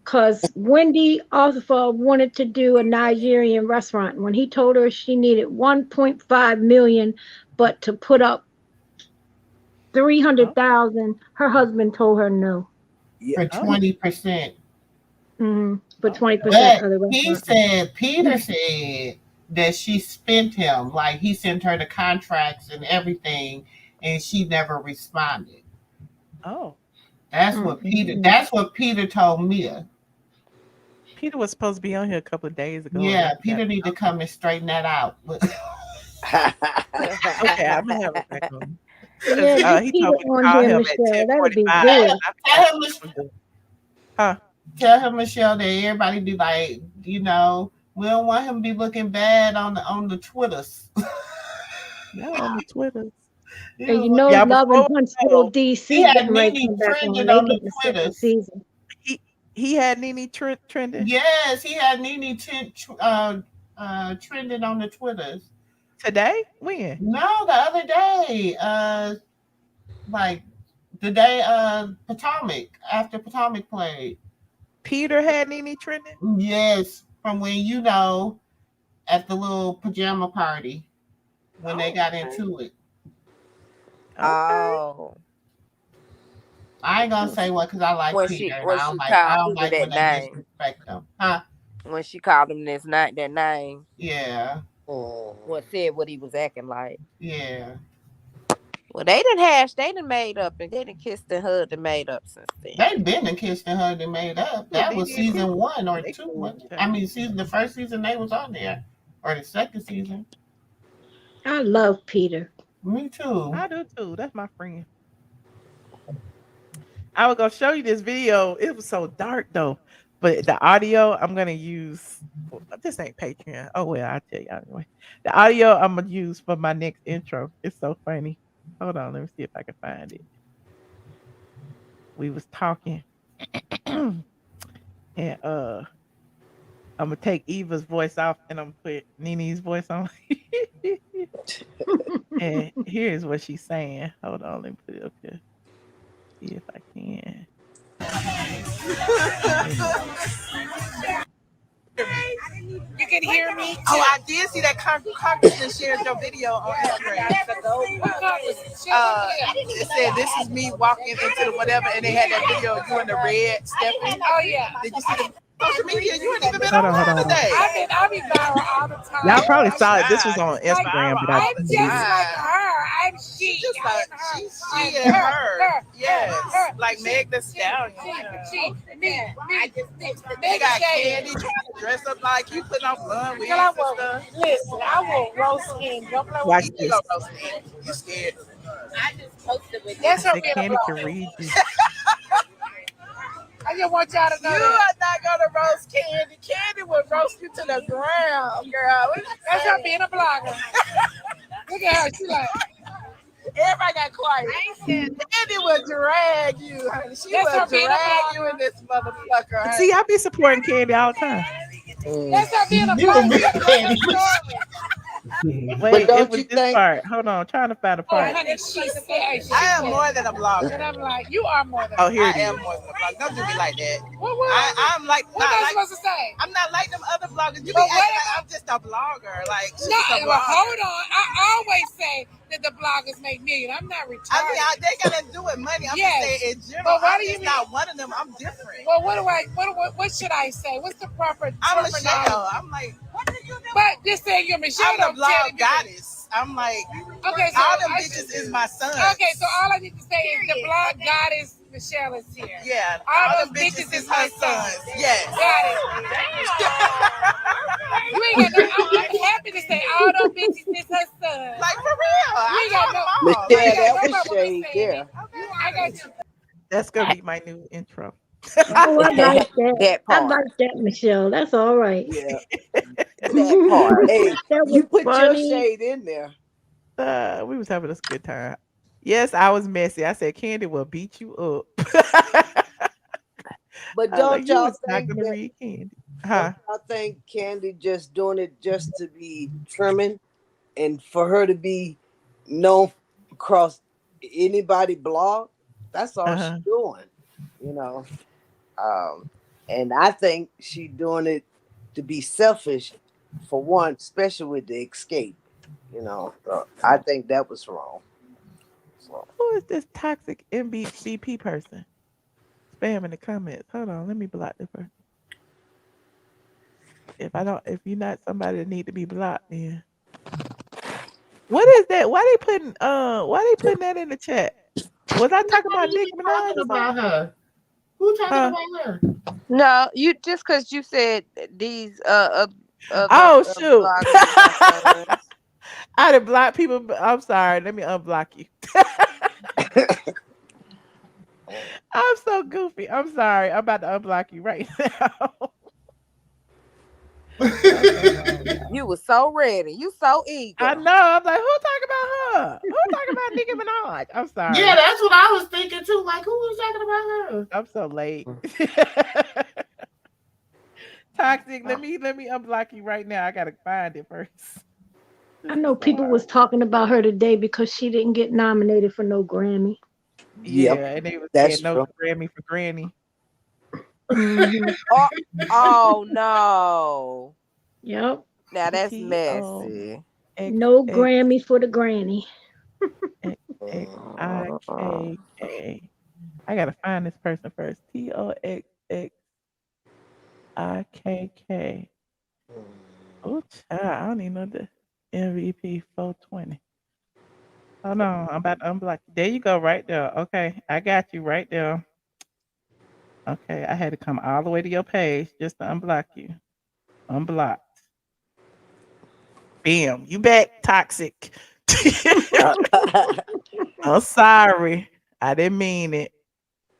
[SPEAKER 7] cause Wendy Arthur wanted to do a Nigerian restaurant. When he told her she needed 1.5 million, but to put up 300,000, her husband told her no.
[SPEAKER 14] For 20%.
[SPEAKER 7] For 20%
[SPEAKER 14] But
[SPEAKER 7] of the
[SPEAKER 14] he
[SPEAKER 7] restaurant.
[SPEAKER 14] said, Peter said that she spent him, like he sent her the contracts and everything, and she never responded.
[SPEAKER 1] Oh.
[SPEAKER 14] That's what Peter told Mia.
[SPEAKER 1] Peter was supposed to be on here a couple of days ago.
[SPEAKER 14] Yeah, Peter need to come and straighten that out.
[SPEAKER 1] Okay, I'm gonna have it back on.
[SPEAKER 7] Yeah,
[SPEAKER 1] He
[SPEAKER 7] Peter
[SPEAKER 1] told me to
[SPEAKER 7] on
[SPEAKER 1] call
[SPEAKER 7] here,
[SPEAKER 1] him
[SPEAKER 7] Michelle.
[SPEAKER 1] at
[SPEAKER 7] That would be
[SPEAKER 1] 10:45.
[SPEAKER 7] good.
[SPEAKER 14] Tell him, Michelle, that everybody be like, we don't want him to be looking bad on the Twitters.
[SPEAKER 1] No, on the Twitters.
[SPEAKER 7] And you know, Love and Huntsville, DC,
[SPEAKER 14] He had
[SPEAKER 7] getting ready to
[SPEAKER 14] Nene
[SPEAKER 7] come back on.
[SPEAKER 14] trending
[SPEAKER 7] They
[SPEAKER 14] on the
[SPEAKER 7] getting the second
[SPEAKER 14] Twitters.
[SPEAKER 7] season.
[SPEAKER 1] He had Nene trending.
[SPEAKER 14] Yes, he had Nene trending on the Twitters.
[SPEAKER 1] Today? When?
[SPEAKER 14] No, the other day. Like the day Potomac, after Potomac played.
[SPEAKER 1] Peter had Nene trending?
[SPEAKER 14] Yes, from when at the little pajama party when they got into it.
[SPEAKER 13] Oh.
[SPEAKER 14] I ain't gonna say what because I like Peter. I don't like when they disrespect them. Huh?
[SPEAKER 13] When she called him that name.
[SPEAKER 14] Yeah.
[SPEAKER 13] What said what he was acting like.
[SPEAKER 14] Yeah.
[SPEAKER 13] Well, they done made up and they done kissed and hugged and made up since then.
[SPEAKER 14] They've been and kissed and hugged and made up. That was season 1 or 2. I mean, the first season they was on there, or the second season.
[SPEAKER 7] I love Peter.
[SPEAKER 14] Me too.
[SPEAKER 1] I do too. That's my friend. I was gonna show you this video. It was so dark though, but the audio I'm gonna use. This ain't Patreon. Oh well, I'll tell you anyway. The audio I'm gonna use for my next intro. It's so funny. Hold on, let me see if I can find it. We was talking, and I'm gonna take Eva's voice off and I'm gonna put Nene's voice on. And here's what she's saying. Hold on, let me put it up here. See if I can.
[SPEAKER 8] You can hear me? Oh, I did see that Congressman shared your video on Instagram. It said, this is me walking into the whatever, and they had that video of you in the red stepping. Oh, yeah. Did you see the social media? You ain't even been on today. I be viral all the time.
[SPEAKER 1] Y'all probably saw it. This was on Instagram, but I
[SPEAKER 8] I'm just like her. I'm she. Just like she and her. Yes. Like Meg the Stallion. She. I just think they got Kandi trying to dress up like you, putting on fun wigs and stuff. Listen, I will roast him. Don't play with me. You go roast him. You scared? I just posted with that's her being a
[SPEAKER 1] Kandi can read you.
[SPEAKER 8] I just want y'all to know you are not gonna roast Kandi. Kandi will roast you to the ground, girl. That's her being a blogger. Look at her. She like everybody got quiet. Kandi will drag you, honey. She will drag you in this motherfucker. Honey.
[SPEAKER 1] See, I be supporting Kandi all the time.
[SPEAKER 8] That's her being a blogger.
[SPEAKER 1] Wait, it was this part. Hold on, I'm trying to find a part.
[SPEAKER 8] Honey, I am more than a blogger. And I'm like, you are more than a blogger.
[SPEAKER 1] Oh, here it
[SPEAKER 8] I
[SPEAKER 1] is.
[SPEAKER 8] am more than a blogger. Don't do me like that. I'm like, what am I supposed to say? I'm not like them other bloggers. You be acting like I'm just a blogger. Like, she's a blogger. Hold on. I always say that the bloggers make millions. I'm not retarded. I mean, they got to do with money. I'm just saying in general. But why do you not one of them? I'm different. Well, what should I say? What's the proper I'm Michelle. I'm like, what do you do? But just saying you're Michelle. I'm the blog goddess. I'm like, okay, so all them bitches is my son. Okay, so all I need to say is the blog goddess Michelle is here. Yeah, all them bitches is her sons. Yes. Got it. You ain't got no, I'm happy to say all them bitches is her son. Like for real. You ain't got no mom.
[SPEAKER 17] Michelle, that was shade there.
[SPEAKER 8] I got you.
[SPEAKER 1] That's gonna be my new intro.
[SPEAKER 7] Oh, I like that.
[SPEAKER 17] That
[SPEAKER 7] I
[SPEAKER 17] part.
[SPEAKER 7] like that, Michelle. That's all right.
[SPEAKER 17] Yeah. That part. Hey,
[SPEAKER 7] That was
[SPEAKER 17] you put
[SPEAKER 7] funny.
[SPEAKER 17] your shade in there.
[SPEAKER 1] We was having a good time. Yes, I was messy. I said Kandi will beat you up.
[SPEAKER 17] But
[SPEAKER 1] I was
[SPEAKER 17] don't
[SPEAKER 1] like, you
[SPEAKER 17] y'all
[SPEAKER 1] was not
[SPEAKER 17] think
[SPEAKER 1] gonna
[SPEAKER 17] that?
[SPEAKER 1] read Kandi. Huh?
[SPEAKER 17] I think Kandi just doing it just to be trimming, and for her to be known across anybody blog. That's all she's doing, you know. And I think she doing it to be selfish, for one, especially with the Xscape. You know, I think that was wrong. So.
[SPEAKER 1] Who is this toxic MVP person? Spam in the comments. Hold on, let me block this person. If you're not somebody that need to be blocked, then what is that? Why they putting that in the chat? Was I talking about Nicki Minaj?
[SPEAKER 14] About her. Who talking about her?
[SPEAKER 13] No, you just because you said these
[SPEAKER 1] oh shoot. I done block people. I'm sorry. Let me unblock you. I'm so goofy. I'm sorry. I'm about to unblock you right now.
[SPEAKER 13] You were so ready. You so eager.
[SPEAKER 1] I know. I'm like, who talking about her? Who talking about Nicki Minaj? I'm sorry.
[SPEAKER 14] Yeah, that's what I was thinking too. Like, who was talking about her?
[SPEAKER 1] I'm so late. Toxic. Let me unblock you right now. I gotta find it first.
[SPEAKER 7] I know people was talking about her today because she didn't get nominated for no Grammy.
[SPEAKER 1] Yeah, and they was saying no Grammy for Granny.
[SPEAKER 7] Mm-hmm.
[SPEAKER 13] Oh no.
[SPEAKER 7] Yep.
[SPEAKER 13] Now that's messy.
[SPEAKER 7] No Grammy for the Granny.
[SPEAKER 1] X-I-K-K. I gotta find this person first. Toxxikk. Oh, child, I don't even know the MVP 420. Hold on, I'm about to unblock you. There you go, right there. Okay, I got you right there. Okay, I had to come all the way to your page just to unblock you. Unblocked. Bam, you back, toxic. I'm sorry. I didn't mean it.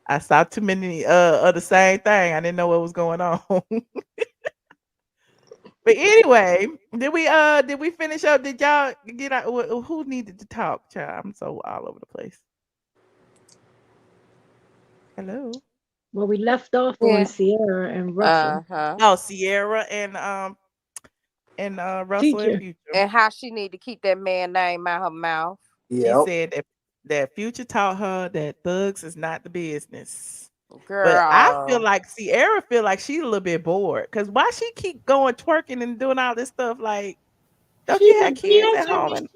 [SPEAKER 1] I saw too many of the same thing. I didn't know what was going on. But anyway, did we finish up? Did y'all get out? Who needed to talk, child? I'm so all over the place. Hello.
[SPEAKER 7] Well, we left off on Ciara and Russell.
[SPEAKER 1] Oh, Ciara and Russell and Future.
[SPEAKER 13] And how she need to keep that man name out her mouth.
[SPEAKER 1] She said that Future taught her that thugs is not the business.
[SPEAKER 13] Girl.
[SPEAKER 1] But I feel like Ciara feel like she's a little bit bored. Because why she keep going twerking and doing all this stuff? Like, don't you have kids at home?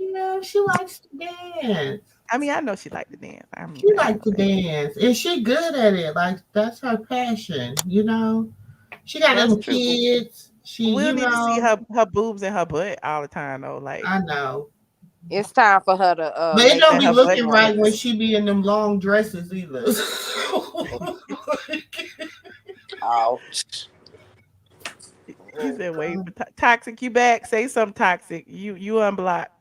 [SPEAKER 14] She likes to dance.
[SPEAKER 1] I mean, I know she like to dance.
[SPEAKER 14] She likes to dance. And she good at it. Like, that's her passion, you know? She got them kids.
[SPEAKER 1] We'll need to see her boobs and her butt all the time, though. Like,
[SPEAKER 14] I know.
[SPEAKER 13] It's time for her to.
[SPEAKER 14] But it don't be looking right when she be in them long dresses either.
[SPEAKER 17] Ouch.
[SPEAKER 1] He said, "Wait, Toxic, you back? Say something, Toxic. You unblocked."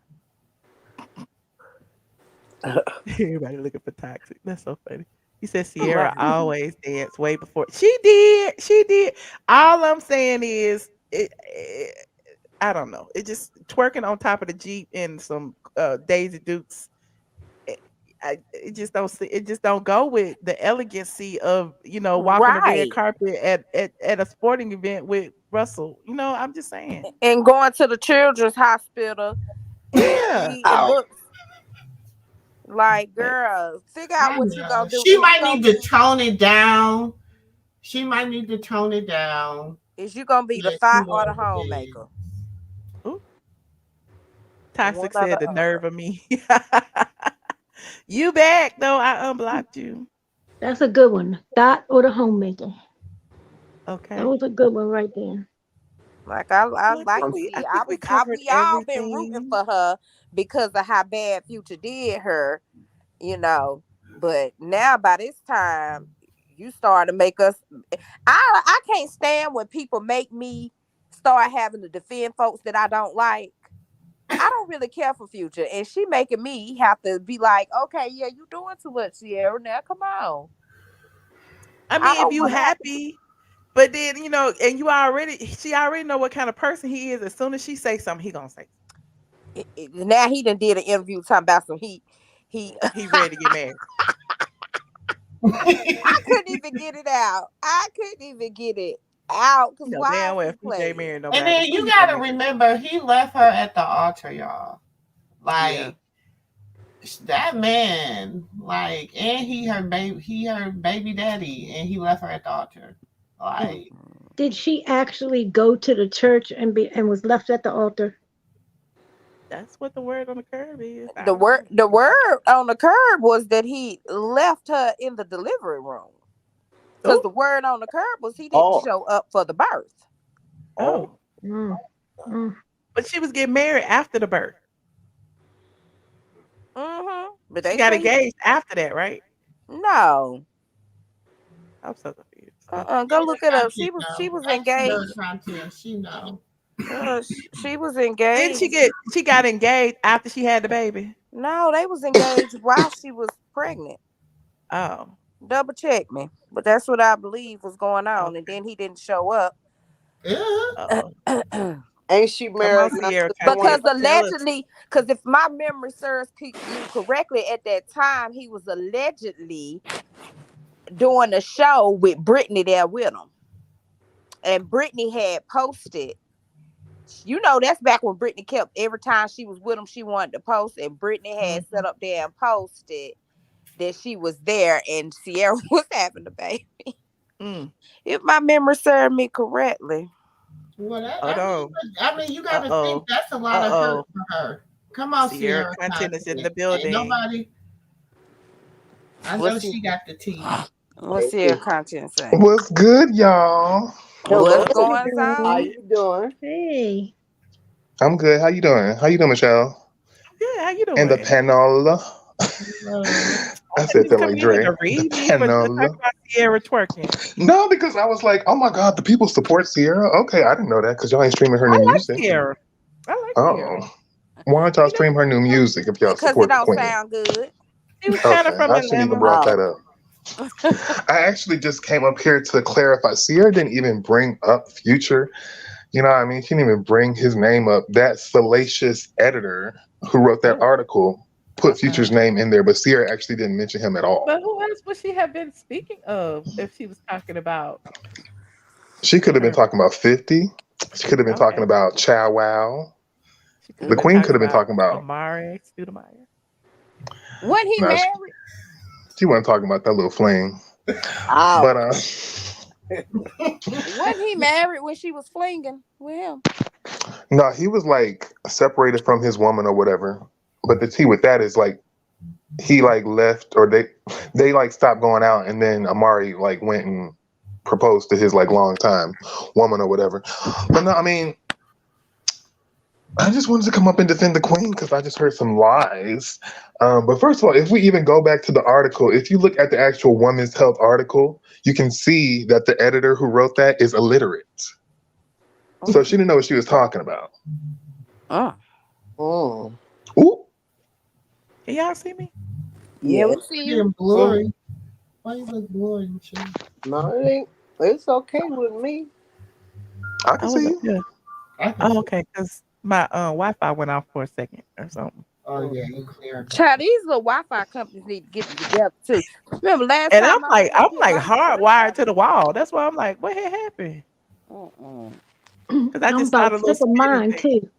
[SPEAKER 1] Everybody looking for Toxic. That's so funny. He said Ciara always danced way before. She did. She did. All I'm saying is, I don't know. It just twerking on top of the Jeep and some Daisy Dukes. It just don't see. It just don't go with the elegancy of walking the red carpet at a sporting event with Russell. I'm just saying.
[SPEAKER 13] And going to the children's hospital.
[SPEAKER 1] Yeah.
[SPEAKER 13] Like, girl, figure out what you gonna do.
[SPEAKER 14] She might need to tone it down. She might need to tone it down.
[SPEAKER 13] Is you gonna be the thought or the homemaker?
[SPEAKER 1] Toxic said the nerve of me. You back though? I unblocked you.
[SPEAKER 7] That's a good one. Thought or the homemaker.
[SPEAKER 1] Okay.
[SPEAKER 7] That was a good one right there.
[SPEAKER 13] Like we all been rooting for her because of how bad Future did her, But now by this time, you start to make us. I can't stand when people make me start having to defend folks that I don't like. I don't really care for Future, and she making me have to be like, okay, yeah, you doing too much, Ciara. Now come on.
[SPEAKER 1] I mean, if you happy. But then, and she already know what kind of person he is. As soon as she say something, he gonna say.
[SPEAKER 13] Now he done did an interview talking about some he
[SPEAKER 1] ready to get married.
[SPEAKER 13] I couldn't even get it out. Because
[SPEAKER 1] damn well FJ married nobody.
[SPEAKER 14] And then you gotta remember, he left her at the altar, y'all. Like that man, like, and he her baby daddy, and he left her at the altar. Like,
[SPEAKER 7] did she actually go to the church and was left at the altar?
[SPEAKER 1] That's what the word on the curb is.
[SPEAKER 13] The word on the curb was that he left her in the delivery room. Because the word on the curb was he didn't show up for the birth.
[SPEAKER 1] But she was getting married after the birth.
[SPEAKER 13] But
[SPEAKER 1] she got engaged after that, right?
[SPEAKER 13] No.
[SPEAKER 1] I'm so confused.
[SPEAKER 13] Go look it up. She was engaged.
[SPEAKER 14] She know.
[SPEAKER 13] She was engaged.
[SPEAKER 1] Didn't she got engaged after she had the baby?
[SPEAKER 13] No, they was engaged while she was pregnant.
[SPEAKER 1] Oh.
[SPEAKER 13] Double check me. But that's what I believe was going on. And then he didn't show up.
[SPEAKER 17] Ain't she married?
[SPEAKER 13] Because allegedly, because if my memory serves you correctly, at that time he was allegedly doing a show with Brittany there with him. And Brittany had posted, that's back when Brittany kept, every time she was with him, she wanted to post, and Brittany had set up there and posted that she was there and Ciara was having the baby. If my memory served me correctly.
[SPEAKER 14] Well, I mean, you gotta think that's a lot of hurt for her. Come on, Ciara.
[SPEAKER 1] Continues in the building.
[SPEAKER 14] Ain't nobody. I know she got the tea.
[SPEAKER 13] What's Ciara Content say?
[SPEAKER 18] What's good, y'all?
[SPEAKER 13] What's going on?
[SPEAKER 17] How you doing?
[SPEAKER 7] Hey.
[SPEAKER 18] I'm good. How you doing? How you doing, Michelle?
[SPEAKER 1] Good. How you doing?
[SPEAKER 18] And the panel. I said that like Dre.
[SPEAKER 1] Ciara twerking.
[SPEAKER 18] No, because I was like, oh my God, the people support Ciara. Okay, I didn't know that because y'all ain't streaming her new music.
[SPEAKER 1] Ciara. I like Ciara.
[SPEAKER 18] Why don't y'all stream her new music if y'all support the queen?
[SPEAKER 13] Because it don't sound good.
[SPEAKER 1] She was kind of from
[SPEAKER 18] I shouldn't even brought that up. I actually just came up here to clarify. Ciara didn't even bring up Future. You know what I mean? She didn't even bring his name up. That salacious editor who wrote that article put Future's name in there, but Ciara actually didn't mention him at all.
[SPEAKER 1] But who else would she have been speaking of if she was talking about?
[SPEAKER 18] She could have been talking about 50. She could have been talking about Chow Wow. The Queen could have been talking about
[SPEAKER 1] Mowry, Studemeyer.
[SPEAKER 13] When he married?
[SPEAKER 18] She wasn't talking about that little fling.
[SPEAKER 13] Oh.
[SPEAKER 18] But
[SPEAKER 13] Wasn't he married when she was flinging with him?
[SPEAKER 18] no, he was like separated from his woman or whatever. But the tea with that is like he like left, or they like stopped going out, and then Amari like went and proposed to his like longtime woman or whatever. But no, I mean, I just wanted to come up and defend the Queen because I just heard some lies. But first of all, if we even go back to the article, if you look at the actual Women's Health article, you can see that the editor who wrote that is illiterate. So she didn't know what she was talking about.
[SPEAKER 13] Oh.
[SPEAKER 18] Ooh.
[SPEAKER 1] Can y'all see me?
[SPEAKER 13] Yeah, we see you.
[SPEAKER 14] Blurry. Why you look blurry?
[SPEAKER 17] No, it ain't. It's okay with me.
[SPEAKER 18] I can see you.
[SPEAKER 1] Yeah. Oh, okay. Because my Wi-Fi went off for a second or something.
[SPEAKER 14] Oh yeah, you clear.
[SPEAKER 13] Child, these little Wi-Fi companies need to get it together too. Remember last
[SPEAKER 1] And
[SPEAKER 13] time?
[SPEAKER 1] I'm like hardwired to the wall. That's why I'm like, what had happened? Because I
[SPEAKER 7] I'm
[SPEAKER 1] just saw the
[SPEAKER 7] about
[SPEAKER 1] little
[SPEAKER 7] sick of mine too.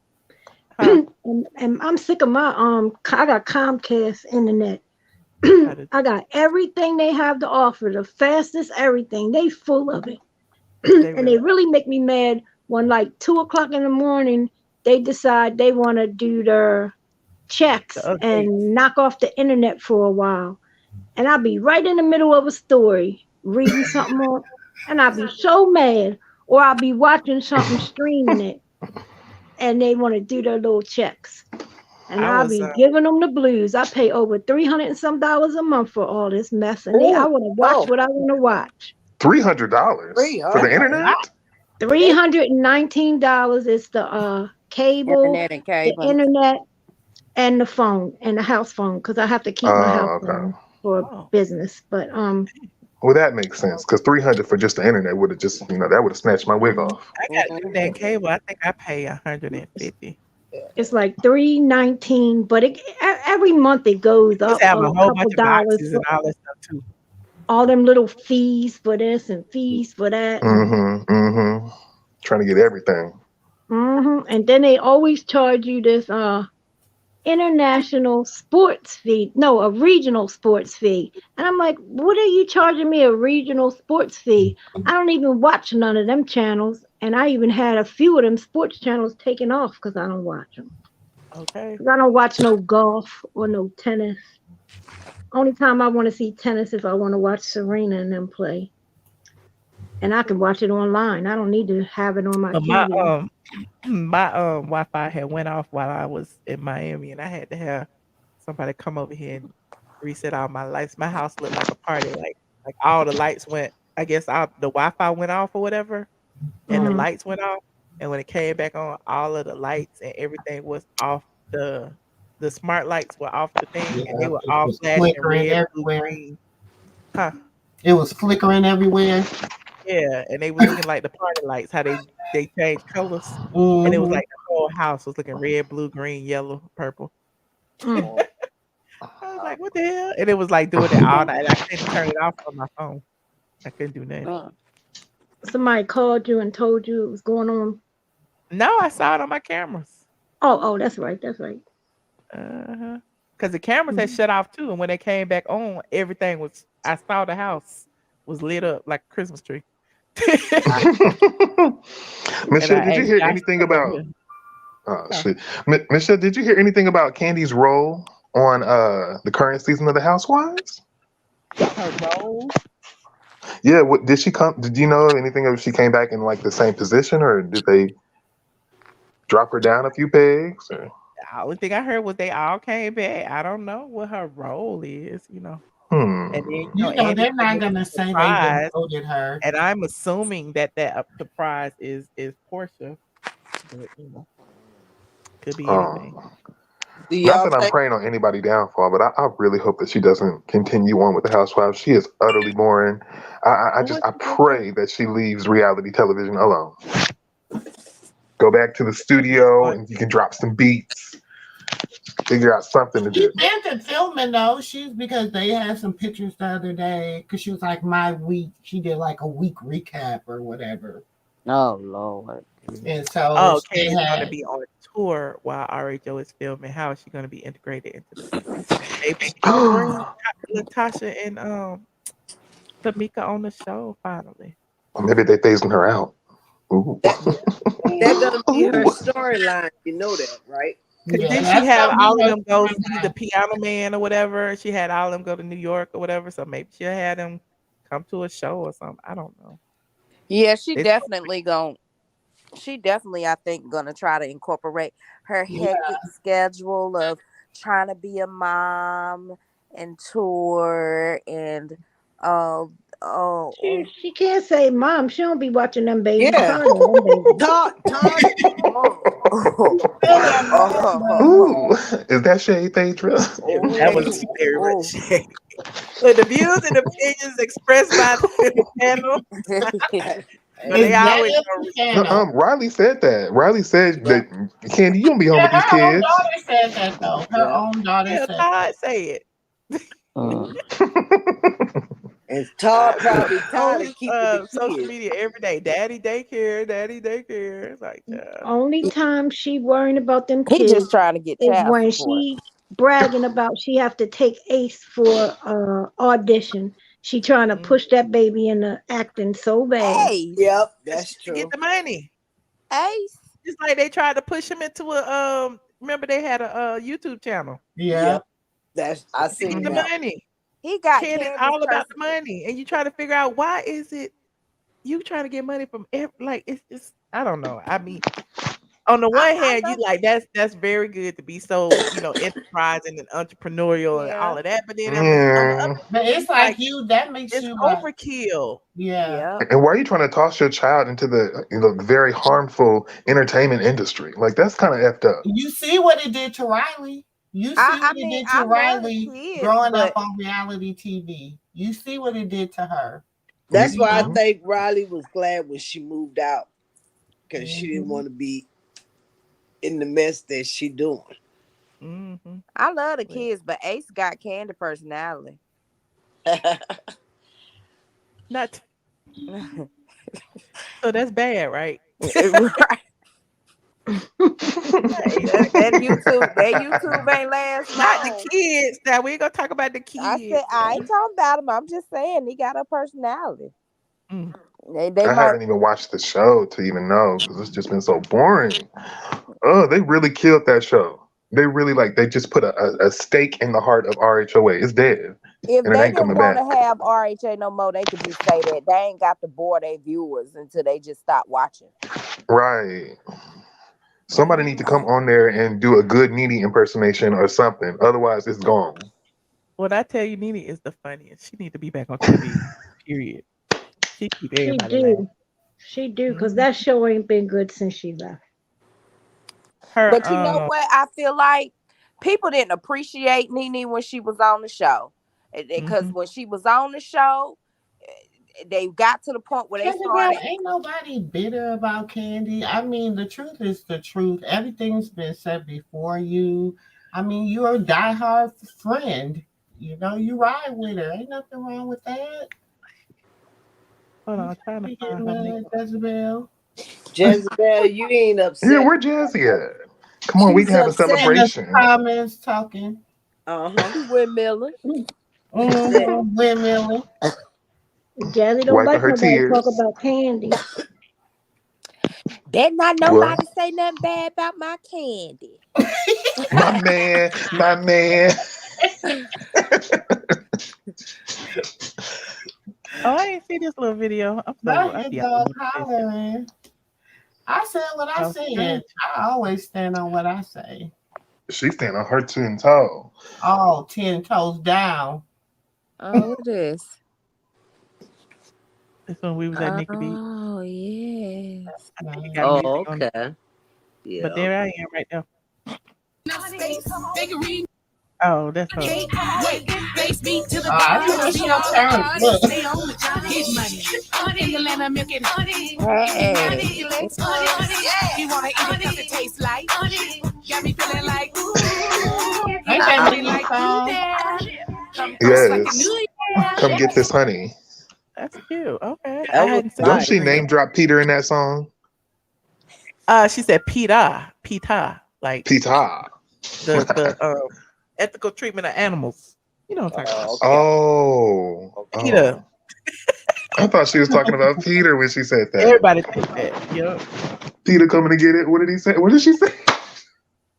[SPEAKER 7] and I'm sick of my I got Comcast internet. I got everything they have to offer, the fastest everything. They full of it. And they really make me mad when like 2 o'clock in the morning they decide they want to do their checks and knock off the internet for a while. And I'll be right in the middle of a story reading something on, and I'll be so mad, or I'll be watching something, streaming it, and they want to do their little checks. And I'll be giving them the blues. I pay over $300 and some a month for all this mess, and I want to watch what I want to watch.
[SPEAKER 18] $300 for the internet?
[SPEAKER 7] $319 is the cable,
[SPEAKER 13] Internet and cable.
[SPEAKER 7] the internet, and the phone, and the house phone, because I have to keep my house phone for business. But
[SPEAKER 18] well, that makes sense because $300 for just the internet would have just, that would have snatched my wig off.
[SPEAKER 1] I got internet cable. I think I pay $150.
[SPEAKER 7] It's like $319, but every month it goes up
[SPEAKER 1] have a whole
[SPEAKER 7] couple
[SPEAKER 1] bunch of
[SPEAKER 7] dollars
[SPEAKER 1] boxes and all that stuff too.
[SPEAKER 7] All them little fees for this and fees for that.
[SPEAKER 18] Trying to get everything.
[SPEAKER 7] And then they always charge you this international sports fee. No, a regional sports fee. And I'm like, what are you charging me a regional sports fee? I don't even watch none of them channels. And I even had a few of them sports channels taken off because I don't watch them.
[SPEAKER 1] Okay.
[SPEAKER 7] Because I don't watch no golf or no tennis. Only time I want to see tennis if I want to watch Serena and them play. And I can watch it online. I don't need to have it on my TV.
[SPEAKER 1] My Wi-Fi had went off while I was in Miami, and I had to have somebody come over here and reset all my lights. My house looked like a party. Like all the lights went. I guess the Wi-Fi went off or whatever, and the lights went off. And when it came back on, all of the lights and everything was off. The smart lights were off the thing, and they were all flashing red, blue, green.
[SPEAKER 14] It was flickering everywhere.
[SPEAKER 1] Yeah, and they was looking like the party lights, how they changed colors. And it was like the whole house was looking red, blue, green, yellow, purple. I was like, what the hell? And it was like doing it all night. I couldn't turn it off on my phone. I couldn't do nothing.
[SPEAKER 7] Somebody called you and told you it was going on?
[SPEAKER 1] No, I saw it on my cameras.
[SPEAKER 7] Oh, that's right. That's right.
[SPEAKER 1] Because the cameras had shut off too. And when they came back on, everything was, I saw the house was lit up like a Christmas tree.
[SPEAKER 18] Michelle, did you hear anything about? Michelle, did you hear anything about Kandi's role on the current season of The Housewives?
[SPEAKER 1] Her role?
[SPEAKER 18] Yeah. What did she come? Did you know anything if she came back in like the same position, or did they drop her down a few pegs? Or?
[SPEAKER 1] The only thing I heard was they all came back. I don't know what her role is. And then,
[SPEAKER 14] they're not gonna say they voted her.
[SPEAKER 1] And I'm assuming that surprise is Portia. But, could be anything.
[SPEAKER 18] Not that I'm praying on anybody's downfall, but I really hope that she doesn't continue on with The Housewives. She is utterly boring. I pray that she leaves reality television alone. Go back to the studio and you can drop some beats. figure out something to
[SPEAKER 14] She's
[SPEAKER 18] do.
[SPEAKER 14] into filming though. Because they had some pictures the other day. Because she was like my week. She did like a week recap or whatever.
[SPEAKER 13] Oh Lord.
[SPEAKER 14] And so
[SPEAKER 1] Kandi's gonna be on tour while RHO is filming. How is she gonna be integrated into the season? Maybe she's gonna bring LaTocha and Tamika on the show finally.
[SPEAKER 18] Or maybe they're phasing her out. Ooh.
[SPEAKER 17] That's gonna be her storyline. You know that, right?
[SPEAKER 1] Because didn't she have all of them go see the Piano Man or whatever? She had all of them go to New York or whatever. So maybe she'll have them come to a show or something. I don't know.
[SPEAKER 13] Yeah, she definitely, I think, gonna try to incorporate her hectic schedule of trying to be a mom and tour and
[SPEAKER 7] She can't say mom. She don't be watching them babies.
[SPEAKER 17] Yeah.
[SPEAKER 7] Todd.
[SPEAKER 18] Ooh, is that shade, Phaedra?
[SPEAKER 1] That was very much shade. But the views and opinions expressed by the panel. But they always
[SPEAKER 18] Riley said that. Riley said that Kandi, you don't be home with these
[SPEAKER 14] Her own
[SPEAKER 18] kids.
[SPEAKER 14] daughter said that though. Her own daughter said
[SPEAKER 1] Todd say it.
[SPEAKER 17] And Todd probably tired of keeping the
[SPEAKER 1] social
[SPEAKER 17] kids.
[SPEAKER 1] media every day. Daddy daycare. It's like
[SPEAKER 7] Only time she worrying about them
[SPEAKER 13] He
[SPEAKER 7] kids
[SPEAKER 13] just trying to get
[SPEAKER 7] is
[SPEAKER 13] child
[SPEAKER 7] when
[SPEAKER 13] support.
[SPEAKER 7] she bragging about she have to take Ace for audition. She trying to push that baby into acting so bad.
[SPEAKER 13] Ace.
[SPEAKER 17] Yep, that's
[SPEAKER 1] to
[SPEAKER 17] true.
[SPEAKER 1] get the money.
[SPEAKER 13] Ace.
[SPEAKER 1] Just like they tried to push him into a remember they had a YouTube channel.
[SPEAKER 14] Yeah.
[SPEAKER 17] That's I seen
[SPEAKER 1] the
[SPEAKER 17] that.
[SPEAKER 1] money.
[SPEAKER 13] He got
[SPEAKER 1] Candy's all about the money, and you try to figure out why is it you trying to get money from like it's just I don't know. I mean, on the one hand, you like that's very good to be so enterprising and entrepreneurial and all of that, but then on the other,
[SPEAKER 14] but it's like you that makes
[SPEAKER 1] it's
[SPEAKER 14] you
[SPEAKER 1] overkill.
[SPEAKER 14] Yeah.
[SPEAKER 18] And why are you trying to toss your child into the very harmful entertainment industry? Like that's kind of effed up.
[SPEAKER 14] You see what it did to Riley. You see what it did to Riley growing up on reality TV. You see what it did to her.
[SPEAKER 17] That's why I think Riley was glad when she moved out because she didn't want to be in the mess that she doing.
[SPEAKER 13] I love the kids, but Ace got Kandi personality.
[SPEAKER 1] Not so that's bad, right?
[SPEAKER 13] Right. that YouTube ain't last
[SPEAKER 1] Not
[SPEAKER 13] long.
[SPEAKER 1] the kids. Now we ain't gonna talk about the kids.
[SPEAKER 13] I said I ain't talking about him. I'm just saying he got a personality. They
[SPEAKER 18] I haven't even watched the show to even know because it's just been so boring. Oh, they really killed that show. They really they just put a stake in the heart of RHOA. It's dead.
[SPEAKER 13] If
[SPEAKER 18] and it
[SPEAKER 13] they
[SPEAKER 18] ain't coming
[SPEAKER 13] didn't want
[SPEAKER 18] back.
[SPEAKER 13] to have RHA no more, they could just say that they ain't got to bore their viewers until they just stop watching.
[SPEAKER 18] Right. Somebody need to come on there and do a good Nene impersonation or something. Otherwise, it's gone.
[SPEAKER 1] What I tell you, Nene is the funniest. She need to be back on TV. Period. She keep everybody laughing.
[SPEAKER 7] She do, because that show ain't been good since she left.
[SPEAKER 13] But you know what? I feel like people didn't appreciate Nene when she was on the show. Because when she was on the show, they got to the point where they started.
[SPEAKER 14] Ain't nobody bitter about Kandi. I mean, the truth is the truth. Everything's been said before you. I mean, you're a diehard friend. You know, you ride with her. Ain't nothing wrong with that.
[SPEAKER 1] Hold on, I'm trying to find her.
[SPEAKER 14] Jezebel.
[SPEAKER 17] Jezebel, you ain't upset.
[SPEAKER 18] Yeah, where Jazzy at? Come on, we can have a celebration.
[SPEAKER 14] Comments talking.
[SPEAKER 13] Windmilling.
[SPEAKER 14] Windmilling.
[SPEAKER 7] Jazzy don't
[SPEAKER 18] Wiping
[SPEAKER 7] like
[SPEAKER 18] her
[SPEAKER 7] nobody
[SPEAKER 18] tears.
[SPEAKER 7] talk about Kandi.
[SPEAKER 13] Better not nobody say nothing bad about my Kandi.
[SPEAKER 18] My man.
[SPEAKER 1] Oh, I didn't see this little video. I'm
[SPEAKER 14] Hollering. I said what I said. I always stand on what I say.
[SPEAKER 18] She stand on her 10 toes.
[SPEAKER 14] Oh, 10 toes down.
[SPEAKER 13] Oh, what is this?
[SPEAKER 1] This one we was at Nikki Beach.
[SPEAKER 13] Oh, yes.
[SPEAKER 1] Oh,
[SPEAKER 5] okay. Yeah.
[SPEAKER 1] But there I am right now. Oh, that's her.
[SPEAKER 13] got me feeling like ooh.
[SPEAKER 14] Ain't that Miggy's song?
[SPEAKER 18] Yes. Come get this honey.
[SPEAKER 1] That's cute. Okay.
[SPEAKER 17] That was
[SPEAKER 18] Don't she name drop Peter in that song?
[SPEAKER 1] She said PETA, like
[SPEAKER 18] PETA.
[SPEAKER 1] the ethical treatment of animals. You know what I'm talking about?
[SPEAKER 18] Oh.
[SPEAKER 1] PETA.
[SPEAKER 18] I thought she was talking about Peter when she said that.
[SPEAKER 1] Everybody think that. Yep.
[SPEAKER 18] Peter coming to get it. What did he say? What did she say?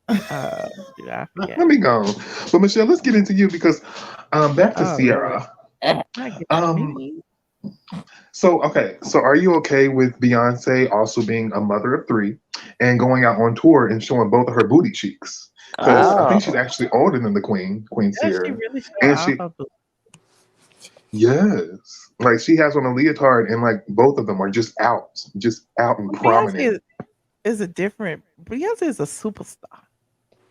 [SPEAKER 1] Yeah,
[SPEAKER 18] Let me go. But Michelle, let's get into you because back to Ciara. So are you okay with Beyonce also being a mother of 3 and going out on tour and showing both of her booty cheeks? Because I think she's actually older than the Queen Ciara.
[SPEAKER 1] She really
[SPEAKER 18] yes, like she has on a leotard and like both of them are just out and prominent.
[SPEAKER 1] Beyonce is a superstar.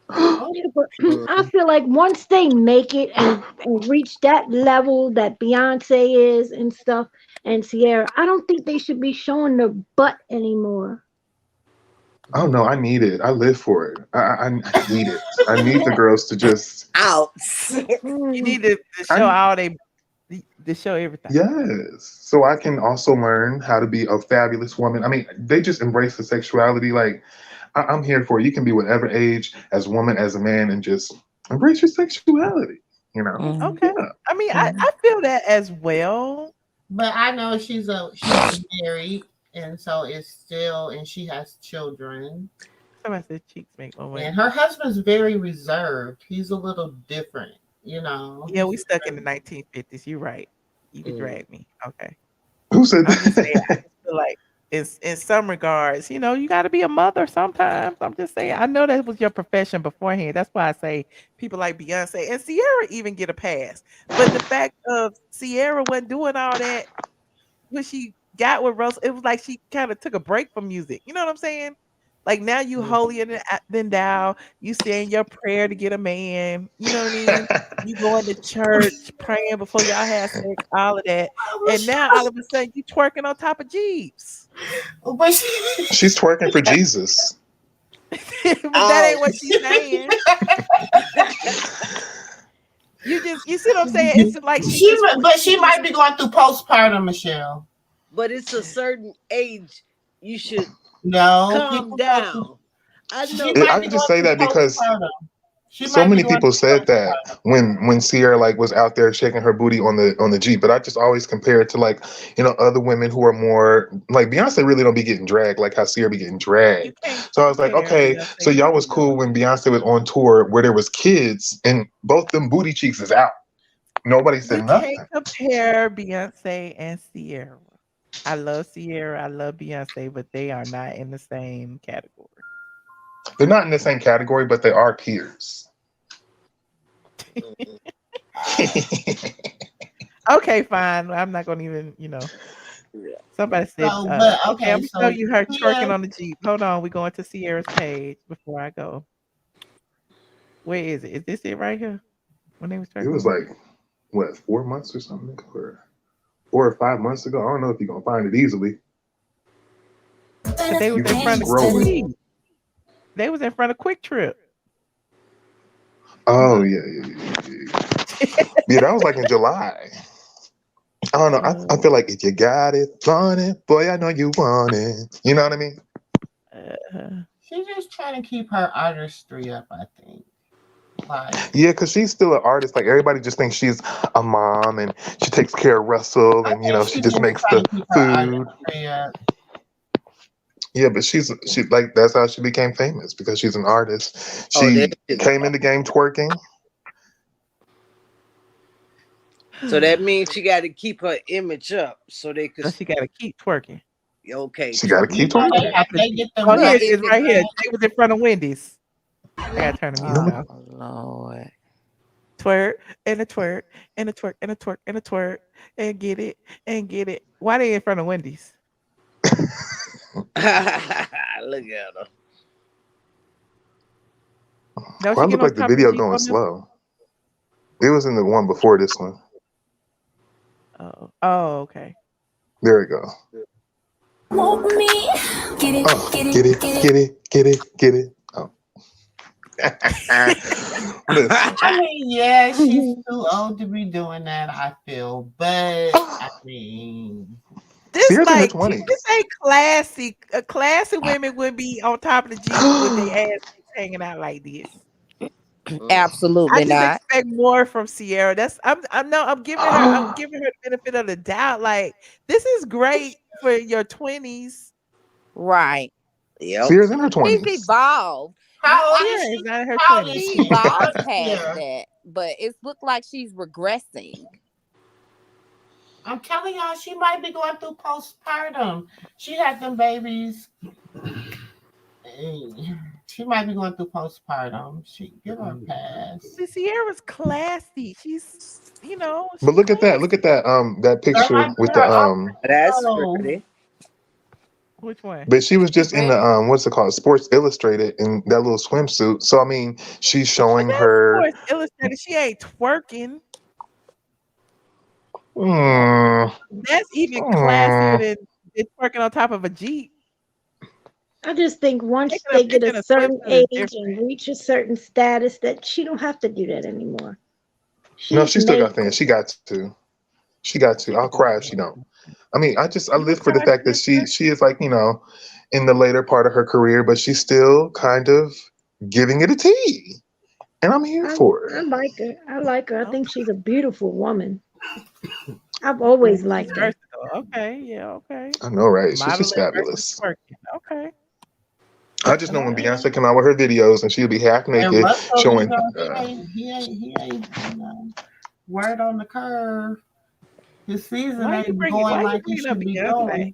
[SPEAKER 7] I feel like once they make it and reach that level that Beyonce is and stuff and Ciara, I don't think they should be showing their butt anymore.
[SPEAKER 18] Oh no, I need it. I live for it. I need it. I need the girls to just
[SPEAKER 17] out.
[SPEAKER 1] You need to show all to show everything.
[SPEAKER 18] Yes. So I can also learn how to be a fabulous woman. I mean, they just embrace the sexuality. Like, I'm here for it. You can be whatever age, as a woman, as a man, and just embrace your sexuality. You know?
[SPEAKER 1] Okay. Yeah. I mean, I feel that as well.
[SPEAKER 14] But I know she's married, and so it's still, and she has children.
[SPEAKER 1] Somebody said cheeks make one way.
[SPEAKER 14] And her husband's very reserved. He's a little different, you know.
[SPEAKER 1] Yeah, we stuck in the 1950s. You're right. You can drag me. Okay.
[SPEAKER 18] Who said
[SPEAKER 1] that? Just saying, I just feel like in some regards, you know, you got to be a mother sometimes. I'm just saying. I know that was your profession beforehand. That's why I say people like Beyonce and Ciara even get a pass. But the fact of Ciara wasn't doing all that when she got with Russell, it was like she kind of took a break from music. You know what I'm saying? Like now you holier than thou. You saying your prayer to get a man. You know what I mean? You going to church, praying before y'all have sex, all of that. And now all of a sudden you twerking on top of Jeeps.
[SPEAKER 18] She's twerking for Jesus.
[SPEAKER 1] But that ain't what she's saying. You see what I'm saying? It's like
[SPEAKER 14] she might be going through postpartum, Michelle.
[SPEAKER 17] But it's a certain age you should calm
[SPEAKER 14] calm
[SPEAKER 17] down. I
[SPEAKER 18] just say that because so many people said that when Ciara like was out there shaking her booty on the Jeep, but I just always compare it to like, you know, other women who are more like Beyonce really don't be getting dragged like how Ciara be getting dragged. So I was like, okay, so y'all was cool when Beyonce was on tour where there was kids and both them booty cheeks is out. Nobody said nothing.
[SPEAKER 1] You can't compare Beyonce and Ciara. I love Ciara, I love Beyonce, but they are not in the same category.
[SPEAKER 18] They're not in the same category, but they are peers.
[SPEAKER 1] Okay, fine. I'm not gonna even, you know. Somebody said, okay, I'm gonna show you her twerking on the Jeep. Hold on, we're going to Ciara's page before I go. Where is it? Is this it right here? When they was twerking?
[SPEAKER 18] It was like, what, 4 months or something? Or 4 or 5 months ago. I don't know if you're gonna find it easily.
[SPEAKER 1] But they was in front of Quick. They was in front of Quick Trip.
[SPEAKER 18] Oh yeah. Yeah, that was like in July. I don't know. I feel like if you got it, flaunt it, boy, I know you want it. You know what I mean?
[SPEAKER 14] She's just trying to keep her artistry up, I think.
[SPEAKER 18] Yeah, because she's still an artist. Like everybody just thinks she's a mom and she takes care of Russell and you know she just makes the food. Yeah, but she like that's how she became famous because she's an artist. She came in the game twerking.
[SPEAKER 17] So that means she got to keep her image up so they could.
[SPEAKER 1] So she got to keep twerking.
[SPEAKER 17] Okay.
[SPEAKER 18] She got to keep twerking.
[SPEAKER 1] Oh, here it is right here. They was in front of Wendy's. I gotta turn the music off.
[SPEAKER 13] Lord.
[SPEAKER 1] Twerk and a twerk and a twerk and a twerk and a twerk and get it. Why they in front of Wendy's?
[SPEAKER 17] Look at her.
[SPEAKER 18] Well, I look like the video going slow. It was in the one before this one.
[SPEAKER 1] Oh, okay.
[SPEAKER 18] There we go.
[SPEAKER 19] Want me? Get it,
[SPEAKER 18] get it. Oh.
[SPEAKER 14] I mean, yeah, she's too old to be doing that, I feel. But I mean,
[SPEAKER 1] This
[SPEAKER 18] Ciara's in her
[SPEAKER 1] like
[SPEAKER 18] 20s.
[SPEAKER 1] this ain't classy. Classy women would be on top of the Jeep with their ass hanging out like this. I
[SPEAKER 13] Absolutely
[SPEAKER 1] just
[SPEAKER 13] not.
[SPEAKER 1] expect more from Ciara. I'm giving her the benefit of the doubt. Like, this is great for your 20s.
[SPEAKER 13] Right.
[SPEAKER 17] Yep.
[SPEAKER 18] Ciara's in her
[SPEAKER 13] She's
[SPEAKER 18] 20s.
[SPEAKER 13] evolved.
[SPEAKER 14] how old
[SPEAKER 1] Ciara
[SPEAKER 14] is
[SPEAKER 1] is
[SPEAKER 14] she?
[SPEAKER 1] not in her
[SPEAKER 14] How old is
[SPEAKER 1] 20s.
[SPEAKER 13] She
[SPEAKER 14] she? How
[SPEAKER 13] evolved
[SPEAKER 14] old is
[SPEAKER 13] past
[SPEAKER 14] Ciara?
[SPEAKER 13] that, but it's looked like she's regressing.
[SPEAKER 14] I'm telling y'all, she might be going through postpartum. She had them babies. She might be going through postpartum. She give her a pass.
[SPEAKER 1] See, Ciara's classy. She's
[SPEAKER 18] But look at that. Look at that. That
[SPEAKER 14] That
[SPEAKER 18] picture
[SPEAKER 14] might be
[SPEAKER 18] with
[SPEAKER 14] her
[SPEAKER 18] the
[SPEAKER 17] That's
[SPEAKER 14] Oh,
[SPEAKER 17] pretty.
[SPEAKER 1] Which one?
[SPEAKER 18] But she was just in the
[SPEAKER 1] Baby.
[SPEAKER 18] what's it called? Sports Illustrated in that little swimsuit. So I mean, she's
[SPEAKER 1] But
[SPEAKER 18] showing
[SPEAKER 1] that's
[SPEAKER 18] her.
[SPEAKER 1] Sports Illustrated. She ain't twerking. That's even classier than twerking on top of a Jeep.
[SPEAKER 7] I just think once
[SPEAKER 1] Taking a
[SPEAKER 7] they get
[SPEAKER 1] picture
[SPEAKER 7] a
[SPEAKER 1] in a
[SPEAKER 7] certain
[SPEAKER 1] swimsuit is
[SPEAKER 7] age
[SPEAKER 1] different.
[SPEAKER 7] and reach a certain status, that she don't have to do that anymore.
[SPEAKER 18] No,
[SPEAKER 7] She's
[SPEAKER 18] she still got
[SPEAKER 7] made.
[SPEAKER 18] things. She got to. She got to. I'll cry if she don't. I mean, I
[SPEAKER 1] You
[SPEAKER 18] live
[SPEAKER 1] would
[SPEAKER 18] for the
[SPEAKER 1] cry
[SPEAKER 18] fact
[SPEAKER 1] for
[SPEAKER 18] that
[SPEAKER 1] this?
[SPEAKER 18] she is like, in the later part of her career, but she's still kind of giving it a tea. And I'm here for
[SPEAKER 7] I
[SPEAKER 18] it.
[SPEAKER 7] like her. I like her. I
[SPEAKER 1] Oh,
[SPEAKER 7] think she's a beautiful woman. I've always
[SPEAKER 1] she's
[SPEAKER 7] liked her.
[SPEAKER 1] versatile. Okay, yeah, okay.
[SPEAKER 18] I know, right? She's just
[SPEAKER 1] Modeling versus
[SPEAKER 18] fabulous.
[SPEAKER 1] twerking. Okay.
[SPEAKER 18] I just know when
[SPEAKER 1] Okay.
[SPEAKER 18] Beyonce come out with her videos and she'll be half
[SPEAKER 14] and
[SPEAKER 18] naked
[SPEAKER 14] Russell,
[SPEAKER 18] showing.
[SPEAKER 14] he ain't, word on the curve. His season
[SPEAKER 1] Why you
[SPEAKER 14] ain't going
[SPEAKER 1] bringing
[SPEAKER 14] like it
[SPEAKER 1] up
[SPEAKER 14] should be
[SPEAKER 1] Beyonce?
[SPEAKER 14] going.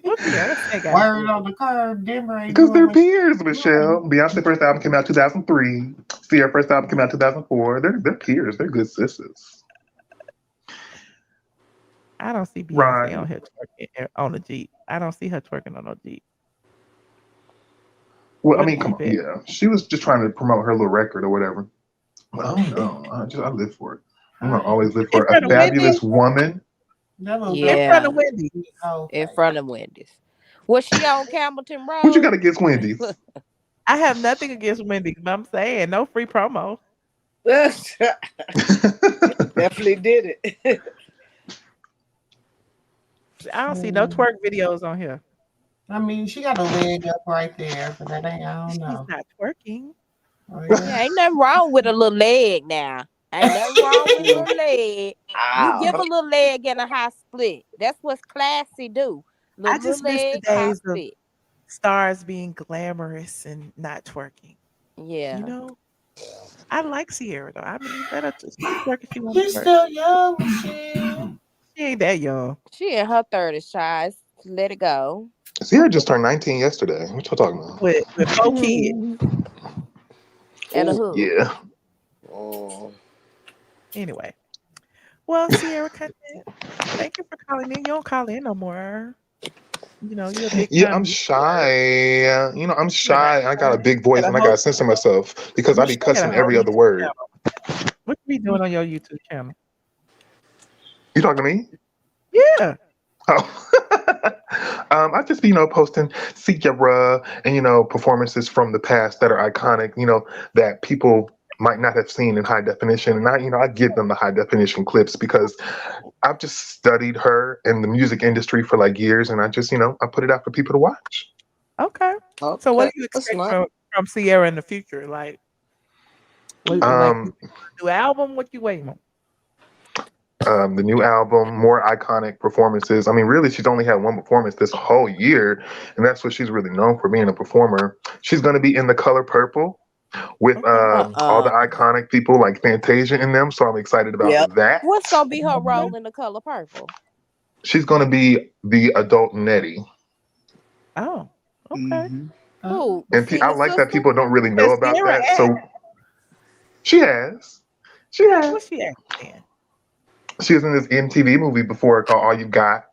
[SPEAKER 1] What Beyonce got to
[SPEAKER 14] Word
[SPEAKER 1] do?
[SPEAKER 14] on the curve, Denver ain't
[SPEAKER 18] Because
[SPEAKER 14] doing
[SPEAKER 18] they're
[SPEAKER 14] like it
[SPEAKER 18] peers,
[SPEAKER 14] should be
[SPEAKER 18] Michelle.
[SPEAKER 14] going.
[SPEAKER 18] Beyonce first album came out 2003. Ciara first album came out 2004. They're peers. They're good sisters.
[SPEAKER 1] I don't see Beyonce
[SPEAKER 18] Right.
[SPEAKER 1] on here twerking on a Jeep. I don't see her twerking on a Jeep.
[SPEAKER 18] Well, I
[SPEAKER 1] Where the
[SPEAKER 18] mean, come
[SPEAKER 1] Jeep
[SPEAKER 18] on.
[SPEAKER 1] at?
[SPEAKER 18] Yeah. She was just trying to promote her little record or whatever. But I don't know. I live for it. I'm going to always live
[SPEAKER 1] In
[SPEAKER 18] for
[SPEAKER 1] front
[SPEAKER 18] a
[SPEAKER 1] of Wendy's?
[SPEAKER 18] fabulous woman.
[SPEAKER 1] In front of Wendy's.
[SPEAKER 13] In front of Wendy's. Was she on Campbellton Road?
[SPEAKER 18] What you got against Wendy's?
[SPEAKER 1] I have nothing against Wendy's, but I'm saying no free promo.
[SPEAKER 17] Definitely did it.
[SPEAKER 1] I don't see no twerk videos on here.
[SPEAKER 14] I mean, she got a leg up right there, but that ain't, I don't know.
[SPEAKER 1] She's not twerking.
[SPEAKER 14] Oh,
[SPEAKER 13] Yeah, ain't nothing wrong with a little leg now. Ain't nothing wrong with a little leg. You give a little leg and a high split. That's what classy do.
[SPEAKER 1] I
[SPEAKER 13] Little
[SPEAKER 1] just miss the
[SPEAKER 13] leg, high
[SPEAKER 1] days of
[SPEAKER 13] split.
[SPEAKER 1] stars being glamorous and not twerking.
[SPEAKER 13] Yeah.
[SPEAKER 1] You know? I like Ciara though. I mean, let her just twerk if she wants
[SPEAKER 14] She's
[SPEAKER 1] to twerk.
[SPEAKER 14] still young, Michelle.
[SPEAKER 1] She ain't that young.
[SPEAKER 13] She in her 30s, child. Let it go.
[SPEAKER 18] Ciara just turned 19 yesterday. What y'all talking about?
[SPEAKER 1] With 4 kids.
[SPEAKER 13] And a hood.
[SPEAKER 18] Yeah.
[SPEAKER 1] Anyway. Well, Ciara, thank you for calling in. You don't call in no more. You're a big
[SPEAKER 18] Yeah, I'm shy. I'm shy. I got a big voice and I got to censor myself because I be cussing every other word.
[SPEAKER 1] What you be doing on your YouTube channel?
[SPEAKER 18] You talking to me?
[SPEAKER 1] Yeah.
[SPEAKER 18] Oh. I just be, posting Ciara and, performances from the past that are iconic, that people might not have seen in high definition. And I give them the high definition clips because I've just studied her in the music industry for like years. And I just, I put it out for people to watch.
[SPEAKER 1] Okay. So what do you expect from Ciara in the future? Like, new album? What you waiting on?
[SPEAKER 18] The new album, more iconic performances. I mean, really, she's only had one performance this whole year, and that's what she's really known for, being a performer. She's going to be in The Color Purple with all the iconic people like Fantasia in them, so I'm excited about that.
[SPEAKER 13] What's gonna be her role in The Color Purple?
[SPEAKER 18] She's going to be the adult Nettie.
[SPEAKER 1] Oh, okay.
[SPEAKER 13] Who?
[SPEAKER 18] And I like that people don't really know about that. So she has.
[SPEAKER 1] What's she acting in?
[SPEAKER 18] She was in this MTV movie before called All You Got.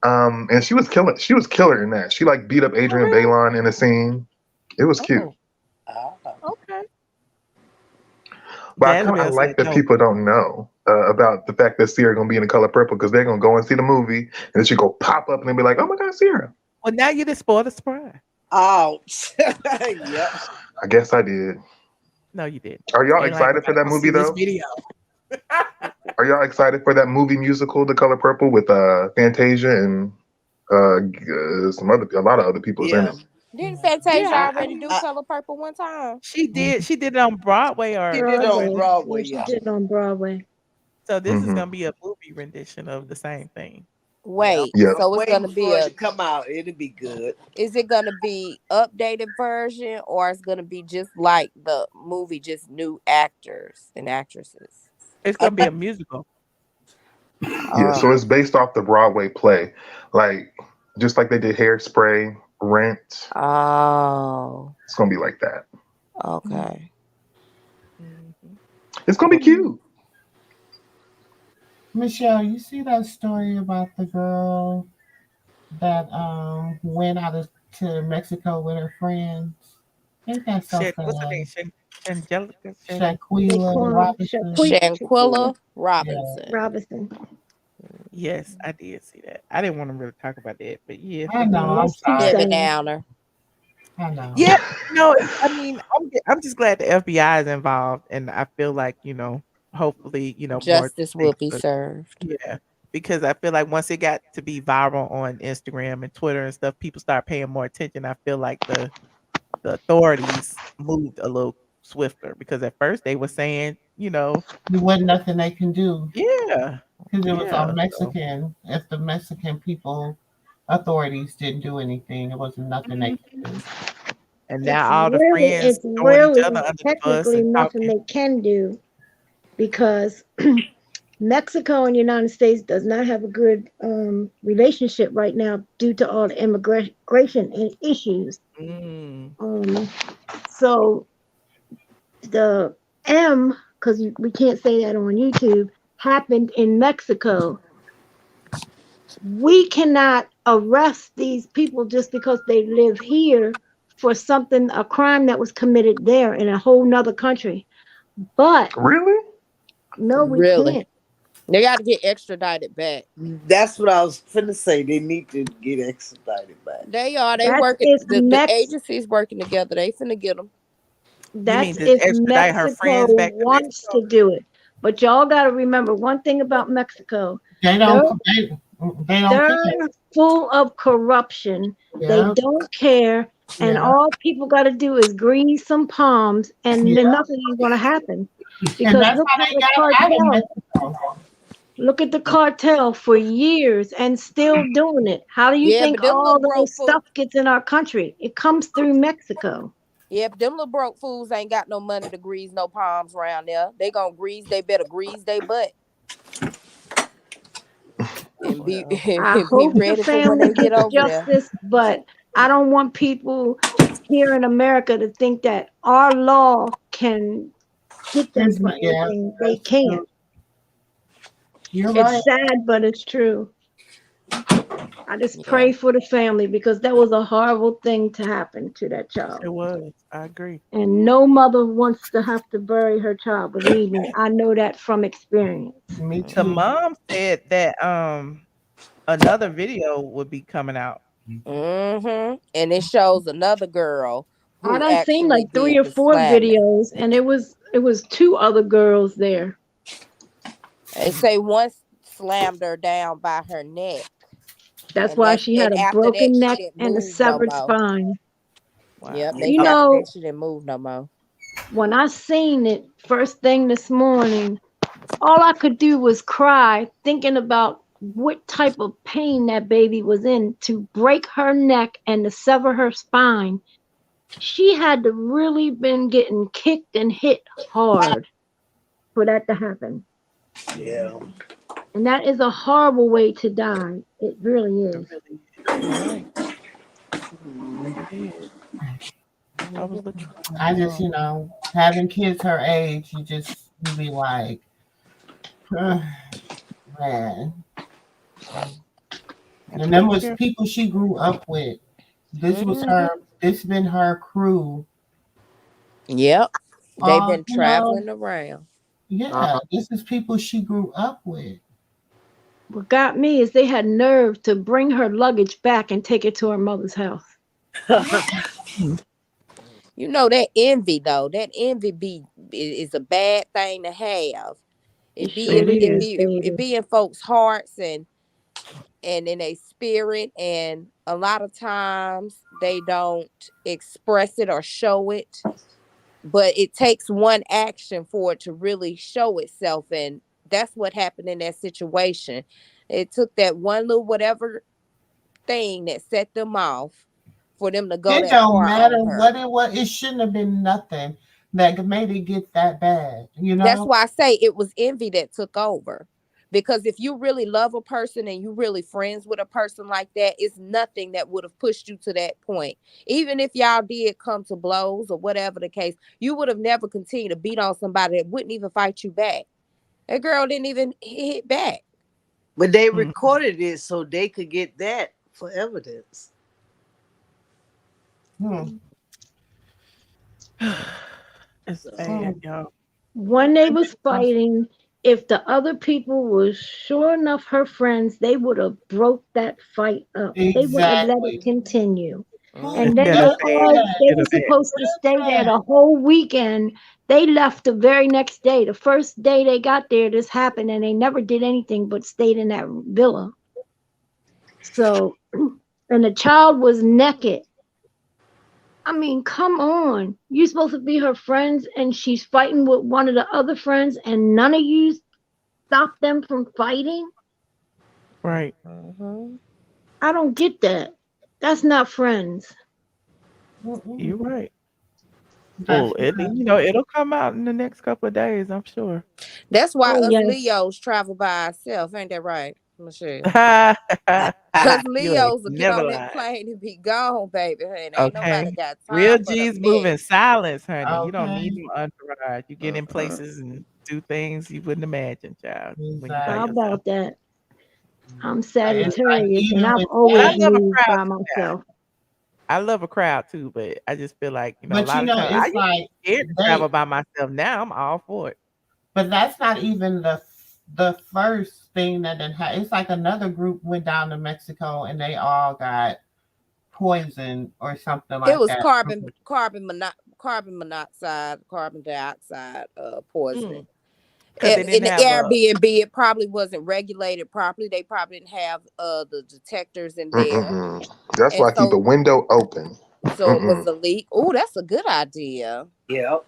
[SPEAKER 18] And she was killer. She was killer in that. She like beat up Adrian Bailon in a scene. It was cute.
[SPEAKER 1] Okay.
[SPEAKER 18] But I like that people don't know about the fact that Ciara gonna be in The Color Purple because they're gonna go and see the movie and then she go pop up and they'll be like, "Oh my God, Ciara!"
[SPEAKER 1] Well, now you just spoiled the surprise.
[SPEAKER 17] Ouch. Yep.
[SPEAKER 18] I guess I did.
[SPEAKER 1] No, you did.
[SPEAKER 18] Are y'all
[SPEAKER 1] Ain't like
[SPEAKER 18] excited for that
[SPEAKER 1] nobody
[SPEAKER 18] movie
[SPEAKER 1] gonna see
[SPEAKER 18] though?
[SPEAKER 1] this video.
[SPEAKER 18] Are y'all excited for that movie musical, The Color Purple, with Fantasia and a lot of other people's in it?
[SPEAKER 13] Didn't Fantasia
[SPEAKER 1] Yeah,
[SPEAKER 13] already do Color Purple one time?
[SPEAKER 1] she did. She did it on Broadway, or
[SPEAKER 17] She did it on Broadway.
[SPEAKER 7] She did it on Broadway.
[SPEAKER 1] so this is
[SPEAKER 18] Mhm.
[SPEAKER 1] gonna be a movie rendition of the same thing.
[SPEAKER 13] Wait,
[SPEAKER 18] Yeah.
[SPEAKER 13] so it's
[SPEAKER 17] Waiting
[SPEAKER 13] gonna be
[SPEAKER 17] for it
[SPEAKER 13] a
[SPEAKER 17] to come out. It'll be good.
[SPEAKER 13] is it gonna be updated version, or it's gonna be just like the movie, just new actors and actresses?
[SPEAKER 1] It's gonna be a musical.
[SPEAKER 18] Yeah, so it's based off the Broadway play, like just like they did Hairspray, Rent.
[SPEAKER 13] Oh,
[SPEAKER 18] It's gonna be like that.
[SPEAKER 13] okay.
[SPEAKER 18] It's gonna be cute.
[SPEAKER 14] Michelle, you see that story about the girl that went to Mexico with her friends? Ain't that so
[SPEAKER 1] What's her name?
[SPEAKER 14] sad?
[SPEAKER 1] Angelica.
[SPEAKER 14] Shaquilla Robinson.
[SPEAKER 13] Shanquilla Robinson.
[SPEAKER 7] Robinson.
[SPEAKER 1] Yes, I did see that. I didn't want to really talk about that, but yes,
[SPEAKER 14] I know. I'm sorry.
[SPEAKER 13] Debbie Downer.
[SPEAKER 14] I know.
[SPEAKER 1] Yeah, no, I mean, I'm just glad the FBI is involved, and I feel like hopefully, more
[SPEAKER 13] Justice will be
[SPEAKER 1] things-
[SPEAKER 13] served.
[SPEAKER 1] Yeah, because I feel like once it got to be viral on Instagram and Twitter and stuff, people start paying more attention. I feel like the authorities moved a little swifter, because at first they were saying,
[SPEAKER 14] There wasn't nothing they can do.
[SPEAKER 1] yeah,
[SPEAKER 14] Because it was
[SPEAKER 1] yeah,
[SPEAKER 14] on Mexican. If the Mexican authorities didn't do anything, there wasn't nothing they could do.
[SPEAKER 1] and now all the friends
[SPEAKER 7] It's
[SPEAKER 1] throwing each
[SPEAKER 7] really
[SPEAKER 1] other under the bus
[SPEAKER 7] technically
[SPEAKER 1] and
[SPEAKER 7] nothing
[SPEAKER 1] talking.
[SPEAKER 7] they can do, because Mexico and the United States does not have a good relationship right now due to all the immigration issues. So the because we can't say that on YouTube, happened in Mexico. We cannot arrest these people just because they live here for a crime that was committed there in a whole nother country. But
[SPEAKER 18] really,
[SPEAKER 7] no, we can't.
[SPEAKER 13] They got to get extradited back.
[SPEAKER 17] That's what I was finna say. They need to get extradited back.
[SPEAKER 13] They are. They
[SPEAKER 7] That's
[SPEAKER 13] working.
[SPEAKER 7] if
[SPEAKER 13] The agencies working together. They finna get them.
[SPEAKER 7] That's
[SPEAKER 1] to
[SPEAKER 7] if
[SPEAKER 1] extradite her
[SPEAKER 7] Mexico
[SPEAKER 1] friends back to
[SPEAKER 7] wants to do it. But y'all got to remember one thing about Mexico.
[SPEAKER 14] They don't
[SPEAKER 7] They're
[SPEAKER 14] care.
[SPEAKER 7] full of corruption.
[SPEAKER 14] Yeah.
[SPEAKER 7] They don't care. And
[SPEAKER 14] Yeah.
[SPEAKER 7] all people got to do is grease some palms, and then nothing is going to happen. Because
[SPEAKER 14] that's
[SPEAKER 7] look
[SPEAKER 14] how
[SPEAKER 7] at
[SPEAKER 14] they
[SPEAKER 7] the
[SPEAKER 14] got out of
[SPEAKER 7] cartel.
[SPEAKER 14] Mexico.
[SPEAKER 7] Look at the cartel for years and still doing it. How do you
[SPEAKER 13] Yeah,
[SPEAKER 7] think
[SPEAKER 13] but them
[SPEAKER 7] all
[SPEAKER 13] little
[SPEAKER 7] the
[SPEAKER 13] broke
[SPEAKER 7] stuff gets in our country? It comes through Mexico.
[SPEAKER 13] Yeah, but them little broke fools ain't got no money to grease no palms around there. They gonna grease. They better grease their butt. And be,
[SPEAKER 7] I
[SPEAKER 13] be
[SPEAKER 7] hope the
[SPEAKER 13] ready for when
[SPEAKER 7] family
[SPEAKER 13] they get
[SPEAKER 7] gets
[SPEAKER 13] over there.
[SPEAKER 7] justice, but I don't want people here in America to think that our law can get them for anything. They can't.
[SPEAKER 14] You're
[SPEAKER 7] It's
[SPEAKER 14] right.
[SPEAKER 7] sad, but it's true. I just pray for the family, because that was a horrible thing to happen to that child.
[SPEAKER 1] It was. I agree.
[SPEAKER 7] And no mother wants to have to bury her child. Believe me, I know that from experience.
[SPEAKER 14] Me too.
[SPEAKER 1] The mom said that another video would be coming out.
[SPEAKER 13] And it shows another girl who
[SPEAKER 7] I done seen like 3
[SPEAKER 13] did
[SPEAKER 7] or
[SPEAKER 13] the
[SPEAKER 7] 4
[SPEAKER 13] slamming.
[SPEAKER 7] videos, and it was 2 other girls there.
[SPEAKER 13] They say one slammed her down by her neck.
[SPEAKER 7] That's why she had a broken neck and a severed spine.
[SPEAKER 13] Yep, they
[SPEAKER 7] You
[SPEAKER 13] found
[SPEAKER 7] know,
[SPEAKER 13] that she didn't move no more.
[SPEAKER 7] when I seen it first thing this morning, all I could do was cry, thinking about what type of pain that baby was in to break her neck and to sever her spine. She had to really been getting kicked and hit hard for that to happen.
[SPEAKER 17] Yeah.
[SPEAKER 7] And that is a horrible way to die. It really is.
[SPEAKER 14] I just, having kids her age, you be like, man. And them was people she grew up with. This been her crew.
[SPEAKER 13] Yep. They've been traveling around.
[SPEAKER 14] Yeah, this is people she grew up with.
[SPEAKER 7] What got me is they had nerve to bring her luggage back and take it to her mother's house.
[SPEAKER 13] You know that envy though. That envy is a bad thing to have. It be in folks' hearts and in a spirit, and a lot of times they don't express it or show it. But it takes one action for it to really show itself, and that's what happened in that situation. It took that one little whatever thing that set them off for them to go
[SPEAKER 14] It
[SPEAKER 13] that
[SPEAKER 14] don't
[SPEAKER 13] far
[SPEAKER 14] matter
[SPEAKER 13] on her.
[SPEAKER 14] what it was. It shouldn't have been nothing that made it get that bad. You know.
[SPEAKER 13] That's why I say it was envy that took over. Because if you really love a person and you really friends with a person like that, it's nothing that would have pushed you to that point. Even if y'all did come to blows or whatever the case, you would have never continued to beat on somebody that wouldn't even fight you back. That girl didn't even hit back.
[SPEAKER 17] But they recorded it so they could get that for evidence.
[SPEAKER 1] It's bad, y'all.
[SPEAKER 7] When they was fighting, if the other people was sure enough her friends, they would have broke that fight up. They would have let it continue. And then they were supposed to stay there the whole weekend. They left the very next day. The first day they got there, this happened, and they never did anything but stayed in that villa. So, and the child was naked. I mean, come on. You're supposed to be her friends, and she's fighting with one of the other friends, and none of you stop them from fighting?
[SPEAKER 1] Right.
[SPEAKER 7] I don't get that. That's not friends.
[SPEAKER 1] You're right. Well, it'll come out in the next couple of days, I'm sure.
[SPEAKER 13] That's why us Leos travel by ourselves. Ain't that right, Michelle? Because Leos will get on that plane and be gone, baby. And ain't nobody got time
[SPEAKER 1] Real
[SPEAKER 13] for
[SPEAKER 1] G's move in silence, honey. You don't need no entourage. You get in places and do things you wouldn't imagine, child.
[SPEAKER 7] How about that? I'm Sagittarius, and I've always moved by myself.
[SPEAKER 1] I love a crowd too, but I just feel like, a lot of times
[SPEAKER 14] it's
[SPEAKER 1] I used to be scared to travel by myself. Now I'm all for it.
[SPEAKER 14] But that's not even the first thing that then happened. It's like another group went down to Mexico and they all got poisoned or something like that.
[SPEAKER 13] It was carbon monoxide, carbon dioxide poisoning. In the Airbnb, it probably wasn't regulated properly. They probably didn't have the detectors in there.
[SPEAKER 18] That's why I keep the window open.
[SPEAKER 13] So it was a leak. Oh, that's a good idea.
[SPEAKER 17] Yep.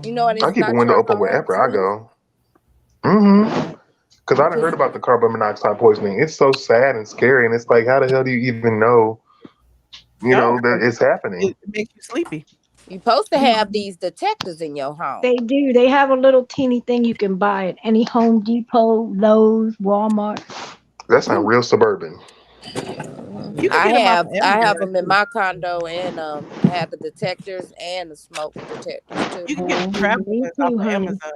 [SPEAKER 13] You know, and it's
[SPEAKER 18] I keep the window open wherever I go. Because I done heard about the carbon monoxide poisoning. It's so sad and scary, and it's like, how the hell do you even know? That it's happening.
[SPEAKER 1] It makes you sleepy.
[SPEAKER 13] You're supposed to have these detectors in your home.
[SPEAKER 7] They do. They have a little teeny thing you can buy at any Home Depot, Lowe's, Walmart.
[SPEAKER 18] That sounds real suburban.
[SPEAKER 13] I have them in my condo, and I have the detectors and the smoke detectors too.
[SPEAKER 1] You can get travel off of Amazon.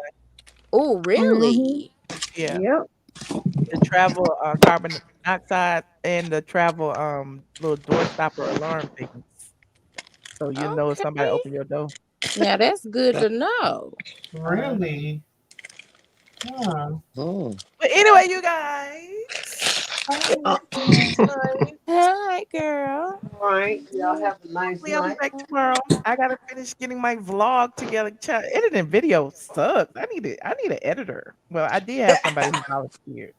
[SPEAKER 13] Oh, really?
[SPEAKER 1] Yeah.
[SPEAKER 7] Yep.
[SPEAKER 1] The travel carbon monoxide and the travel little door stopper alarm things. So you know if somebody open your door.
[SPEAKER 13] Yeah, that's good to know.
[SPEAKER 14] Really? Yeah.
[SPEAKER 1] But anyway, you guys.
[SPEAKER 13] Hi, girl.
[SPEAKER 17] All right. Y'all have a nice
[SPEAKER 1] Hopefully I'll be
[SPEAKER 17] night.
[SPEAKER 1] back tomorrow. I gotta finish getting my vlog together. Editing video sucks. I need an editor. Well, I did have somebody who volunteered.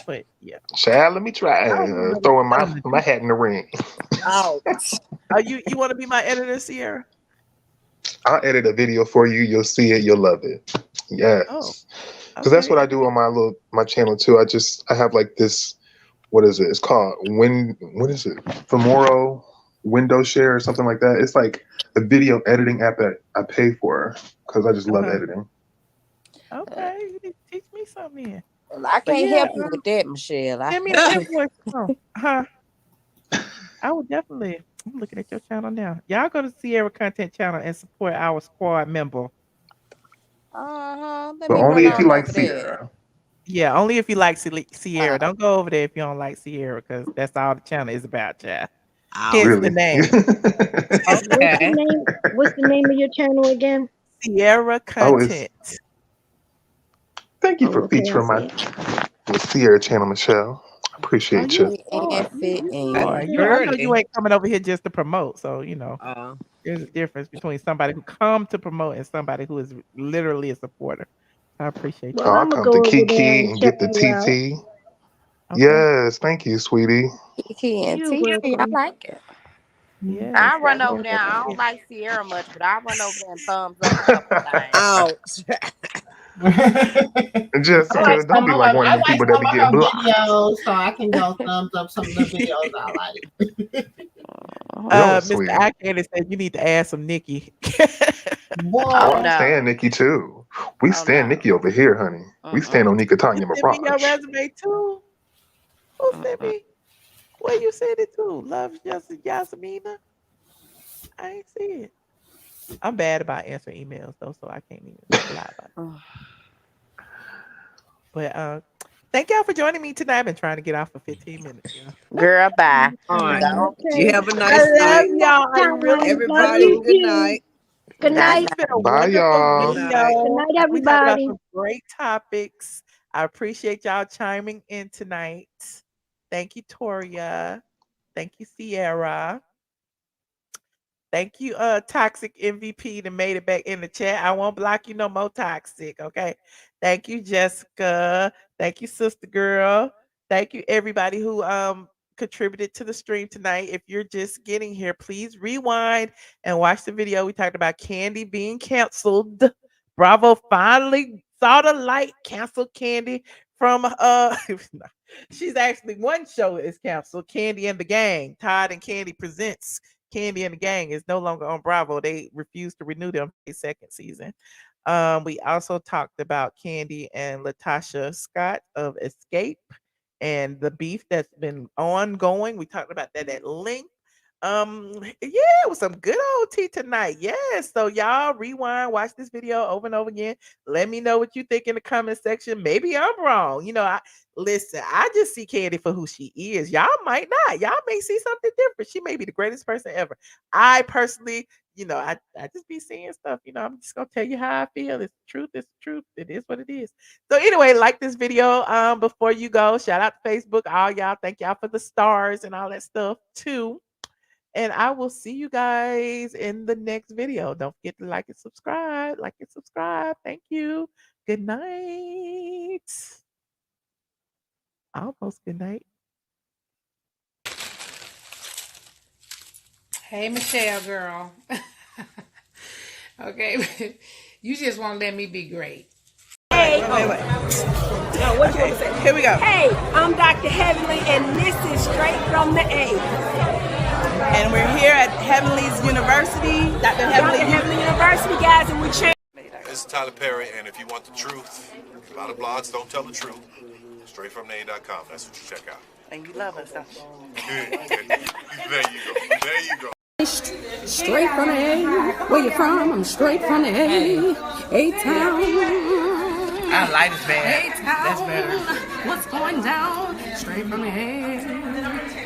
[SPEAKER 1] But yeah.
[SPEAKER 18] Child, let me try throwing my hat in the ring.
[SPEAKER 1] Oh, you want to be my editor, Ciara?
[SPEAKER 18] I'll edit a video for you. You'll see it. You'll love it. Yes. Because that's what I do on my channel too. I have like this. What is it? It's called what is it? Femoro Window Share or something like that. It's like a video editing app that I pay for because I just love editing.
[SPEAKER 1] Okay, you need to teach me something here.
[SPEAKER 13] Well, I can't help you with that, Michelle.
[SPEAKER 1] Send me an invoice. I would definitely. I'm looking at your channel now. Y'all go to Ciara Content Channel and support our squad member.
[SPEAKER 18] But only if you like Ciara.
[SPEAKER 1] Yeah, only if you like Ciara. Don't go over there if you don't like Ciara, because that's all the channel is about, child. Hence the name.
[SPEAKER 7] What's the name of your channel again?
[SPEAKER 1] Ciara Content.
[SPEAKER 18] Thank you for featuring my Ciara channel, Michelle. Appreciate you.
[SPEAKER 13] And fit in.
[SPEAKER 1] I know you ain't coming over here just to promote, so you know there's a difference between somebody who come to promote and somebody who is literally a supporter. I appreciate you.
[SPEAKER 18] Oh, I'll come to Kiki and get the TT. Yes, thank you, sweetie.
[SPEAKER 13] Kiki and TT, I like it.
[SPEAKER 1] Yeah,
[SPEAKER 13] I run over there. I don't like Ciara much, but I run over there and thumbs up a couple times.
[SPEAKER 18] Jessica, don't be like one of them people that be getting blocked.
[SPEAKER 14] Videos, so I can go thumbs up some of the videos I like.
[SPEAKER 1] Mr. Akane said you need to add some Nikki.
[SPEAKER 18] I'm saying Nikki too. We stand Nikki over here, honey. We stand on Nika Tanya
[SPEAKER 1] Send me
[SPEAKER 18] Mirage.
[SPEAKER 1] your resume too. Who sent me? Where you sent it to? Love Yasmina? I ain't see it. I'm bad about answering emails though, so I can't even lie about it. But thank y'all for joining me tonight. I've been trying to get off for 15 minutes.
[SPEAKER 13] Girl, bye.
[SPEAKER 17] All right.
[SPEAKER 13] Okay.
[SPEAKER 17] You have a nice night.
[SPEAKER 1] Y'all. I really
[SPEAKER 17] Everybody, good night.
[SPEAKER 7] Good night.
[SPEAKER 1] It's been a
[SPEAKER 18] Bye,
[SPEAKER 1] wonderful
[SPEAKER 18] y'all.
[SPEAKER 1] video.
[SPEAKER 7] Good night,
[SPEAKER 1] We talked about
[SPEAKER 7] everybody.
[SPEAKER 1] some great topics. I appreciate y'all chiming in tonight. Thank you, Toria. Thank you, Ciara. Thank you, Toxic MVP that made it back in the chat. I won't block you no more, Toxic. Okay. Thank you, Jessica. Thank you, Sister Girl. Thank you, everybody who contributed to the stream tonight. If you're just getting here, please rewind and watch the video. We talked about Kandi being canceled. Bravo finally saw the light. Canceled Kandi from she's actually one show is canceled. Kandi and the Gang. Todd and Kandi presents Kandi and the Gang is no longer on Bravo. They refused to renew them for the second season. We also talked about Kandi and LaTocha Scott of Xscape and the beef that's been ongoing. We talked about that at length. Yeah, it was some good old tea tonight. Yes. So y'all rewind, watch this video over and over again. Let me know what you think in the comment section. Maybe I'm wrong. You know, I just see Kandi for who she is. Y'all might not. Y'all may see something different. She may be the greatest person ever. I personally, you know, I just be seeing stuff. You know, I'm just gonna tell you how I feel. It's the truth. It's the truth. It is what it is. So anyway, like this video. Before you go, shout out to Facebook. All y'all, thank y'all for the stars and all that stuff too. And I will see you guys in the next video. Don't forget to like and subscribe. Like and subscribe. Thank you. Good night. Almost good night.
[SPEAKER 19] Hey, Michelle, girl. Okay, you just want to let me be great.
[SPEAKER 20] Hey,
[SPEAKER 19] wait.
[SPEAKER 20] No, what you want to say?
[SPEAKER 19] Here we go.
[SPEAKER 20] Hey, I'm Dr. Heavenly, and this is Straight from the A.
[SPEAKER 19] And we're here at Heavenly's University, Dr.
[SPEAKER 20] Heavenly University, guys, and we change.
[SPEAKER 21] This is Tyler Perry, and if you want the truth, a lot of blogs don't tell the truth. StraightFromTheA.com. That's what you check out.
[SPEAKER 19] And you love us, don't you?
[SPEAKER 21] There you go. There you go.
[SPEAKER 22] Straight from the A. Where you from? I'm straight from the A. A-Town.
[SPEAKER 19] Our light is bad.
[SPEAKER 22] A-Town.
[SPEAKER 19] That's better.
[SPEAKER 22] What's going down? Straight from the A.